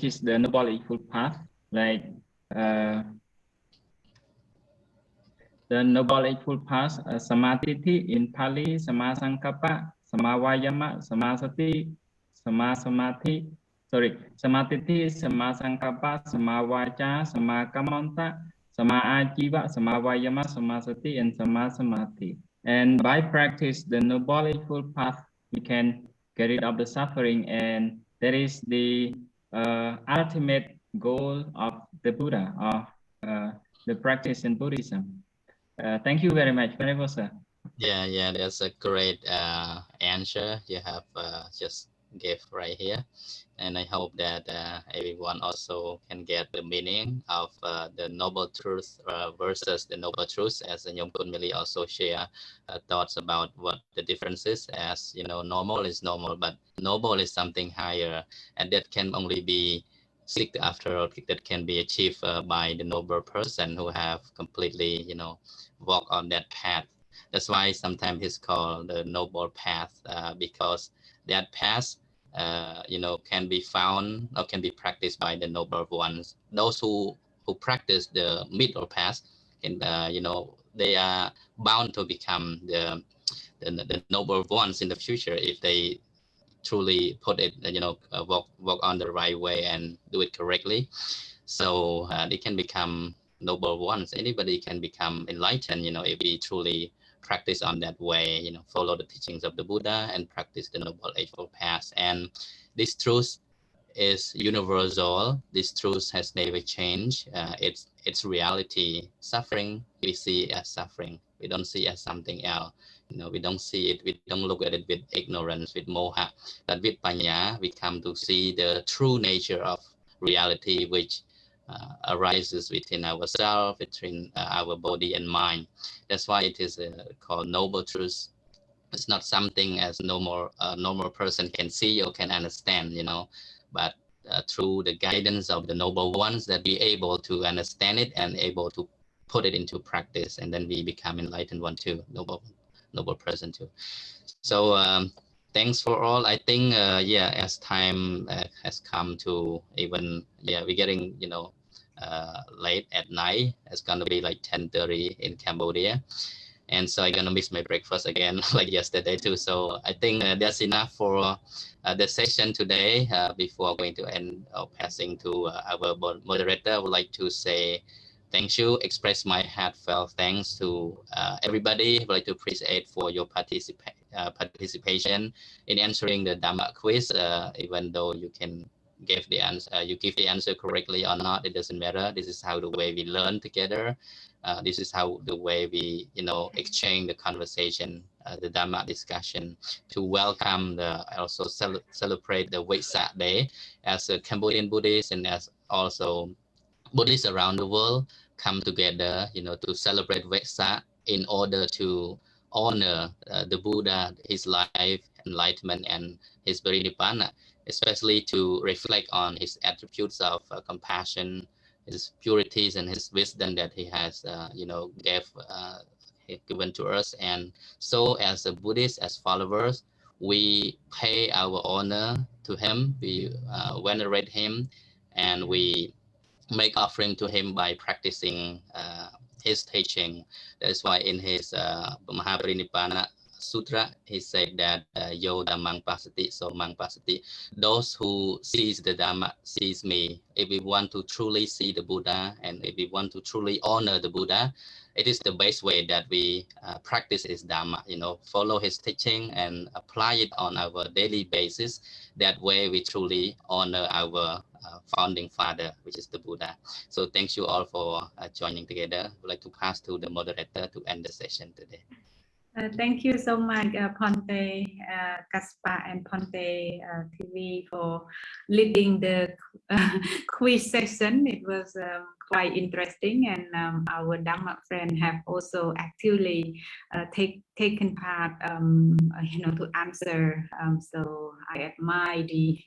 is the Noble Eightfold Path, like the Noble Eightfold Path, Samadhi in Pali, Sama Sankappa, Sama Vayama, Sama Sati, Sama Samadhi, Samadhi, Sama Sankappa, Sama Vacha, Sama Kamanta, Sama Ajiva, Sama Vayama, Sama Sati, and Sama Samadhi. And by practice the Noble Eightfold Path, we can get rid of the suffering, and that is the ultimate goal of the Buddha, of the practice in Buddhism. Thank you very much, Venerable Sir. Yeah, that's a great answer. You have just gave right here. And I hope that everyone also can get the meaning of the noble truth versus the noble truth, as Nyom Kunmili also share thoughts about what the difference is. As you know, normal is normal, but noble is something higher, and that can only be seeked after, that can be achieved by the noble person who have completely, you know, walk on that path. That's why sometimes it's called the noble path, because that path, you know, can be found or can be practiced by the noble ones. Those who practice the middle path, and you know, they are bound to become the noble ones in the future if they truly put it, you know, walk on the right way and do it correctly. So they can become noble ones. Anybody can become enlightened, you know, if we truly practice on that way, you know, follow the teachings of the Buddha and practice the noble eightfold path. And this truth is universal. This truth has never changed. It's reality. Suffering we see as suffering. We don't see as something else. You know, we don't see it. We don't look at it with ignorance, with moha. But with panya, we come to see the true nature of reality, which arises within ourselves, between our body and mind. That's why it is called noble truth. It's not something as normal person can see or can understand, you know, but through the guidance of the noble ones, that we able to understand it and able to put it into practice, and then we become enlightened one too, noble person too. So thanks for all. I think yeah, as time has come to, even we're getting, you know, late at night. It's gonna be like 10:30 in Cambodia. And so I'm gonna miss my breakfast again like yesterday too. So I think that's enough for the session today. Before going to end passing to our moderator, I would like to say thank you, express my heartfelt thanks to everybody. I would like to appreciate for your participation in answering the Dhamma quiz. Even though you can give the answer correctly or not, it doesn't matter. This is how the way we learn together. This is how the way we, you know, exchange the conversation, the Dhamma discussion, to welcome also celebrate the Visākha Day as a Cambodian Buddhist, and as also Buddhists around the world come together, you know, to celebrate Visākha in order to honor the Buddha, his life, enlightenment, and his Parinibbana, especially to reflect on his attributes of compassion, his purities, and his wisdom that he has, you know, given to us. And so as a Buddhist, as followers, we pay our honor to him, we venerate him, and we make offering to him by practicing his teaching. That's why in his Mahaparinibbana Sutra, he said that Yo Dhammang Pasati, so Mang Pasati. Those who sees the Dhamma sees me. If we want to truly see the Buddha, and if we want to truly honor the Buddha, it is the best way that we practice his Dhamma, you know, follow his teaching and apply it on our daily basis. That way we truly honor our founding father, which is the Buddha. So thank you all for joining together. I would like to pass to the moderator to end the session today. Thank you so much, Ponte Kaspa and Ponte TV, for leading the quiz session. It was quite interesting, and our Dhamma friend have also actively taken part, you know, to answer. So I admire the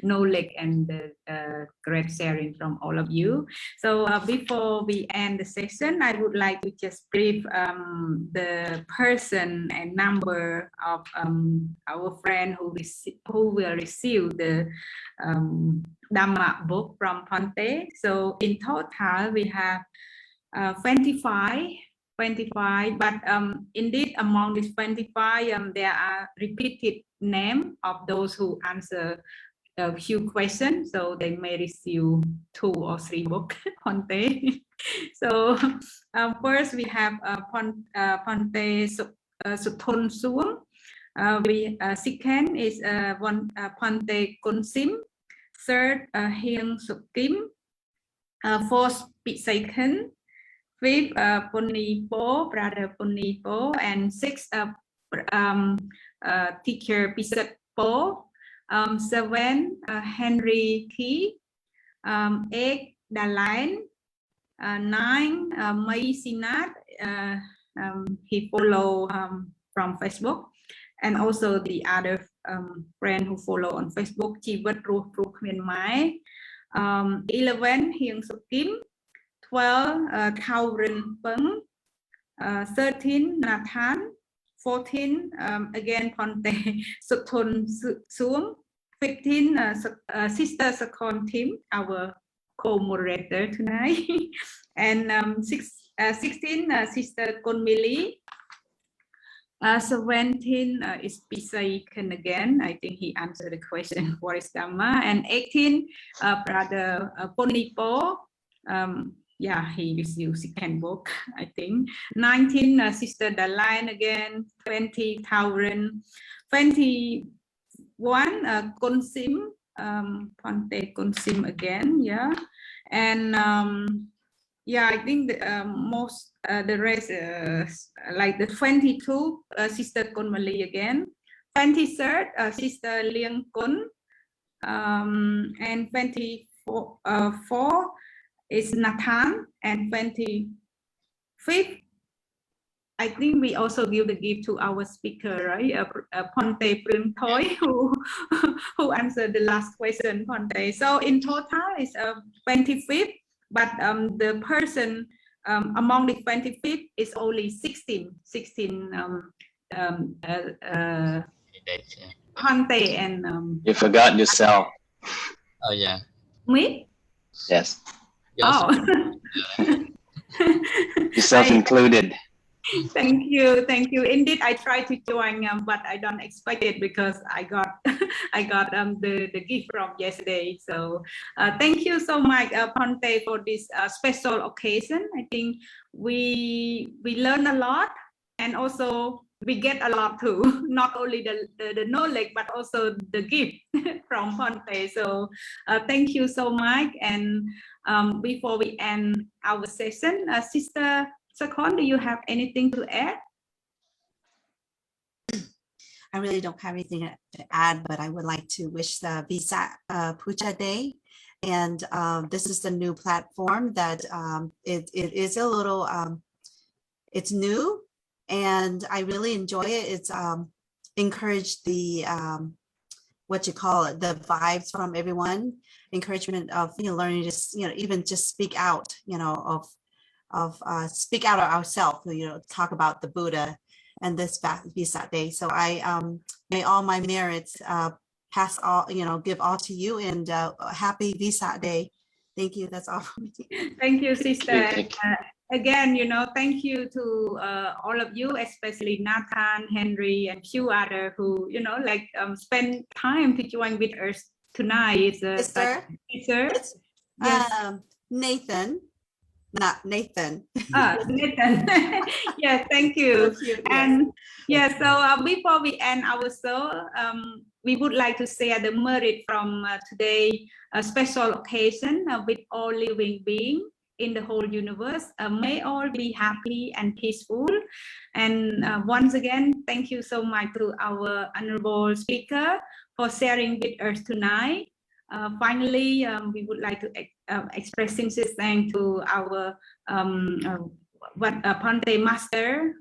knowledge and the great sharing from all of you. So before we end the session, I would like to just brief the person and number of our friend who will receive the Dhamma book from Ponte. So in total we have 25, but indeed among these 25 there are repeated names of those who answer a few questions, so they may receive 2 or 3 books. Ponte. So first we have Ponte Suthon Suong. Second is Ponte Kunsim. Third, Hieng Suk Kim. Fourth, Piseth. Fifth, Punipo, Brother Punipo. And sixth, Teacher Piseth Po. 7 Henry Key, 8 Daline, 9 May Sinat, he follow from Facebook, and also the other friend who follow on Facebook, Chivat Ruh Ruh Khmien Mai, 11 Hieng Suk Kim, 12 Khao Rin Peng, 13 Nathan, 14 again Ponte Suthon Suong, 15 Sister Sakon Tim, our co-moderator tonight, and 16 Sister Konmili, 17 is Pisākha again. I think he answered the question for his Dhamma. And 18 Brother Ponipo. Yeah, he is using handbook, I think. 19 Sister Daline again. 20 Tauren. 21 Konsim. Ponte Konsim again. Yeah. And yeah, I think most the rest like the 22 Sister Konmali again, 23rd Sister Liang Kun, and 24 is Nathan, and 25th I think we also give the gift to our speaker, right? Ponte Prim Toy, who answered the last question, Ponte. So in total it's 25th. But the person among the 25th is only 16 Ponte and you forgot yourself. Oh yeah. Me? Yes. Oh. Yourself included. Thank you. Indeed, I tried to join, but I don't expect it because I got the gift from yesterday. So thank you so much, Ponte, for this special occasion. I think we learn a lot, and also we get a lot too. Not only the knowledge, but also the gift from Ponte. So thank you so much. And before we end our session, Sister Sakon, do you have anything to add? I really don't have anything to add, but I would like to wish the Visākha-Pūjā Day. And this is the new platform that it is a little, it's new, and I really enjoy it. It's encouraged the, the vibes from everyone, encouragement of, learning to, even just speak out, speak out of ourselves, talk about the Buddha and this Visākha Day. So I may all my merits pass all, give all to you, and happy Visākha Day. Thank you. That's all from me. Thank you, Sister. Again, thank you to all of you, especially Nathan, Henry, and few other who, spend time to join with us tonight. Sister. Yes. Nathan. Not Nathan. Nathan. Yes, thank you. And yeah, so before we end our show, we would like to share the merit from today, a special occasion with all living beings in the whole universe. May all be happy and peaceful. And once again, thank you so much to our honorable speaker for sharing with us tonight. Finally, we would like to express sincere thanks to our Ponte Master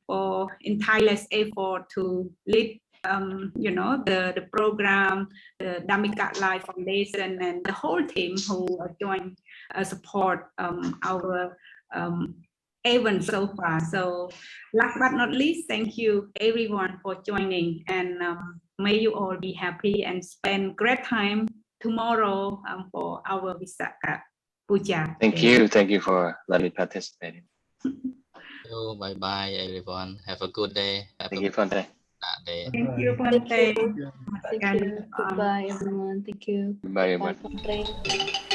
for in tireless effort to lead the program, the Dhammika Life Foundation, and the whole team who joined support our event so far. So last but not least, thank you everyone for joining, and may you all be happy and spend great time tomorrow for our Visākha-Pūjā. Thank you for letting me participate. Bye bye everyone. Have a good day. Thank you, Ponte. Thank you, Ponte. Thank you. Goodbye, everyone. Thank you. Bye, everyone. Ponte.